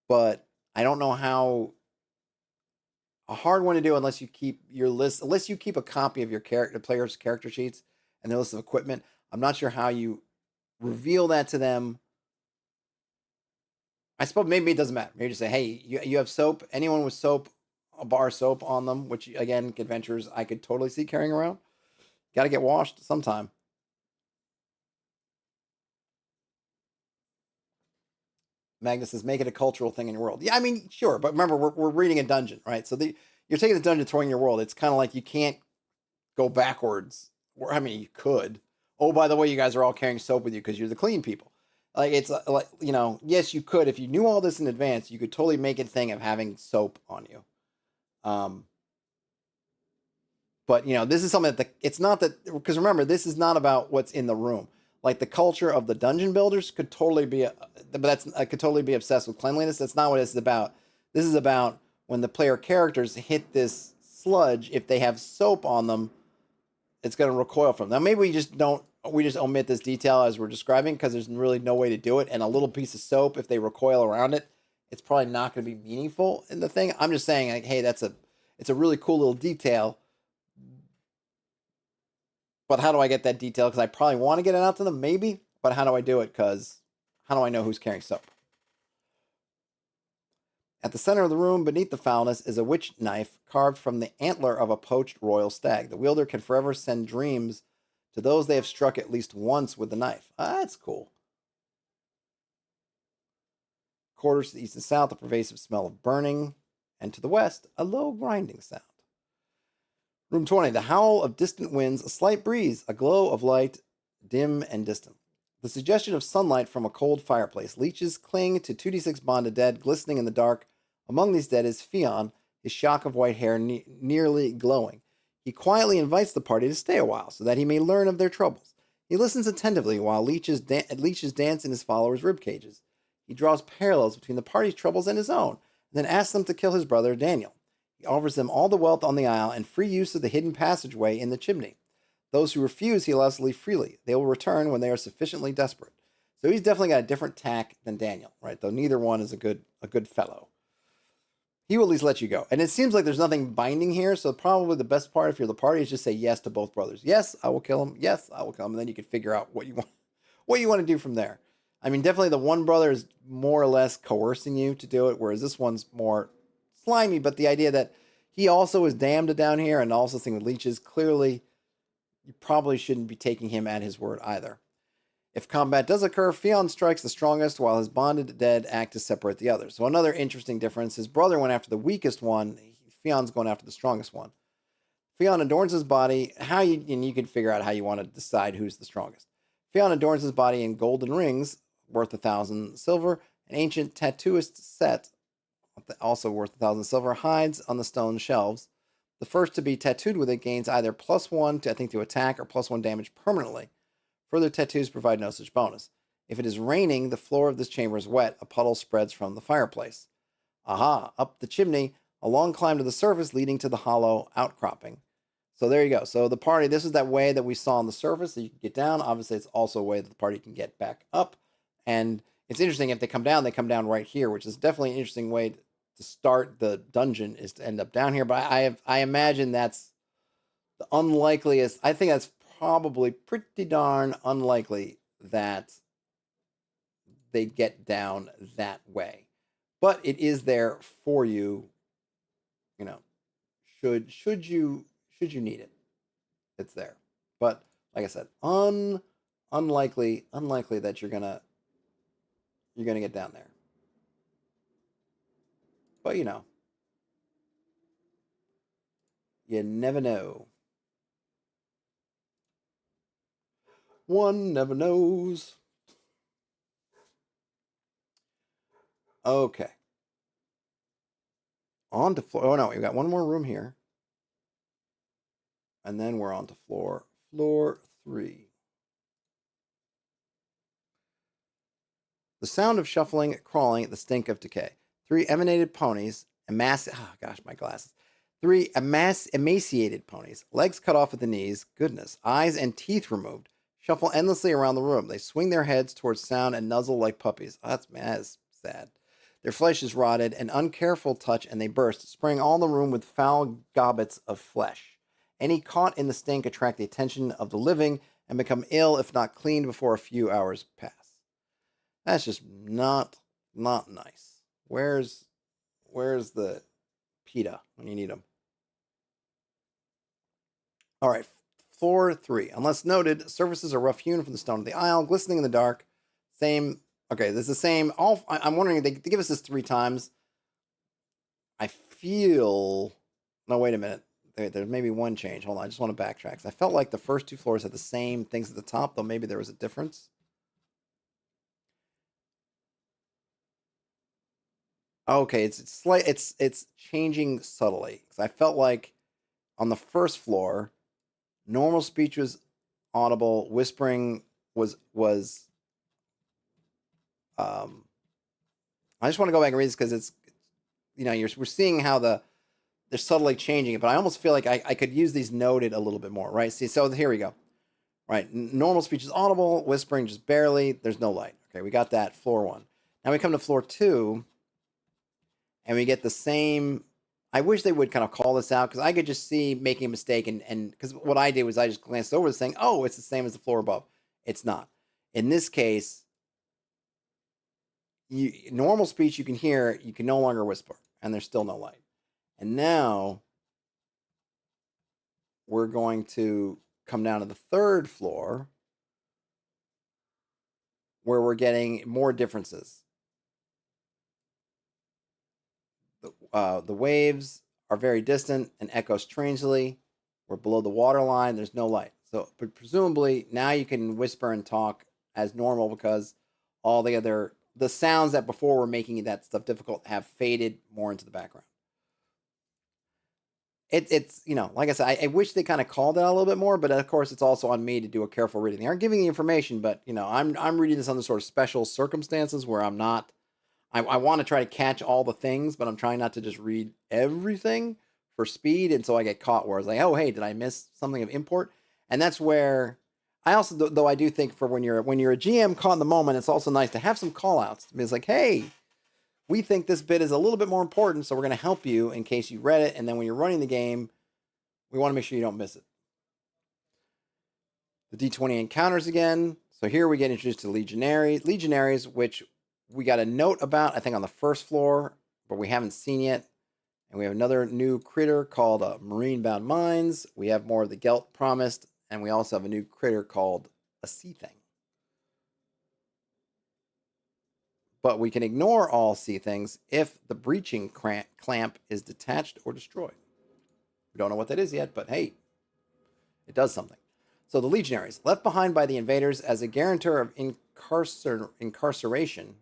but I don't know how, a hard one to do unless you keep your list, unless you keep a copy of your player's character sheets and their list of equipment. I'm not sure how you reveal that to them. I suppose maybe it doesn't matter. Maybe just say, hey, you have soap. Anyone with soap, a bar of soap on them, which again, adventures I could totally see carrying around. Got to get washed sometime. Magnus says, make it a cultural thing in your world. Yeah, I mean, sure, but remember, we're reading a dungeon, right? So you're taking the dungeon, throwing your world. It's kind of like you can't go backwards. I mean, you could. Oh, by the way, you guys are all carrying soap with you because you're the clean people. Like, it's like, yes, you could. If you knew all this in advance, you could totally make a thing of having soap on you. But this is something that it's not that, because remember, this is not about what's in the room. Like the culture of the dungeon builders could totally be, could totally be obsessed with cleanliness. That's not what it's about. This is about when the player characters hit this sludge. If they have soap on them, it's going to recoil from them. Now maybe we just omit this detail as we're describing because there's really no way to do it. And a little piece of soap, if they recoil around it, it's probably not going to be meaningful in the thing. I'm just saying, like, hey, it's a really cool little detail. But how do I get that detail? Because I probably want to get it out to them, maybe. But how do I do it? Because how do I know who's carrying soap? At the center of the room, beneath the foulness, is a witch knife carved from the antler of a poached royal stag. The wielder can forever send dreams to those they have struck at least once with the knife. That's cool. Quarters to the east and south, a pervasive smell of burning. And to the west, a low grinding sound. Room 20, the howl of distant winds, a slight breeze, a glow of light, dim and distant. The suggestion of sunlight from a cold fireplace. Leeches cling to 2d6 bonded dead, glistening in the dark. Among these dead is Fionn, his shock of white hair nearly glowing. He quietly invites the party to stay a while, so that he may learn of their troubles. He listens attentively while leeches dance in his followers' rib cages. He draws parallels between the party's troubles and his own, and then asks them to kill his brother Daniel. He offers them all the wealth on the isle and free use of the hidden passageway in the chimney. Those who refuse, he allows to leave freely. They will return when they are sufficiently desperate. So he's definitely got a different tack than Daniel, right? Though neither one is a good fellow. He will at least let you go. And it seems like there's nothing binding here, so probably the best part if you're the party is just say yes to both brothers. Yes, I will kill him. Yes, I will kill him. And then you can figure out what you want to do from there. I mean, definitely the one brother is more or less coercing you to do it, whereas this one's more slimy, but the idea that he also is damned down here and also thing with leeches, clearly you probably shouldn't be taking him at his word either. If combat does occur, Fionn strikes the strongest while his bonded dead act to separate the others. So another interesting difference, his brother went after the weakest one, Fionn's going after the strongest one. Fionn adorns his body, and you can figure out how you want to decide who's the strongest. Fionn adorns his body in golden rings, worth 1,000 silver, an ancient tattooist set, also worth 1,000 silver, hides on the stone shelves. The first to be tattooed with it gains either +1 to attack or +1 damage permanently. Further tattoos provide no such bonus. If it is raining, the floor of this chamber is wet. A puddle spreads from the fireplace. Aha! Up the chimney, a long climb to the surface leading to the hollow outcropping. So there you go. So the party, this is that way that we saw on the surface that you can get down. Obviously, it's also a way that the party can get back up. And it's interesting, if they come down right here, which is definitely an interesting way to start the dungeon, is to end up down here. But I imagine that's the unlikeliest. I think that's probably pretty darn unlikely that they get down that way. But it is there for you, should you need it. It's there. But like I said, unlikely that you're gonna get down there. But you never know. One never knows. Okay. On to floor. Oh no, we've got one more room here. And then we're on to floor 3. The sound of shuffling, crawling, the stink of decay. 3 emanated ponies, oh gosh, my glasses. 3 emaciated ponies, legs cut off at the knees, goodness, eyes and teeth removed, shuffle endlessly around the room. They swing their heads towards sound and nuzzle like puppies. Oh, that is sad. Their flesh is rotted, an uncareful touch, and they burst, spraying all the room with foul gobbets of flesh. Any caught in the stink attract the attention of the living and become ill if not cleaned before a few hours pass. That's just not nice. Where's the PETA when you need them? All right, floor 3. Unless noted, surfaces are rough hewn from the stone of the aisle, glistening in the dark. Same. Okay, this is the same. I'm wondering, they give us this 3 times. I feel. No, wait a minute. There's maybe one change. Hold on, I just want to backtrack. 'Cause I felt like the first 2 floors had the same things at the top, though maybe there was a difference. Okay, it's changing subtly. Because I felt like on the first floor, normal speech was audible, whispering was I just want to go back and read this because it's we're seeing how they're subtly changing it, but I almost feel like I could use these noted a little bit more, right? See, so here we go. Right, normal speech is audible, whispering just barely, there's no light. Okay, we got that, floor 1. Now we come to floor 2, and we get the same. I wish they would kind of call this out, because I could just see making a mistake, and because what I did was I just glanced over this thing, oh, it's the same as the floor above. It's not. In this case, normal speech you can hear, you can no longer whisper, and there's still no light. And now we're going to come down to the 3rd floor, where we're getting more differences. The waves are very distant and echo strangely. We're below the water line. There's no light. So, but presumably now you can whisper and talk as normal, because all the sounds that before were making that stuff difficult have faded more into the background. It's like I said, I wish they kind of called it out a little bit more, but of course it's also on me to do a careful reading. They aren't giving the information, but I'm reading this under sort of special circumstances where I'm not. I want to try to catch all the things, but I'm trying not to just read everything for speed, and so I get caught where it's like, oh hey, did I miss something of import? And that's where I also, though I do think for when you're a GM caught in the moment, it's also nice to have some call outs. It's like, hey, we think this bit is a little bit more important, so we're going to help you in case you read it, and then when you're running the game, we want to make sure you don't miss it. The D20 encounters again. So here we get introduced to legionaries, which we got a note about, I think, on the 1st floor, but we haven't seen yet. And we have another new critter called Marine-Bound Mines. We have more of the Gelt promised, and we also have a new critter called a Sea Thing. But we can ignore all sea things if the breaching clamp is detached or destroyed. We don't know what that is yet, but hey, it does something. So the legionaries, left behind by the invaders as a guarantor of incarceration,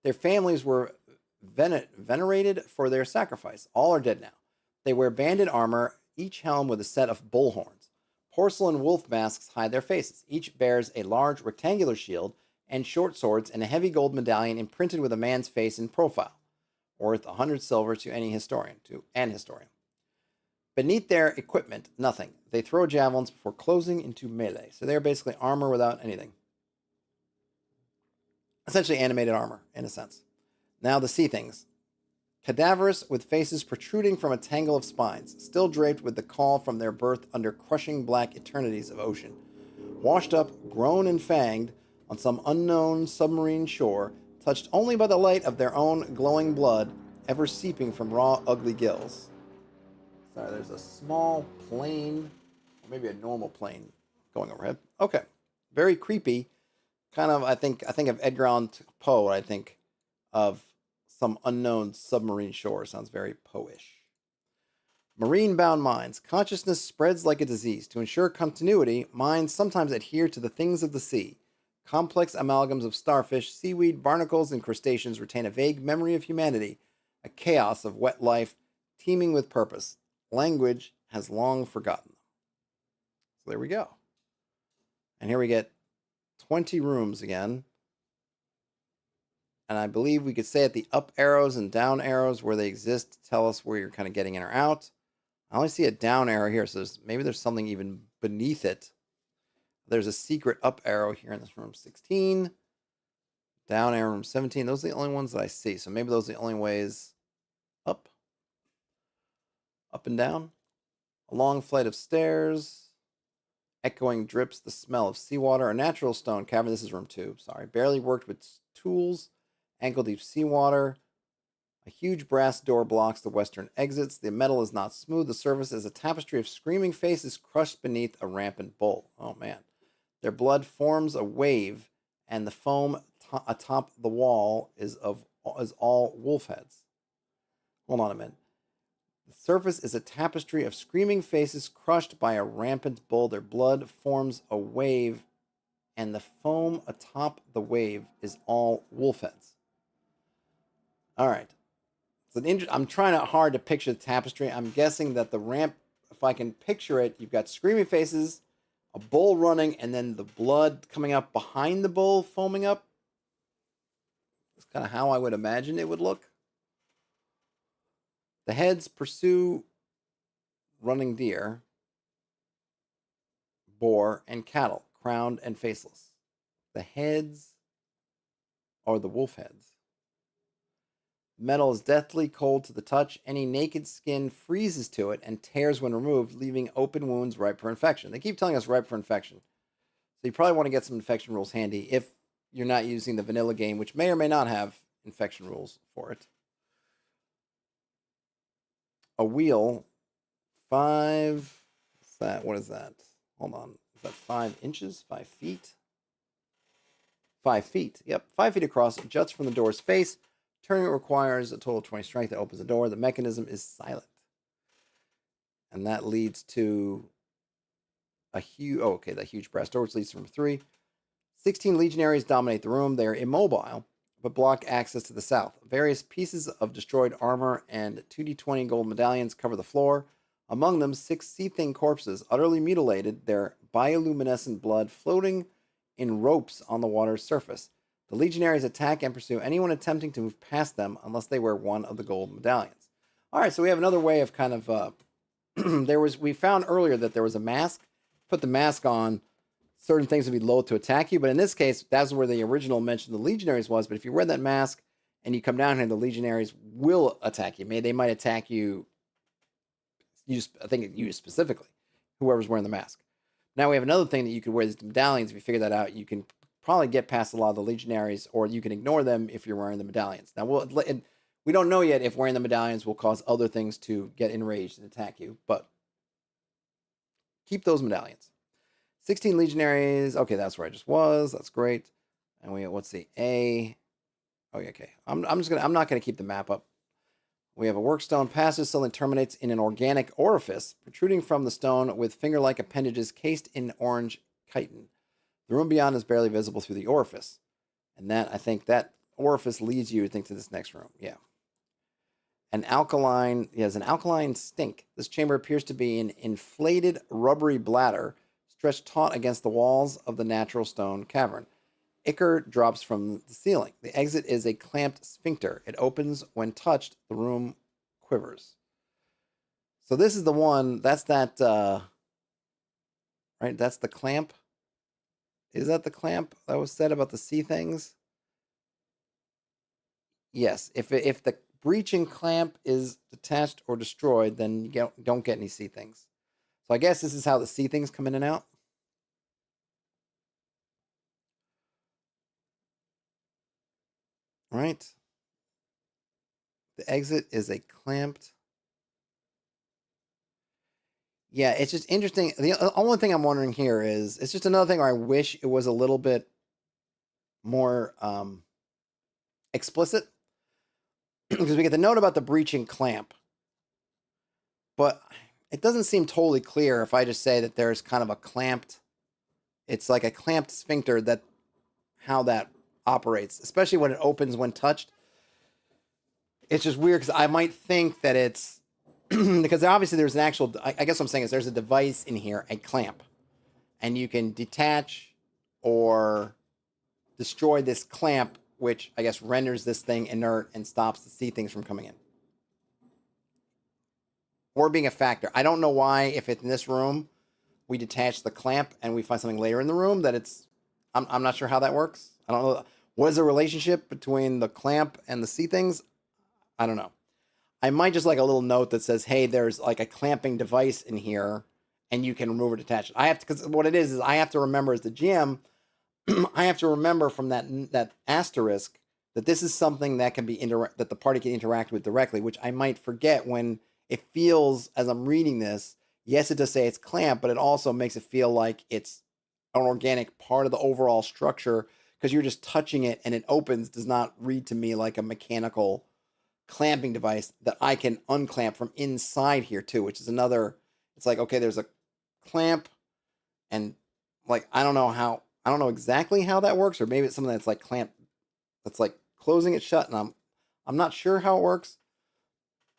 their families were venerated for their sacrifice. All are dead now. They wear banded armor, each helm with a set of bull horns. Porcelain wolf masks hide their faces. Each bears a large rectangular shield and short swords, and a heavy gold medallion imprinted with a man's face in profile, worth 100 silver to an historian. Beneath their equipment, nothing. They throw javelins before closing into melee. So they're basically armor without anything. Essentially animated armor, in a sense. Now the sea things. Cadaverous with faces protruding from a tangle of spines, still draped with the call from their birth under crushing black eternities of ocean. Washed up, grown and fanged, on some unknown submarine shore, touched only by the light of their own glowing blood, ever seeping from raw, ugly gills. Sorry, there's a small plane, or maybe a normal plane, going overhead. Okay. Very creepy. Kind of, I think of Edgar Allan Poe. I think of some unknown submarine shore. Sounds very Poe-ish. Marine-bound minds. Consciousness spreads like a disease. To ensure continuity, minds sometimes adhere to the things of the sea. Complex amalgams of starfish, seaweed, barnacles, and crustaceans retain a vague memory of humanity, a chaos of wet life, teeming with purpose. Language has long forgotten them. So there we go. And here we get 20 rooms again. And I believe we could say at the up arrows and down arrows where they exist tell us where you're kind of getting in or out. I only see a down arrow here, so maybe there's something even beneath it. There's a secret up arrow here in this room 16. Down arrow room 17. Those are the only ones that I see. So maybe those are the only ways up. Up and down. A long flight of stairs. Echoing drips the smell of seawater. A natural stone cavern. This is room 2. Sorry. Barely worked with tools. Ankle deep seawater. A huge brass door blocks the western exits. The metal is not smooth. The surface is a tapestry of screaming faces crushed beneath a rampant bull. Oh, man. Their blood forms a wave, and the foam atop the wall is all wolf heads. Hold on a minute. The surface is a tapestry of screaming faces crushed by a rampant bull. Their blood forms a wave, and the foam atop the wave is all wolf heads. All right. I'm trying hard to picture the tapestry. I'm guessing that the ramp, if I can picture it, you've got screaming faces, a bull running, and then the blood coming up behind the bull, foaming up. That's kind of how I would imagine it would look. The heads pursue running deer, boar, and cattle, crowned and faceless. The heads are the wolf heads. Metal is deathly cold to the touch. Any naked skin freezes to it and tears when removed, leaving open wounds ripe for infection. They keep telling us ripe for infection. So you probably want to get some infection rules handy if you're not using the vanilla game, which may or may not have infection rules for it. A wheel, 5. What's that? What is that? Hold on. Is that 5 inches? 5 feet? 5 feet. Yep, 5 feet across. It juts from the door's face. Turning it requires a total of 20 strength that opens the door. The mechanism is silent. And that leads to a huge... Oh, okay, that huge brass door, which leads to room 3. 16 legionaries dominate the room. They are immobile, but block access to the south. Various pieces of destroyed armor and 2d20 gold medallions cover the floor. Among them, 6 sea-thing corpses, utterly mutilated, their bioluminescent blood floating in ropes on the water's surface. The legionaries attack and pursue anyone attempting to move past them unless they wear one of the gold medallions. All right, so we have another way of kind of... we found earlier that there was a mask. Put the mask on, certain things would be loath to attack you. But in this case, that's where the original mention of the legionaries was. But if you wear that mask and you come down here, the legionaries will attack you. They might attack you, I think you specifically, whoever's wearing the mask. Now we have another thing that you could wear, these medallions. If you figure that out, you can probably get past a lot of the legionaries, or you can ignore them if you're wearing the medallions. Now, we don't know yet if wearing the medallions will cause other things to get enraged and attack you, but keep those medallions. 16 legionaries. Okay, that's where I just was. That's great. And let's see, A. Oh, yeah, okay. I'm not gonna keep the map up. We have a workstone passage suddenly terminates in an organic orifice protruding from the stone with finger-like appendages cased in orange chitin. The room beyond is barely visible through the orifice. And I think that orifice leads you, to this next room. Yeah. An alkaline stink. This chamber appears to be an inflated rubbery bladder stretched taut against the walls of the natural stone cavern. Ichor drops from the ceiling. The exit is a clamped sphincter. It opens when touched. The room quivers. So this is the one, that's that, right? That's the clamp. Is that the clamp that was said about the sea things? Yes. If the breaching clamp is detached or destroyed, then you don't get any sea things. So I guess this is how the sea things come in and out. Right. The exit is a clamped. Yeah, it's just interesting. The only thing I'm wondering here is it's just another thing where I wish it was a little bit more explicit because we get the note about the breaching clamp, but it doesn't seem totally clear if I just say that there's kind of a clamped, it's like a clamped sphincter that how that operates, especially when it opens when touched. It's just weird because I might think that it's because obviously there's an actual. I guess what I'm saying is there's a device in here, a clamp, and you can detach or destroy this clamp, which I guess renders this thing inert and stops the sea things from coming in or being a factor. I don't know why if it's in this room we detach the clamp and we find something later in the room that it's. I'm not sure how that works. I don't know. What is the relationship between the clamp and the sea things? I don't know. I might just like a little note that says, "Hey, there's like a clamping device in here, and you can remove or detach it." I have to because what it is I have to remember as the GM, I have to remember from that asterisk that this is something that can be that the party can interact with directly, which I might forget when it feels as I'm reading this. Yes, it does say it's clamp, but it also makes it feel like it's an organic part of the overall structure because you're just touching it and it opens. Does not read to me like a mechanical clamping device that I can unclamp from inside here too, which is another. It's like okay, there's a clamp, and like I don't know exactly how that works, or maybe it's something that's like clamp, that's like closing it shut, and I'm not sure how it works,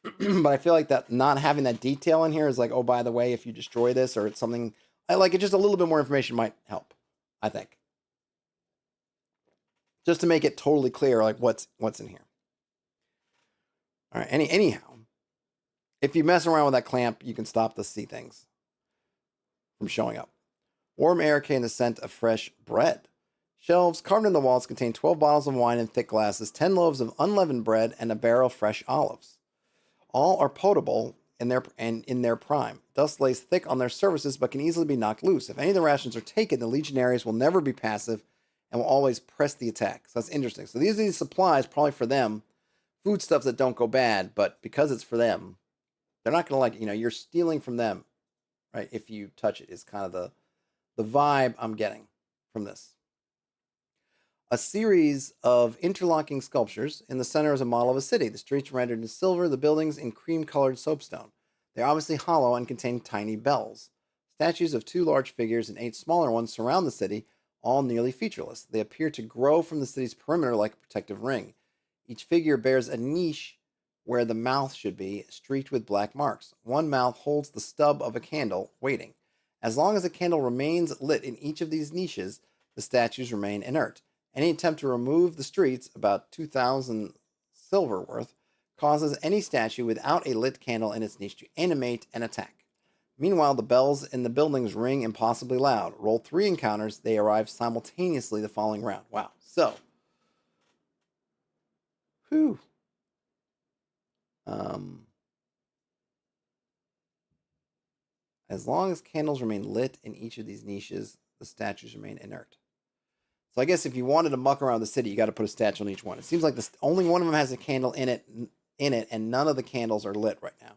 but I feel like that not having that detail in here is like oh by the way, if you destroy this or it's something I like it, just a little bit more information might help. I think just to make it totally clear like what's in here. All right, anyhow, if you mess around with that clamp, you can stop the sea things from showing up. Warm air carrying the scent of fresh bread. Shelves carved in the walls contain 12 bottles of wine in thick glasses, 10 loaves of unleavened bread, and a barrel of fresh olives. All are potable in their prime. Dust lays thick on their surfaces but can easily be knocked loose. If any of the rations are taken, the legionaries will never be passive and will always press the attack. So that's interesting. So these are these supplies probably for them, foodstuffs that don't go bad, but because it's for them, they're not going to like, you're stealing from them, right? If you touch it is kind of the vibe I'm getting from this. A series of interlocking sculptures. In the center is a model of a city. The streets rendered in silver, the buildings in cream-colored soapstone. They are obviously hollow and contain tiny bells. Statues of 2 large figures and 8 smaller ones surround the city, all nearly featureless. They appear to grow from the city's perimeter like a protective ring. Each figure bears a niche where the mouth should be, streaked with black marks. One mouth holds the stub of a candle, waiting. As long as the candle remains lit in each of these niches, the statues remain inert. Any attempt to remove the streets, about 2,000 silver worth, causes any statue without a lit candle in its niche to animate and attack. Meanwhile, the bells in the buildings ring impossibly loud. Roll 3 encounters. They arrive simultaneously the following round. Wow. So, whew. As long as candles remain lit in each of these niches, the statues remain inert. So I guess if you wanted to muck around the city, you got to put a statue on each one. It seems like only one of them has a candle in it, and none of the candles are lit right now.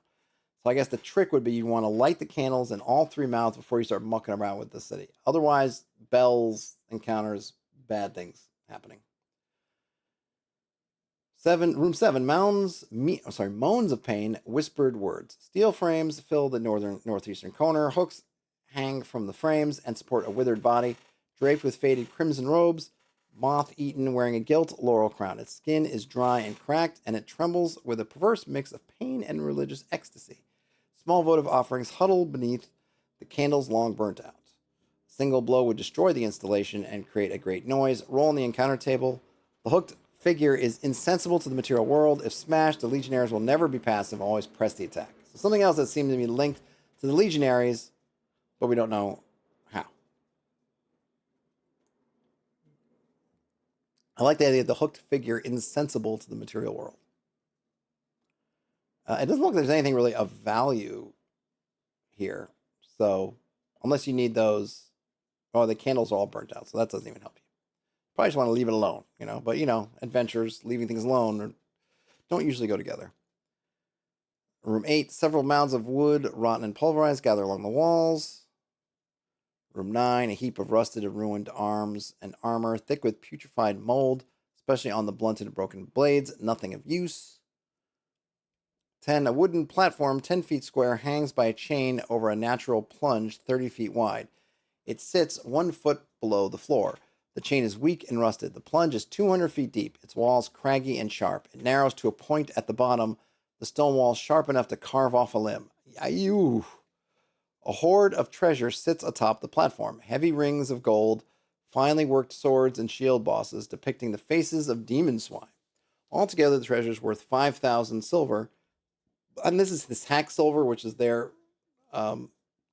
So I guess the trick would be you want to light the candles in all 3 mouths before you start mucking around with the city. Otherwise, bells, encounters, bad things happening. Room 7, moans of pain, whispered words. Steel frames fill the northeastern corner. Hooks hang from the frames and support a withered body, draped with faded crimson robes, moth-eaten, wearing a gilt laurel crown. Its skin is dry and cracked, and it trembles with a perverse mix of pain and religious ecstasy. Small votive offerings huddle beneath the candles long burnt out. A single blow would destroy the installation and create a great noise. Roll on the encounter table. The hooked figure is insensible to the material world. If smashed, the legionaries will never be passive, always press the attack. So something else that seemed to be linked to the legionaries, but we don't know how. I like the idea of the hooked figure insensible to the material world. It doesn't look like there's anything really of value here. So unless you need those, oh, the candles are all burnt out, so that doesn't even help you. Probably just want to leave it alone, But adventures, leaving things alone, don't usually go together. Room 8, several mounds of wood, rotten and pulverized, gather along the walls. Room 9, a heap of rusted and ruined arms and armor, thick with putrefied mold, especially on the blunted and broken blades, nothing of use. 10, a wooden platform 10 feet square hangs by a chain over a natural plunge 30 feet wide. It sits 1 foot below the floor. The chain is weak and rusted. The plunge is 200 feet deep, its walls craggy and sharp. It narrows to a point at the bottom, the stone wall sharp enough to carve off a limb. Ayoo! A hoard of treasure sits atop the platform. Heavy rings of gold, finely worked swords and shield bosses depicting the faces of demon swine. Altogether, the treasure is worth 5,000 silver. And this is this hack silver, which is their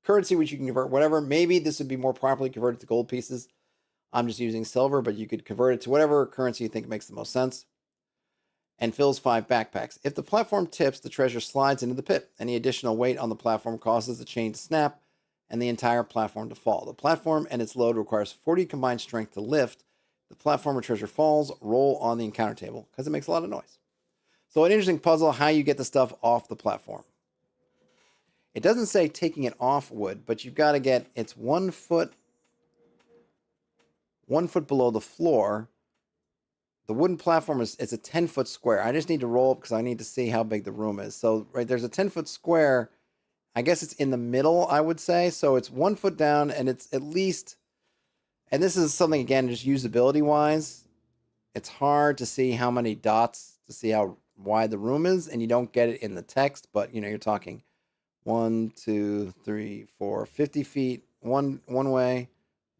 currency, which you can convert whatever. Maybe this would be more properly converted to gold pieces. I'm just using silver, but you could convert it to whatever currency you think makes the most sense. And fills 5 backpacks. If the platform tips, the treasure slides into the pit. Any additional weight on the platform causes the chain to snap and the entire platform to fall. The platform and its load requires 40 combined strength to lift. The platform or treasure falls, roll on the encounter table because it makes a lot of noise. So an interesting puzzle, how you get the stuff off the platform. It doesn't say taking it off wood, but you've got to get, it's 1 foot below the floor. The wooden platform it's a 10-foot square. I just need to roll up because I need to see how big the room is. So, right, there's a 10-foot square. I guess it's in the middle, I would say. So it's 1 foot down, and it's at least, and this is something, again, just usability-wise. It's hard to see how many dots to see how wide the room is, and you don't get it in the text, but, you're talking 1, 2, 3, 4, 50 feet one way.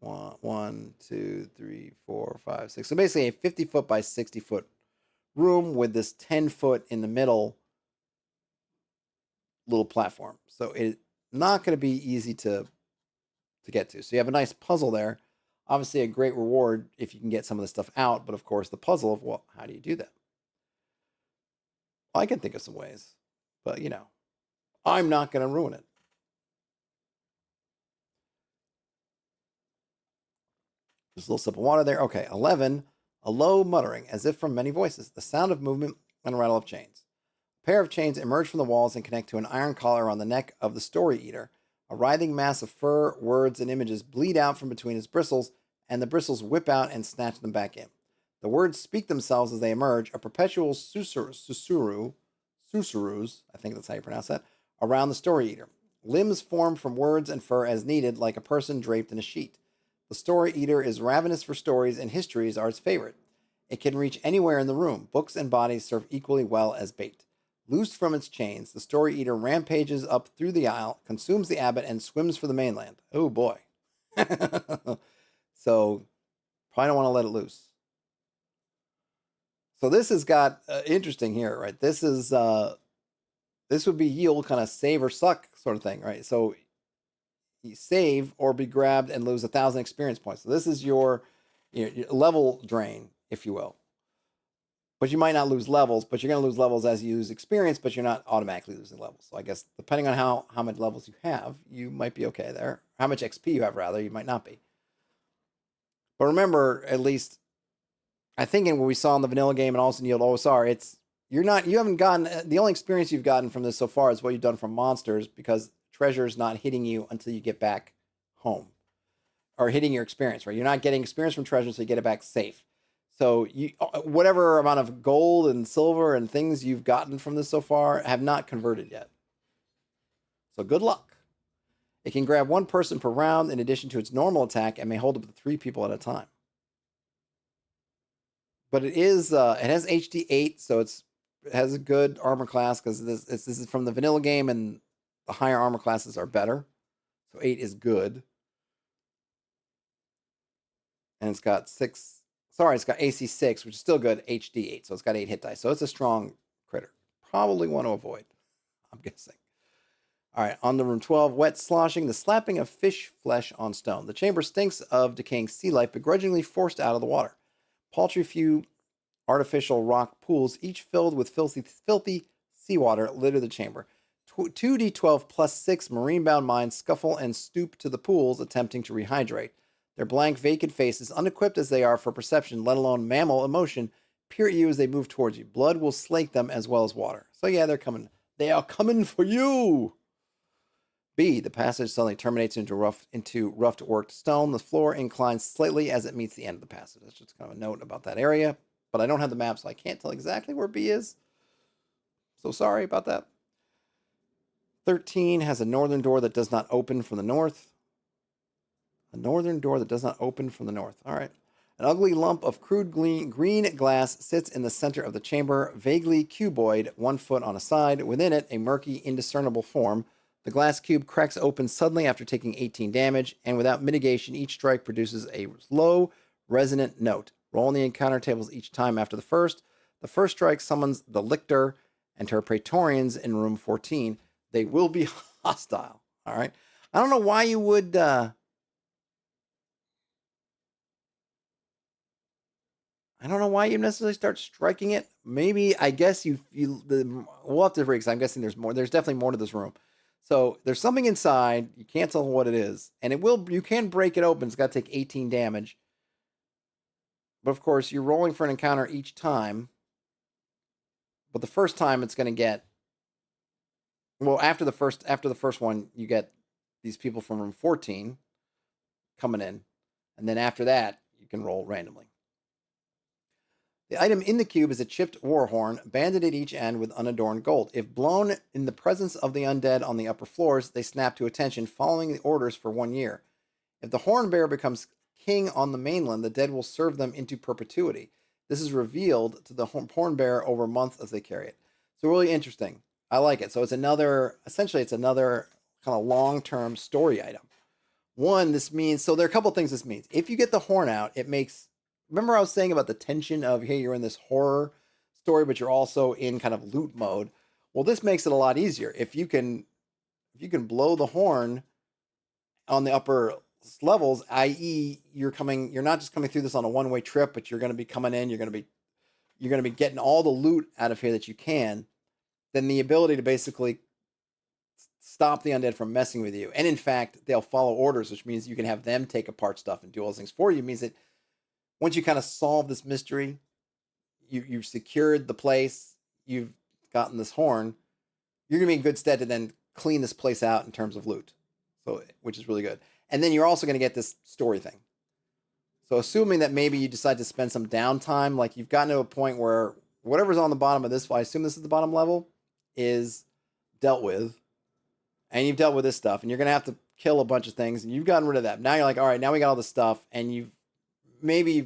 1, 2, 3, 4, 5, 6. So basically a 50-foot by 60-foot room with this 10-foot in the middle little platform. So it's not going to be easy to get to. So you have a nice puzzle there. Obviously a great reward if you can get some of this stuff out. But of course the puzzle of, well, how do you do that? Well, I can think of some ways. But, I'm not going to ruin it. Just a little sip of water there. Okay, 11. A low muttering, as if from many voices. The sound of movement and rattle of chains. A pair of chains emerge from the walls and connect to an iron collar on the neck of the story eater. A writhing mass of fur, words, and images bleed out from between his bristles, and the bristles whip out and snatch them back in. The words speak themselves as they emerge, a perpetual susurus, I think that's how you pronounce that, around the story eater. Limbs form from words and fur as needed, like a person draped in a sheet. The story eater is ravenous for stories, and histories are its favorite. It can reach anywhere in the room. Books and bodies serve equally well as bait. Loosed from its chains, the story eater rampages up through the aisle, consumes the abbot, and swims for the mainland. Oh boy. So, probably don't want to let it loose. So this has got interesting here, right? This would be yield, kind of save or suck sort of thing, right? So you save or be grabbed and lose 1,000 experience points. So this is your level drain, if you will. But you might not lose levels, but you're going to lose levels as you use experience, but you're not automatically losing levels. So I guess depending on how much levels you have, you might be okay there. How much XP you have, rather, you might not be. But remember, at least, I think in what we saw in the vanilla game and also in Yield OSR, you haven't gotten, the only experience you've gotten from this so far is what you've done from monsters, because treasure is not hitting you until you get back home, or hitting your experience, right? You're not getting experience from treasure until you get it back safe. So whatever amount of gold and silver and things you've gotten from this so far have not converted yet. So good luck. It can grab 1 person per round in addition to its normal attack, and may hold up to 3 people at a time. But it has HD 8, so it has a good armor class, because this is from the vanilla game, and the higher armor classes are better. So 8 is good. And it's got AC 6, which is still good, HD 8. So it's got 8 hit dice. So it's a strong critter. Probably want to avoid, I'm guessing. All right, on to room 12. Wet sloshing, the slapping of fish flesh on stone. The chamber stinks of decaying sea life, begrudgingly forced out of the water. Paltry few artificial rock pools, each filled with filthy seawater, litter the chamber. 2d12 plus 6 marine-bound mines scuffle and stoop to the pools, attempting to rehydrate. Their blank, vacant faces, unequipped as they are for perception, let alone mammal emotion, peer at you as they move towards you. Blood will slake them as well as water. So yeah, they're coming They are coming for you. B. The passage suddenly terminates into rough worked stone. The floor inclines slightly as it meets the end of the passage. That's just kind of a note about that area. But I don't have the map, so I can't tell exactly where B is. So sorry about that. 13 has a northern door that does not open from the north. A northern door that does not open from the north. All right. An ugly lump of crude green glass sits in the center of the chamber, vaguely cuboid, 1 foot on a side. Within it, a murky, indiscernible form. The glass cube cracks open suddenly after taking 18 damage, and without mitigation, each strike produces a low, resonant note. Roll on the encounter tables each time after the first. The first strike summons the lictor and her praetorians in room 14. They will be hostile. All right. I don't know why you would. I don't know why you necessarily start striking it. Maybe, I guess we'll have to read, because I'm guessing there's more. There's definitely more to this room. So there's something inside. You can't tell what it is, and you can break it open. It's got to take 18 damage. But of course, you're rolling for an encounter each time. But the first time it's going to get, well, after the first one, you get these people from room 14 coming in, and then after that, you can roll randomly. The item in the cube is a chipped war horn, banded at each end with unadorned gold. If blown in the presence of the undead on the upper floors, they snap to attention, following the orders for 1 year. If the horn bearer becomes king on the mainland, the dead will serve them into perpetuity. This is revealed to the horn bearer over months as they carry it. So really interesting. I like it. So it's another kind of long-term story item. One, this means, so there are a couple of things this means. If you get the horn out, it makes, remember I was saying about the tension of, hey, you're in this horror story, but you're also in kind of loot mode. Well, this makes it a lot easier. If you can blow the horn on the upper levels, i.e., you're not just coming through this on a one-way trip, but you're going to be coming in, you're going to be getting all the loot out of here that you can, then the ability to basically stop the undead from messing with you. And in fact, they'll follow orders, which means you can have them take apart stuff and do all those things for you. It means that once you kind of solve this mystery, you've secured the place, you've gotten this horn, you're going to be in good stead to then clean this place out in terms of loot, so which is really good. And then you're also going to get this story thing. So assuming that maybe you decide to spend some downtime, like you've gotten to a point where whatever's on the bottom of this, I assume this is the bottom level, is dealt with, and you've dealt with this stuff, and you're going to have to kill a bunch of things, and you've gotten rid of that. Now you're like, all right, now we got all this stuff, and you've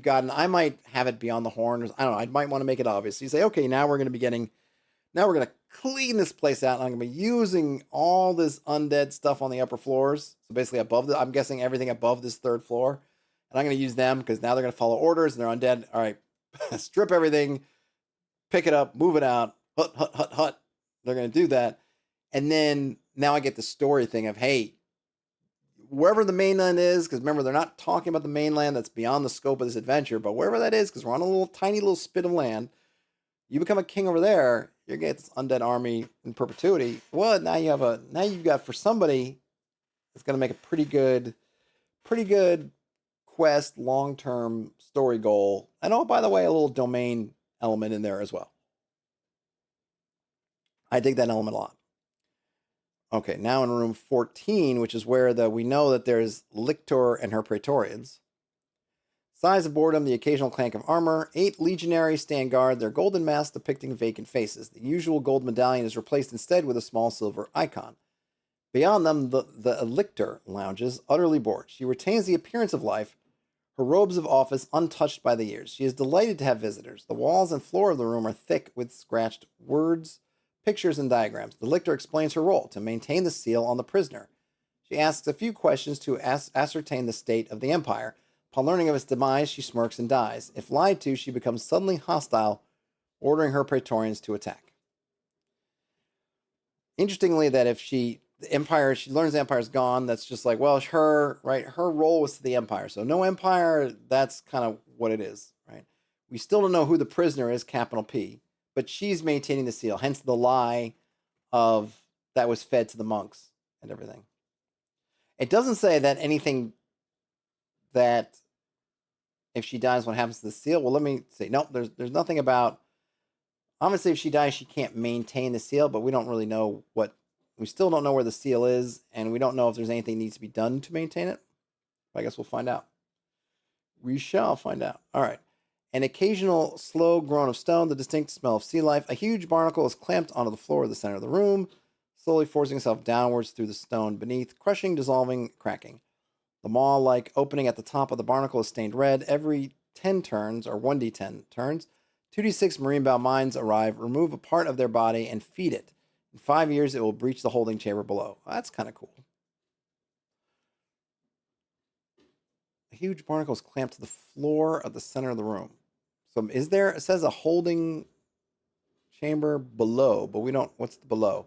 gotten, I might have it beyond the horn, or I don't know, I might want to make it obvious. So you say, okay, now we're going to clean this place out, and I'm going to be using all this undead stuff on the upper floors. So basically I'm guessing everything above this third floor. And I'm going to use them because now they're going to follow orders and they're undead. All right, strip everything, pick it up, move it out, hut. They're going to do that. And then now I get the story thing of, hey, wherever the mainland is, because remember, they're not talking about the mainland that's beyond the scope of this adventure, but wherever that is, because we're on a tiny little spit of land, you become a king over there, you're going to get this undead army in perpetuity. Well, now you've got for somebody, it's going to make a pretty good quest, long-term story goal. And oh, by the way, a little domain element in there as well. I dig that element a lot. Okay, now in room 14, which is where we know that there's Lictor and her Praetorians. Sighs of boredom, the occasional clank of armor. 8 legionaries stand guard, their golden masks depicting vacant faces. The usual gold medallion is replaced instead with a small silver icon. Beyond them, the Lictor lounges, utterly bored. She retains the appearance of life, her robes of office untouched by the years. She is delighted to have visitors. The walls and floor of the room are thick with scratched words, pictures, and diagrams. The Lictor explains her role, to maintain the seal on the prisoner. She asks a few questions to ascertain the state of the Empire. Upon learning of its demise, she smirks and dies. If lied to, she becomes suddenly hostile, ordering her Praetorians to attack. Interestingly, that if she learns the Empire's gone, that's just like, well, her role was to the Empire. So no Empire, that's kind of what it is, right? We still don't know who the prisoner is, capital P, but she's maintaining the seal, hence the lie of that was fed to the monks and everything. It doesn't say that anything that if she dies, what happens to the seal? Well, let me see. Nope, there's nothing about Obviously, if she dies, she can't maintain the seal, but we don't really know what. We still don't know where the seal is, and we don't know if there's anything that needs to be done to maintain it. I guess we'll find out. We shall find out. All right. An occasional slow groan of stone, the distinct smell of sea life. A huge barnacle is clamped onto the floor of the center of the room, slowly forcing itself downwards through the stone beneath, crushing, dissolving, cracking. The maw-like opening at the top of the barnacle is stained red. Every 10 turns, or 1d10 turns, 2d6 marine bow mines arrive, remove a part of their body, and feed it. In 5 years, it will breach the holding chamber below. Well, that's kind of cool. A huge barnacle is clamped to the floor of the center of the room. So is there, it says a holding chamber below, but we don't, what's below?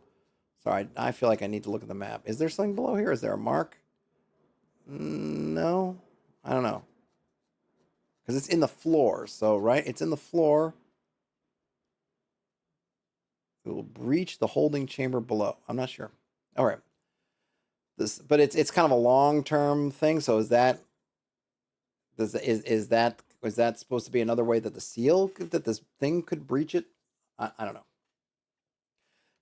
Sorry, I feel like I need to look at the map. Is there something below here? Is there a mark? No, I don't know. Because it's in the floor, so, right? It's in the floor. It will breach the holding chamber below. I'm not sure. All right. But it's kind of a long-term thing, so is that supposed to be another way that the seal, that this thing could breach it? I don't know.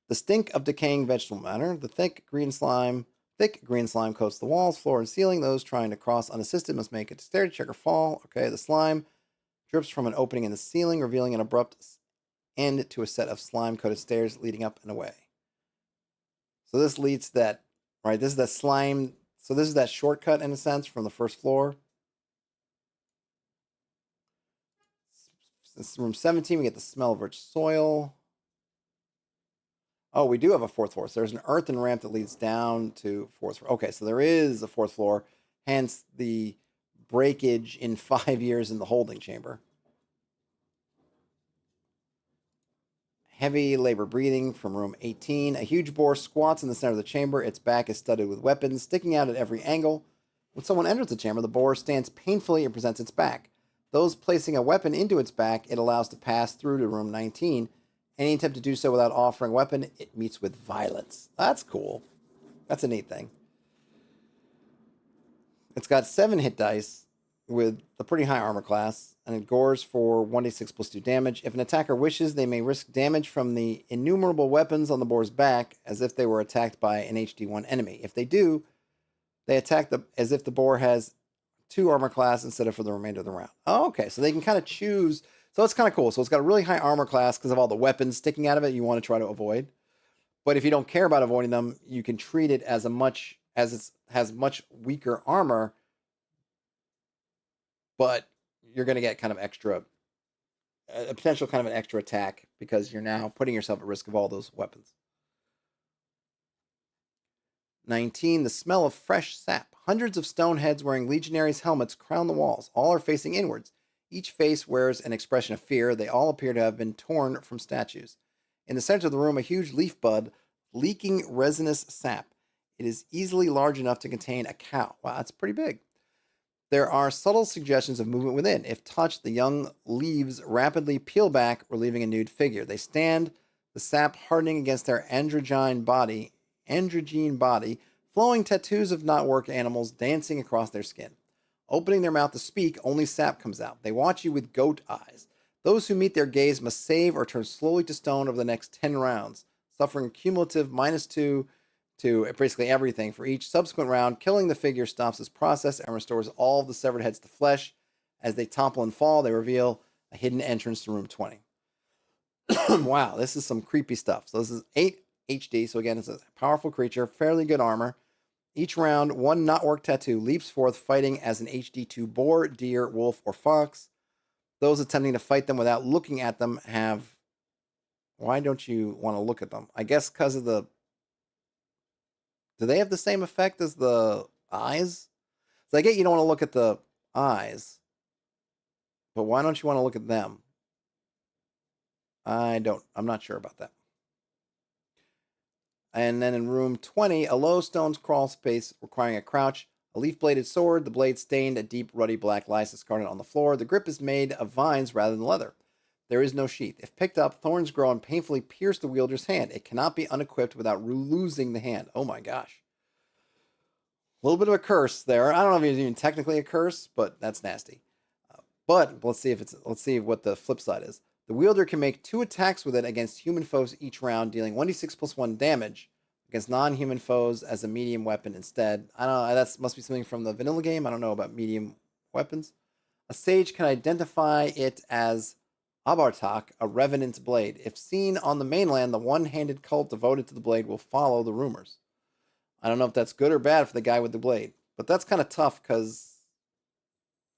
The stink of decaying vegetable matter. The thick green slime coats the walls, floor, and ceiling. Those trying to cross unassisted must make a dexterity check or fall. Okay, the slime drips from an opening in the ceiling, revealing an abrupt end to a set of slime-coated stairs leading up and away. So this leads that, right? This is that slime. So this is that shortcut, in a sense, from the first floor. This is room 17. We get the smell of rich soil. Oh, we do have a fourth floor. So there's an earthen ramp that leads down to fourth floor. Okay, so there is a fourth floor. Hence the breakage in 5 years in the holding chamber. Heavy labor breathing from room 18. A huge boar squats in the center of the chamber. Its back is studded with weapons sticking out at every angle. When someone enters the chamber, the boar stands painfully and presents its back. Those placing a weapon into its back, it allows to pass through to room 19. Any attempt to do so without offering a weapon, it meets with violence. That's cool. That's a neat thing. It's got 7 hit dice with a pretty high armor class, and it gores for 1d6 plus 2 damage. If an attacker wishes, they may risk damage from the innumerable weapons on the boar's back as if they were attacked by an HD1 enemy. If they do, they attack as if the boar has 2 armor class instead of for the remainder of the round. Oh, okay, so they can kind of choose. So it's kind of cool. So it's got a really high armor class because of all the weapons sticking out of it you want to try to avoid. But if you don't care about avoiding them, you can treat it as it has much weaker armor, but you're going to get kind of a potential kind of an extra attack because you're now putting yourself at risk of all those weapons. 19, the smell of fresh sap. Hundreds of stone heads wearing legionaries' helmets crown the walls. All are facing inwards. Each face wears an expression of fear. They all appear to have been torn from statues. In the center of the room, a huge leaf bud, leaking resinous sap. It is easily large enough to contain a cow. Wow, that's pretty big. There are subtle suggestions of movement within. If touched, the young leaves rapidly peel back, relieving a nude figure. They stand, the sap hardening against their androgyne body, flowing tattoos of knotwork animals dancing across their skin. Opening their mouth to speak, only sap comes out. They watch you with goat eyes. Those who meet their gaze must save or turn slowly to stone over the next 10 rounds, suffering cumulative -2 to basically everything for each subsequent round. Killing the figure stops this process and restores all of the severed heads to flesh. As they topple and fall, they reveal a hidden entrance to room 20. Wow, this is some creepy stuff. So this is 8 HD. So again, it's a powerful creature, fairly good armor. Each round, one knotwork tattoo leaps forth, fighting as an HD2 boar, deer, wolf, or fox. Those attempting to fight them without looking at them have... Why don't you want to look at them? I guess because of the... Do they have the same effect as the eyes? So I get you don't want to look at the eyes, but why don't you want to look at them? I'm not sure about that. And then in room 20, a low stone crawl space requiring a crouch, a leaf-bladed sword, the blade stained a deep, ruddy black lysis garnet on the floor. The grip is made of vines rather than leather. There is no sheath. If picked up, thorns grow and painfully pierce the wielder's hand. It cannot be unequipped without losing the hand. Oh my gosh. A little bit of a curse there. I don't know if it's even technically a curse, but that's nasty. But let's see what the flip side is. The wielder can make 2 attacks with it against human foes each round, dealing 1d6 plus 1 damage against non-human foes as a medium weapon instead. I don't know, that must be something from the vanilla game. I don't know about medium weapons. A sage can identify it as Abartak, a revenant blade. If seen on the mainland, the one-handed cult devoted to the blade will follow the rumors. I don't know if that's good or bad for the guy with the blade, but that's kind of tough because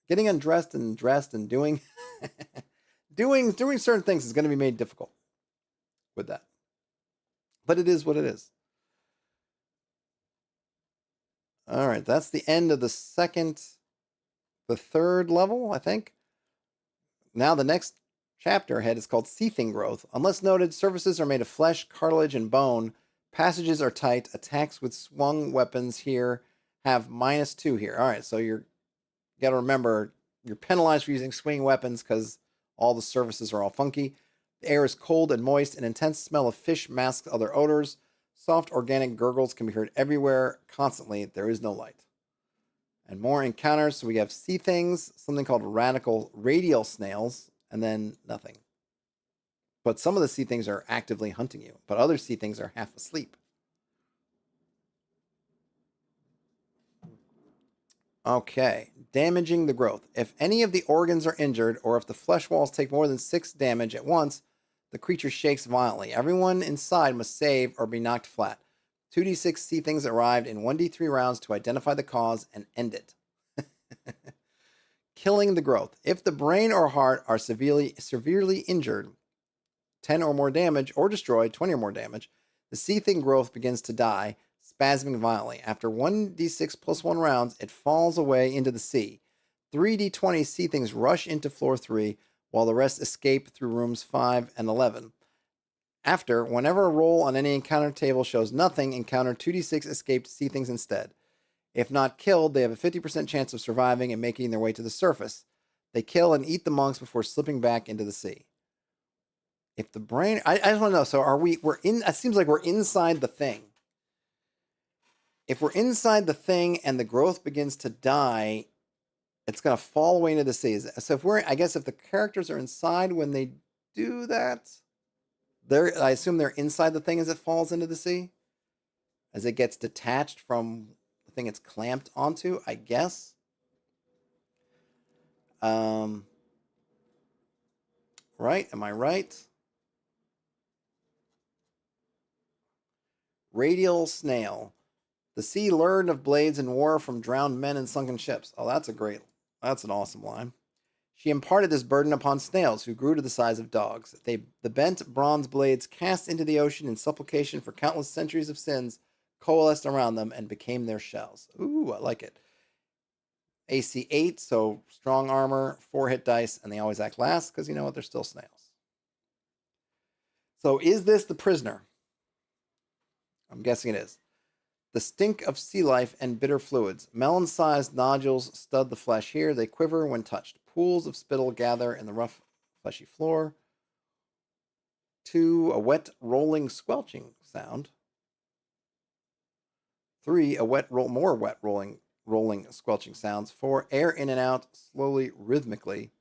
getting undressed and dressed and doing doing certain things is going to be made difficult with that. But it is what it is. All right, that's the end of the third level, I think. Now the next chapter ahead is called Seething Growth. Unless noted, surfaces are made of flesh, cartilage, and bone. Passages are tight. Attacks with swung weapons here have -2 here. All right, so you got to remember you're penalized for using swinging weapons because all the surfaces are all funky. The air is cold and moist. An intense smell of fish masks other odors. Soft organic gurgles can be heard everywhere, constantly. There is no light. And more encounters. So we have sea things, something called radial snails, and then nothing. But some of the sea things are actively hunting you, but other sea things are half asleep. Okay, damaging the growth. If any of the organs are injured, or if the flesh walls take more than 6 damage at once, the creature shakes violently. Everyone inside must save or be knocked flat. 2d6 sea things arrived in 1d3 rounds to identify the cause and end it. Killing the growth. If the brain or heart are severely injured, 10 or more damage, or destroyed, 20 or more damage, the sea thing growth begins to die, spasming violently. After 1d6 plus 1 rounds, it falls away into the sea. 3d20 sea things rush into floor 3, while the rest escape through rooms 5 and 11. After, whenever a roll on any encounter table shows nothing, encounter 2d6 escaped sea things instead. If not killed, they have a 50% chance of surviving and making their way to the surface. They kill and eat the monks before slipping back into the sea. If the brain... I just want to know, so it seems like we're inside the thing. If we're inside the thing and the growth begins to die, it's going to fall away into the sea. So if the characters are inside when they do that, I assume they're inside the thing as it falls into the sea? As it gets detached from the thing it's clamped onto, I guess. Right? Am I right? Radial snail. The sea learned of blades in war from drowned men and sunken ships. Oh, that's an awesome line. She imparted this burden upon snails, who grew to the size of dogs. The bent bronze blades cast into the ocean in supplication for countless centuries of sins coalesced around them and became their shells. Ooh, I like it. AC 8, so strong armor, 4 hit dice, and they always act last because you know what? They're still snails. So is this the prisoner? I'm guessing it is. The stink of sea life and bitter fluids. Melon-sized nodules stud the flesh here. They quiver when touched. Pools of spittle gather in the rough, fleshy floor. 2, a wet, rolling, squelching sound. 3, more wet, rolling, squelching sounds. 4, air in and out, slowly, rhythmically.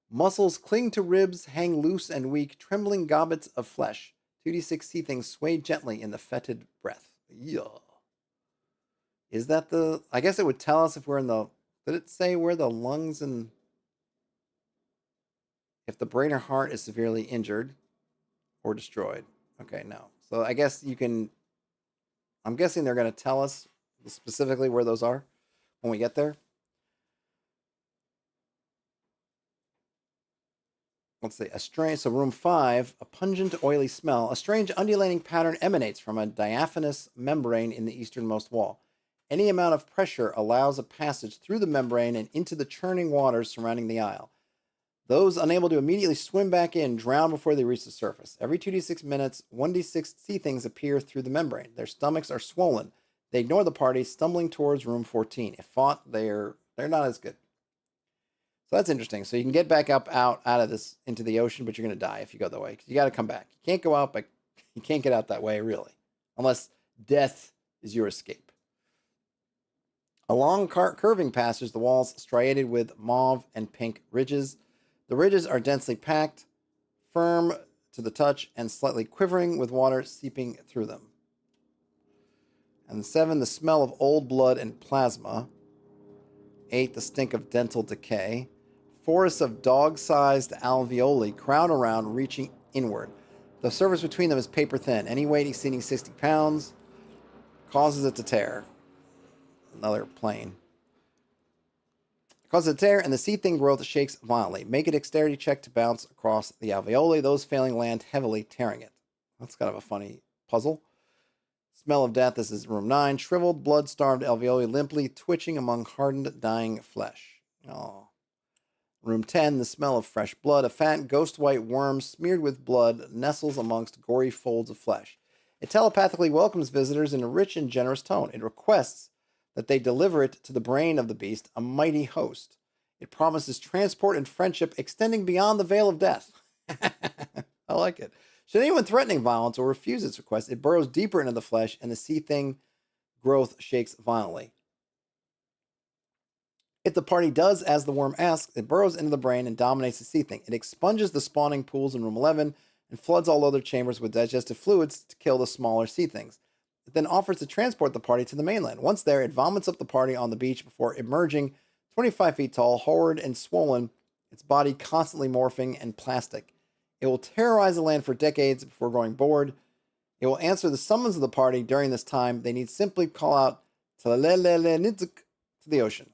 Muscles cling to ribs, hang loose and weak, trembling gobbets of flesh. 2d6 sea things sway gently in the fetid breath. Yeah. Is that I guess it would tell us if we're in the... Did it say where the lungs and... If the brain or heart is severely injured or destroyed. Okay, no. So I guess you can... I'm guessing they're going to tell us specifically where those are when we get there. Let's see, so room 5, a pungent, oily smell. A strange undulating pattern emanates from a diaphanous membrane in the easternmost wall. Any amount of pressure allows a passage through the membrane and into the churning waters surrounding the isle. Those unable to immediately swim back in drown before they reach the surface. Every 2d6 minutes, 1d6 sea things appear through the membrane. Their stomachs are swollen. They ignore the party, stumbling towards room 14. If fought, they're not as good. So that's interesting. So you can get back up out of this into the ocean, but you're going to die if you go that way. You got to come back. You can't go out, but you can't get out that way, really. Unless death is your escape. A long curving passage, the walls striated with mauve and pink ridges. The ridges are densely packed, firm to the touch, and slightly quivering with water seeping through them. And 7, the smell of old blood and plasma. 8, the stink of dental decay. Forests of dog-sized alveoli crowd around, reaching inward. The surface between them is paper thin. Any weight exceeding 60 pounds causes it to tear. Another plane. Causes it to tear, and the seed-thing growth shakes violently. Make a dexterity check to bounce across the alveoli. Those failing land heavily, tearing it. That's kind of a funny puzzle. Smell of death. This is room 9. Shriveled, blood-starved alveoli limply twitching among hardened, dying flesh. Oh. Room 10. The smell of fresh blood. A fat, ghost-white worm smeared with blood nestles amongst gory folds of flesh. It telepathically welcomes visitors in a rich and generous tone. It requests that they deliver it to the brain of the beast, a mighty host. It promises transport and friendship extending beyond the veil of death. I like it. Should anyone threatening violence or refuse its request, it burrows deeper into the flesh, and the sea-thing growth shakes violently. If the party does as the worm asks, it burrows into the brain and dominates the sea-thing. It expunges the spawning pools in room 11 and floods all other chambers with digestive fluids to kill the smaller sea-things. It then offers to transport the party to the mainland. Once there, it vomits up the party on the beach before emerging 25 feet tall, horrid and swollen, its body constantly morphing and plastic. It will terrorize the land for decades before growing bored. It will answer the summons of the party during this time. They need simply call out to the ocean.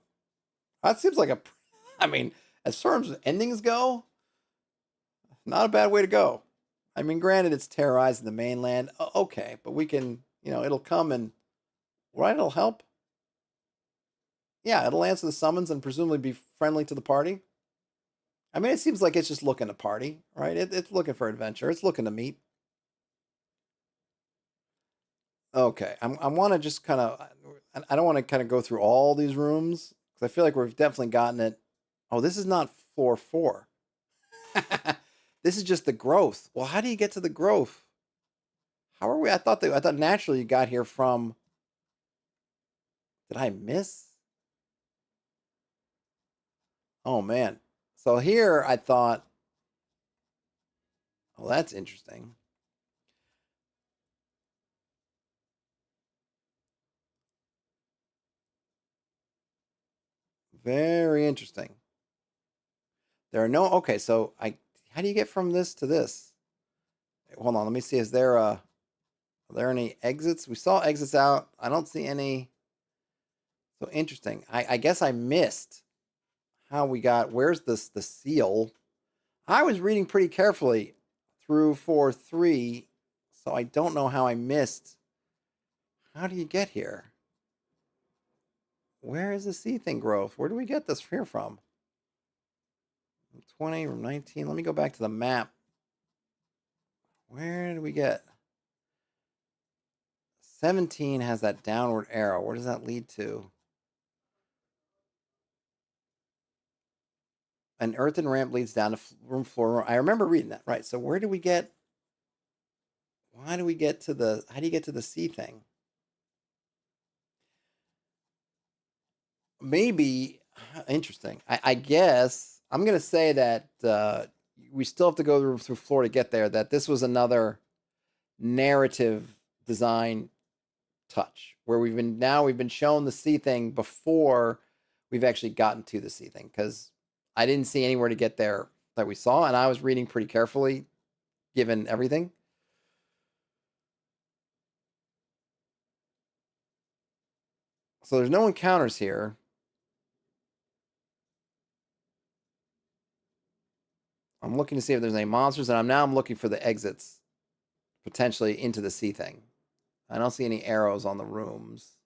That seems like as far as endings go, not a bad way to go. I mean, granted, it's terrorizing the mainland. Okay, but we can, it'll come and, right, it'll help. Yeah, it'll answer the summons and presumably be friendly to the party. I mean, it seems like it's just looking to party, right? It's looking for adventure. It's looking to meet. Okay, I want to just kind of, I don't want to kind of go through all these rooms because I feel like we've definitely gotten it. Oh, this is not floor 4. This is just the growth. Well, how do you get to the growth? How are we? I thought naturally you got here from. Did I miss? Oh man. So here I thought, oh, that's interesting. Very interesting. There are no, okay, so how do you get from this to this? Hold on, let me see. Are there any exits? We saw exits out. I don't see any. So interesting. I guess I missed how we got, where's the seal? I was reading pretty carefully through 4-3, so I don't know how I missed. How do you get here? Where is the sea thing growth? Where do we get this here from? 20 or 19. Let me go back to the map. Where did we get? 17 has that downward arrow. Where does that lead to? An earthen ramp leads down to room floor. I remember reading that. Right. So where do we get? Why do we get to the? How do you get to the sea thing? Maybe interesting. I guess I'm gonna say that we still have to go through floor to get there. That this was another narrative design touch where we've been shown the sea thing before we've actually gotten to the sea thing, because I didn't see anywhere to get there that we saw, and I was reading pretty carefully given everything. So there's no encounters here. I'm looking to see if there's any monsters, and I'm looking for the exits potentially into the sea thing. I don't see any arrows on the rooms.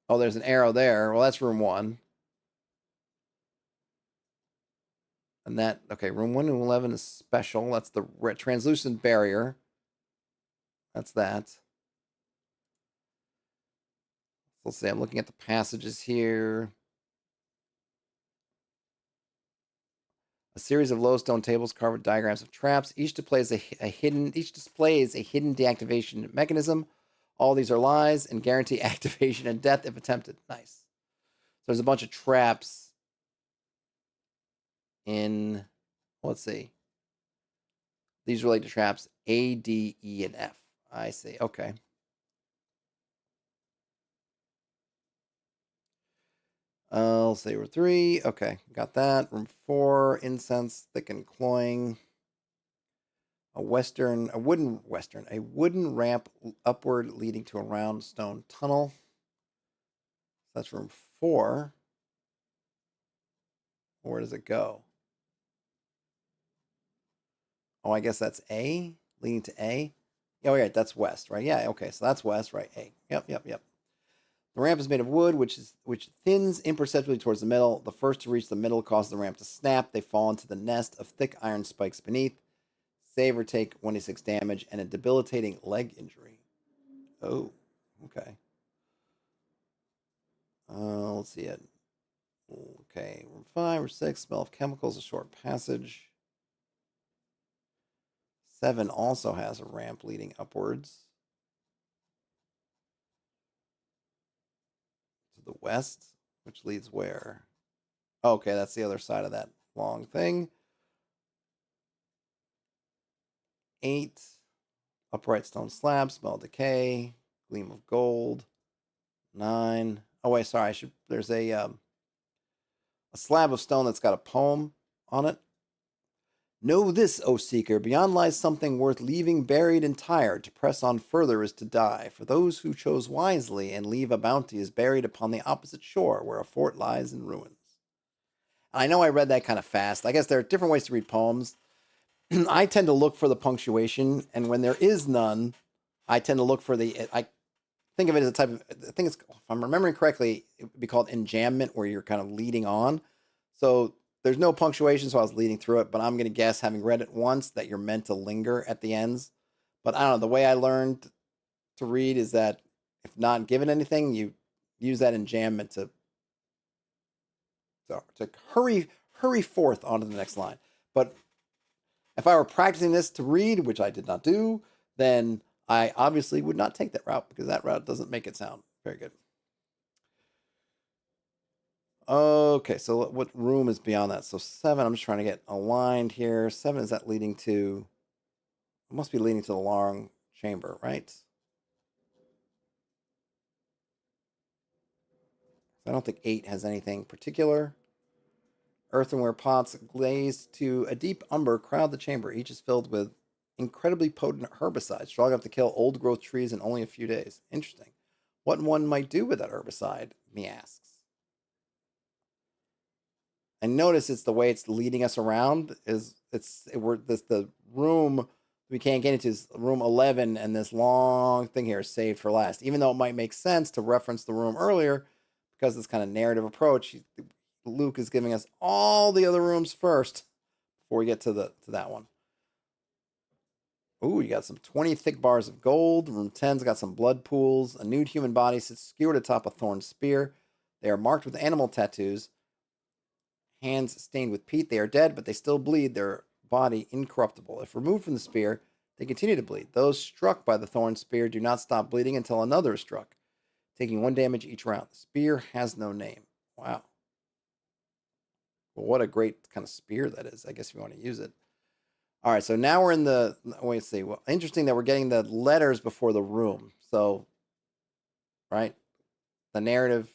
Oh, there's an arrow there. Well, that's room 1. And that, okay, room 1 to 11 is special. That's the translucent barrier. That's that. Let's see, I'm looking at the passages here. A series of low stone tables carved with diagrams of traps. Each displays a hidden deactivation mechanism. All these are lies and guarantee activation and death if attempted. Nice. So there's a bunch of traps in, let's see, these relate to traps A, D, E, and F. I see. Okay. Let's say room 3. Okay, got that. Room 4, incense, thick and cloying. A wooden ramp upward leading to a round stone tunnel. That's room 4. Where does it go? Oh, I guess that's A, leading to A. Oh, yeah, that's west, right? Yeah, okay, so that's west, right? A. Yep. The ramp is made of wood, which thins imperceptibly towards the middle. The first to reach the middle causes the ramp to snap. They fall into the nest of thick iron spikes beneath. Save or take 26 damage and a debilitating leg injury. Oh, okay. Let's see it. Okay, room 5 or 6. Smell of chemicals, a short passage. 7 also has a ramp leading upwards to the west, which leads where? Okay, that's the other side of that long thing. 8, upright stone slab, smell of decay, gleam of gold. 9. Oh wait, sorry. There's a slab of stone that's got a poem on it. Know this, O seeker, beyond lies something worth leaving buried entire. To press on further is to die. For those who chose wisely and leave a bounty is buried upon the opposite shore, where a fort lies in ruins. I know I read that kind of fast. I guess there are different ways to read poems. I tend to look for the punctuation, and when there is none, I tend to look for I think of it as a type of, I think it's, if I'm remembering correctly, it would be called enjambment, where you're kind of leading on. So there's no punctuation, so I was leading through it, but I'm going to guess, having read it once, that you're meant to linger at the ends. But I don't know, the way I learned to read is that if not given anything, you use that enjambment to hurry forth onto the next line. But if I were practicing this to read, which I did not do, then I obviously would not take that route, because that route doesn't make it sound very good. Okay, so what room is beyond that? So 7, I'm just trying to get aligned here. 7, is that leading to? It must be leading to the long chamber, right? I don't think 8 has anything particular. Earthenware pots glazed to a deep umber crowd the chamber. Each is filled with incredibly potent herbicide, strong enough to kill old growth trees in only a few days. Interesting. What one might do with that herbicide, me asks. And notice it's the way it's leading us around. The room we can't get into is room 11, and this long thing here is saved for last. Even though it might make sense to reference the room earlier, because this kind of narrative approach, Luke is giving us all the other rooms first before we get to that one. Ooh, you got some 20 thick bars of gold. Room 10's got some blood pools. A nude human body sits skewered atop a thorn spear. They are marked with animal tattoos. Hands stained with peat. They are dead, but they still bleed. Their body incorruptible. If removed from the spear, they continue to bleed. Those struck by the thorn spear do not stop bleeding until another is struck, taking 1 damage each round. The spear has no name. Wow. Well, what a great kind of spear that is, I guess, if you want to use it. All right, so now we're in the, wait, let's see. Well, interesting that we're getting the letters before the room. So, right, the narrative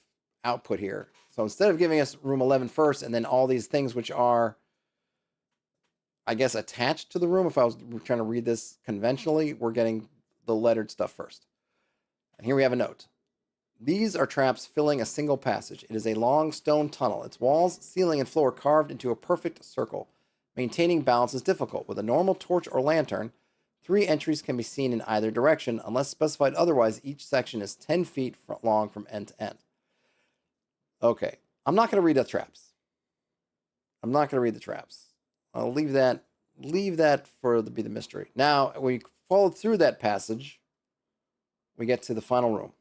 output here. So instead of giving us room 11 first, and then all these things which are, I guess, attached to the room, if I was trying to read this conventionally, we're getting the lettered stuff first. And here we have a note. These are traps filling a single passage. It is a long stone tunnel. Its walls, ceiling, and floor carved into a perfect circle. Maintaining balance is difficult. With a normal torch or lantern, 3 entries can be seen in either direction. Unless specified otherwise, each section is 10 feet long from end to end. Okay, I'm not going to read the traps. I'm not going to read the traps. I'll leave that for to be the mystery. Now, we followed through that passage. We get to the final room.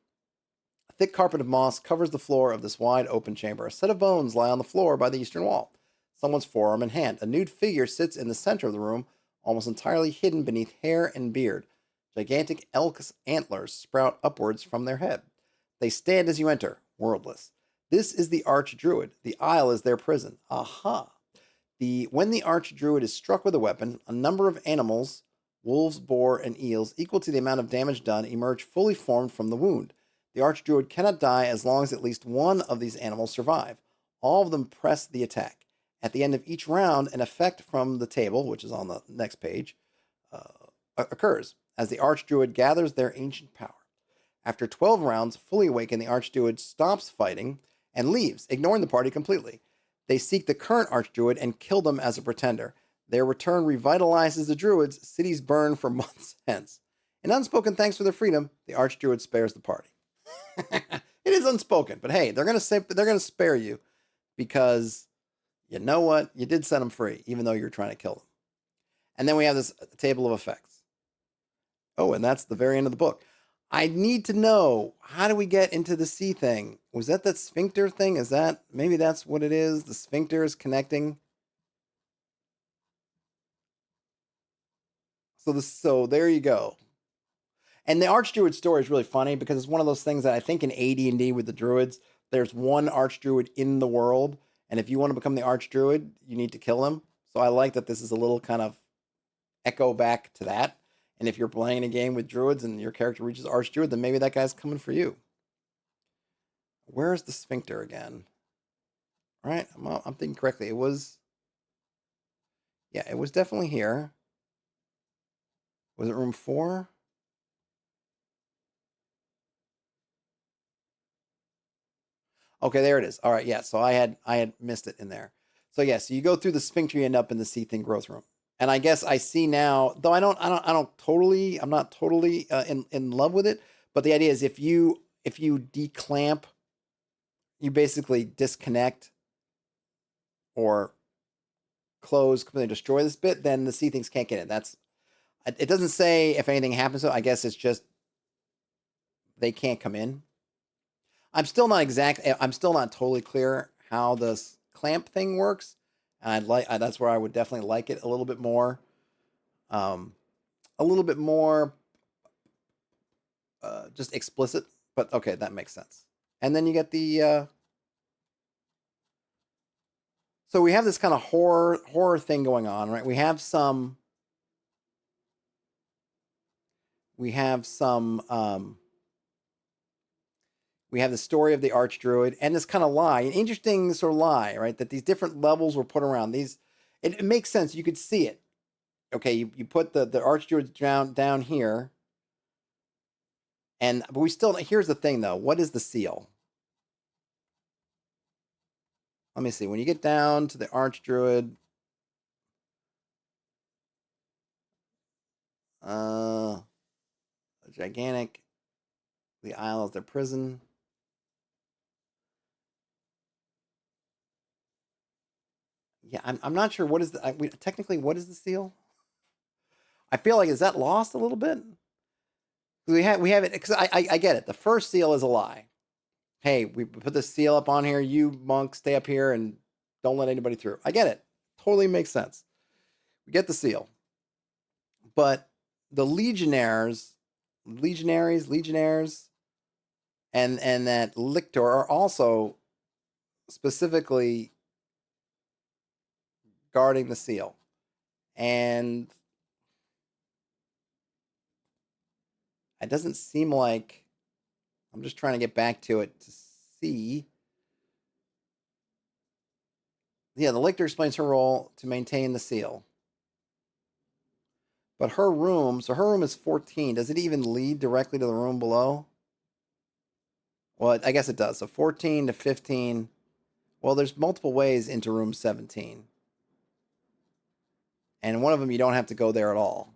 A thick carpet of moss covers the floor of this wide open chamber. A set of bones lie on the floor by the eastern wall. Someone's forearm and hand. A nude figure sits in the center of the room, almost entirely hidden beneath hair and beard. Gigantic elk's antlers sprout upwards from their head. They stand as you enter, wordless. This is the archdruid. The isle is their prison. Aha! When the archdruid is struck with a weapon, a number of animals, wolves, boar, and eels, equal to the amount of damage done, emerge fully formed from the wound. The archdruid cannot die as long as at least one of these animals survive. All of them press the attack. At the end of each round, an effect from the table, which is on the next page, occurs as the archdruid gathers their ancient power. After 12 rounds, fully awakened, the archdruid stops fighting and leaves, ignoring the party completely. They seek the current archdruid and kill them as a pretender. Their return revitalizes the druids. Cities burn for months hence. In unspoken thanks for their freedom, the archdruid spares the party. It is unspoken, but hey, they're gonna spare you because you know what? You did set them free, even though you're trying to kill them. And then we have this table of effects. Oh, and that's the very end of the book. I need to know, how do we get into the sea thing? Was that sphincter thing? Maybe that's what it is? The sphincter is connecting. So there you go. And the archdruid story is really funny because it's one of those things that I think in AD&D with the druids, there's one archdruid in the world, and if you want to become the archdruid, you need to kill him. So I like that this is a little kind of echo back to that. And if you're playing a game with druids and your character reaches archdruid, then maybe that guy's coming for you. Where's the sphincter again? All right, I'm thinking correctly. It was definitely here. Was it room 4? Okay, there it is. All right, yeah. So I had missed it in there. So yeah, so you go through the sphincter, you end up in the sea thing growth room. And I guess I see now, though I'm not totally in love with it, but the idea is if you declamp, you basically disconnect or close, completely destroy this bit, then the sea things can't get in. It doesn't say if anything happens to it. I guess it's just they can't come in. I'm still not totally clear how this clamp thing works. And that's where I would definitely like it a little bit more. Just explicit, but okay, that makes sense. And then you get the so we have this kind of horror thing going on, right? We have some we have the story of the archdruid and this kind of lie, an interesting sort of lie, right? That these different levels were put around these. It makes sense. You could see it. Okay, you put the archdruid down here, but we still. Here's the thing, though. What is the seal? Let me see. When you get down to the archdruid, gigantic. The Isle is their prison. Yeah, I'm not sure what is technically what is the seal. I feel like is that lost a little bit. We have it because I get it. The first seal is a lie. Hey, we put the seal up on here. You monk, stay up here and don't let anybody through. I get it. Totally makes sense. We get the seal, but the legionnaires, and that lictor are also specifically guarding the seal, and it doesn't seem like. I'm just trying to get back to it to see. Yeah, the lictor explains her role to maintain the seal. But her room is 14. Does it even lead directly to the room below? Well, I guess it does. So 14 to 15. Well, there's multiple ways into room 17. And one of them, you don't have to go there at all.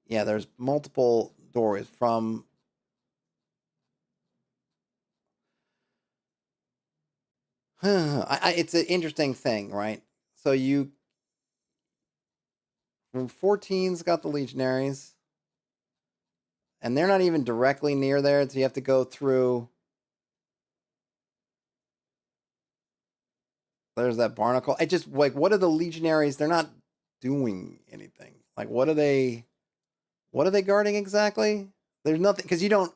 Yeah, there's multiple doorways from. It's an interesting thing, right? So room 14's got the legionaries, and they're not even directly near there, so you have to go through. There's that barnacle. I just like, what are the legionaries? They're not doing anything. Like, what are they guarding exactly? There's nothing because you don't.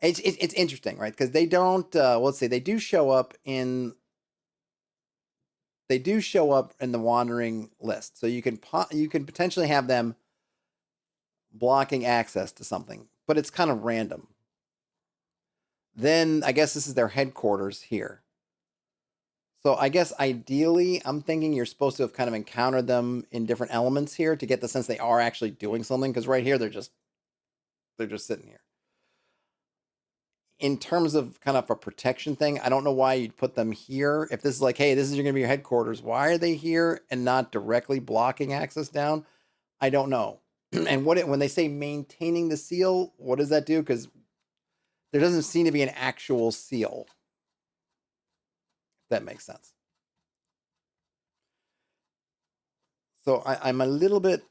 It's interesting, right? Because they don't. Well, let's see. They do show up in the wandering list, so you can potentially have them blocking access to something, but it's kind of random. Then I guess this is their headquarters here. So I guess ideally, I'm thinking you're supposed to have kind of encountered them in different elements here to get the sense they are actually doing something. Because right here, they're just sitting here. In terms of kind of a protection thing, I don't know why you'd put them here. If this is like, hey, this is going to be your headquarters, why are they here and not directly blocking access down? I don't know. And when they say maintaining the seal, what does that do? Because there doesn't seem to be an actual seal. If that makes sense. So I'm a little bit,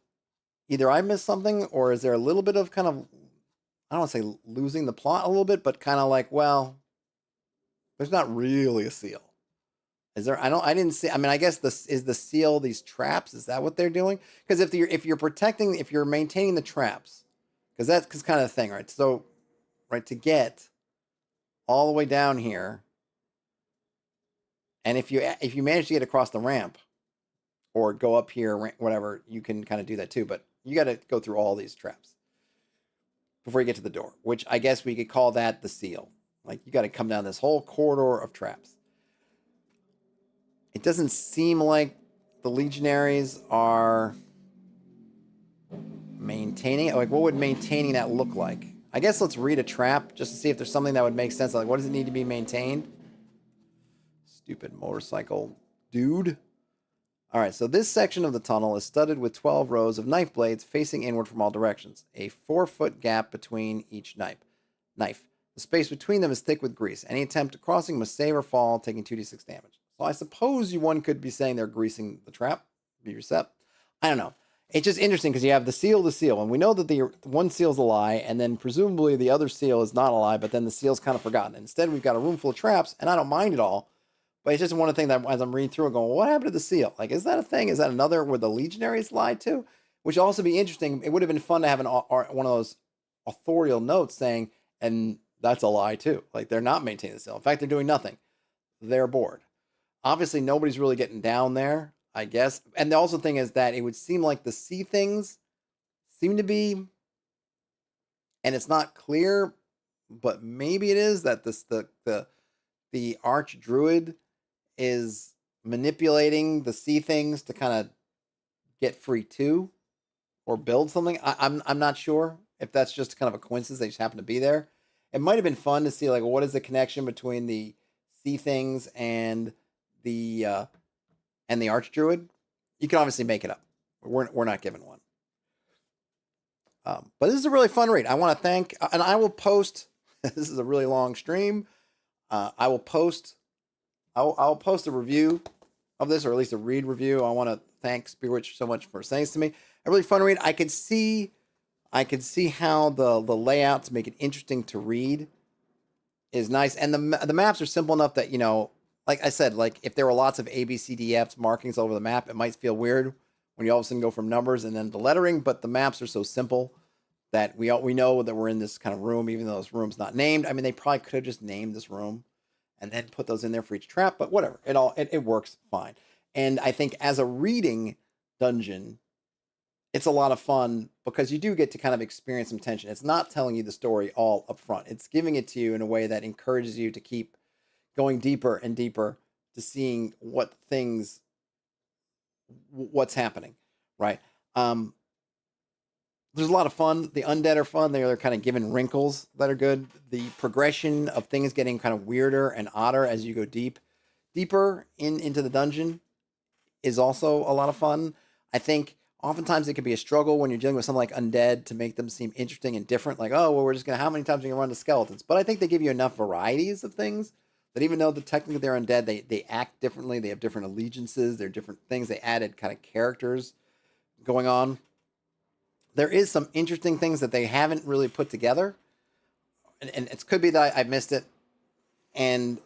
either I missed something or is there a little bit of kind of, I don't want to say losing the plot a little bit, but kind of like, well, there's not really a seal. Is there? I didn't see. I mean, I guess this is the seal. These traps. Is that what they're doing? Because if you're maintaining the traps, because that's kind of the thing, right? So, right, to get all the way down here, and if you manage to get across the ramp, or go up here, whatever, you can kind of do that too. But you got to go through all these traps before you get to the door, which I guess we could call that the seal. Like you got to come down this whole corridor of traps. It doesn't seem like the legionaries are maintaining it. Like, what would maintaining that look like? I guess let's read a trap just to see if there's something that would make sense. Like, what does it need to be maintained? Stupid motorcycle dude. All right, so this section of the tunnel is studded with 12 rows of knife blades facing inward from all directions. A 4-foot gap between each knife. The space between them is thick with grease. Any attempt at crossing must save or fall, taking 2d6 damage. So I suppose one could be saying they're greasing the trap. Be reset. I don't know. It's just interesting because you have the seal, and we know that the one seal's a lie, and then presumably the other seal is not a lie, but then the seal's kind of forgotten. Instead, we've got a room full of traps, and I don't mind it all, but it's just one of the things that as I'm reading through it, going, well, what happened to the seal? Like, is that a thing? Is that another where the legionaries lied to? Which would also be interesting. It would have been fun to have one of those authorial notes saying, and that's a lie too. Like, they're not maintaining the seal. In fact, they're doing nothing. They're bored. Obviously, nobody's really getting down there, I guess. And the also thing is that it would seem like the sea things seem to be, and it's not clear, but maybe it is that the arch druid is manipulating the sea things to kind of get free too, or build something. I'm not sure if that's just kind of a coincidence. They just happen to be there. It might have been fun to see like what is the connection between the sea things and the archdruid. You can obviously make it up. We're not given one. But this is a really fun read. I want to thank, and I will post. This is a really long stream. I will post. I'll post a review of this, or at least a read review. I want to thank Spearwitch so much for saying this to me. A really fun read. I could see how the layout to make it interesting to read is nice, and the maps are simple enough that like I said, like if there were lots of A, B, C, D, F's markings over the map, it might feel weird when you all of a sudden go from numbers and then to lettering. But the maps are so simple that we know that we're in this kind of room, even though this room's not named. I mean, they probably could have just named this room and then put those in there for each trap, but whatever. It works fine. And I think as a reading dungeon, it's a lot of fun because you do get to kind of experience some tension. It's not telling you the story all up front. It's giving it to you in a way that encourages you to keep going deeper and deeper to seeing what's happening, right? There's a lot of fun. The undead are fun. They're kind of given wrinkles that are good. The progression of things getting kind of weirder and odder as you go deeper into the dungeon is also a lot of fun. I think oftentimes it can be a struggle when you're dealing with something like undead to make them seem interesting and different. Like, oh, well, we're just how many times are we gonna run the skeletons? But I think they give you enough varieties of things that even though technically they're undead, they act differently. They have different allegiances. They're different things. They added kind of characters going on. There is some interesting things that they haven't really put together. And it could be that I missed it. And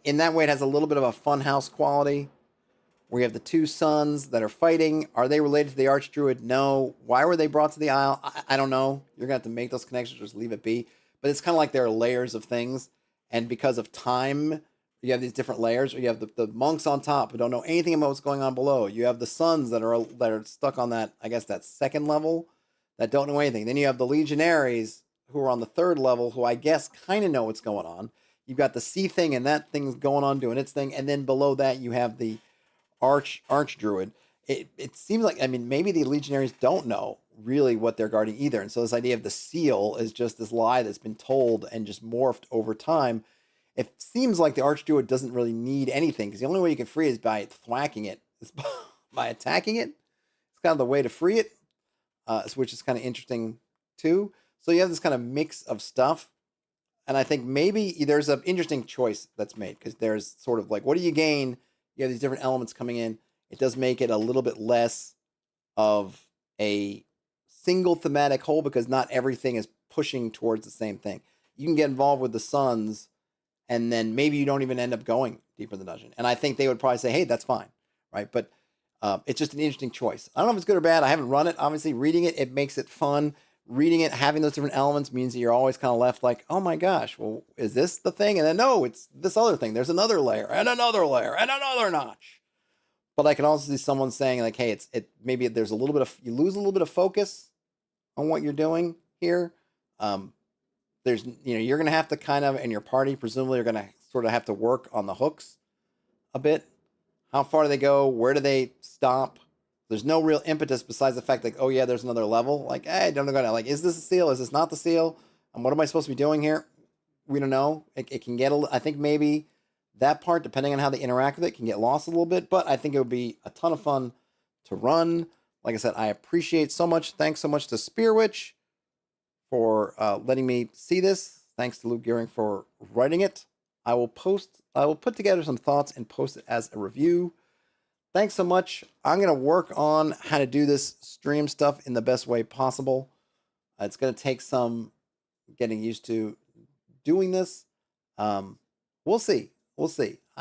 in that way, it has a little bit of a funhouse quality. We have the two sons that are fighting. Are they related to the Archdruid? No. Why were they brought to the Isle? I don't know. You're going to have to make those connections or just leave it be. But it's kind of like there are layers of things. And because of time, you have these different layers. You have the monks on top who don't know anything about what's going on below. You have the sons that are stuck on that, I guess, that second level that don't know anything. Then you have the legionaries who are on the third level who I guess kind of know what's going on. You've got the sea thing and that thing's going on doing its thing. And then below that, you have the archdruid. It seems like, I mean, maybe the legionaries don't know really what they're guarding either. And so this idea of the seal is just this lie that's been told and just morphed over time. It seems like the archdruid doesn't really need anything because the only way you can free it is by thwacking it, is by attacking it. It's kind of the way to free it, which is kind of interesting too. So you have this kind of mix of stuff. And I think maybe there's an interesting choice that's made because there's sort of like, what do you gain? You have these different elements coming in. It does make it a little bit less of a single thematic whole because not everything is pushing towards the same thing. You can get involved with the sons, and then maybe you don't even end up going deeper in the dungeon. And I think they would probably say, hey, that's fine, right? But it's just an interesting choice. I don't know if it's good or bad. I haven't run it. Obviously, reading it makes it fun. Reading it, having those different elements means that you're always kind of left like, oh my gosh, well, is this the thing? And then no, it's this other thing. There's another layer and another layer and another notch. But I can also see someone saying like, hey, maybe there's a little bit of, you lose a little bit of focus on what you're doing here. You're going to have to kind of, and your party presumably are going to sort of have to work on the hooks a bit. How far do they go? Where do they stop? There's no real impetus besides the fact like, oh yeah, there's another level. Like, hey, don't go down. Like, is this a seal? Is this not the seal? And what am I supposed to be doing here? We don't know. It can get I think maybe that part, depending on how they interact with it, can get lost a little bit. But I think it would be a ton of fun to run. Like I said, I appreciate so much. Thanks so much to Spearwitch for letting me see this. Thanks to Luke Gearing for writing it. I will put together some thoughts and post it as a review. Thanks so much. I'm going to work on how to do this stream stuff in the best way possible. It's going to take some getting used to doing this. We'll see.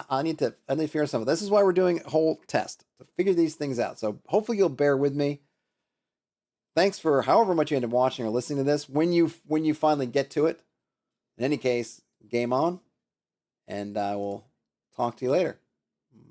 I need to figure something. This is why we're doing a whole test to figure these things out. So hopefully you'll bear with me. Thanks for however much you end up watching or listening to this. When you finally get to it, in any case, game on, and I will talk to you later. Bye.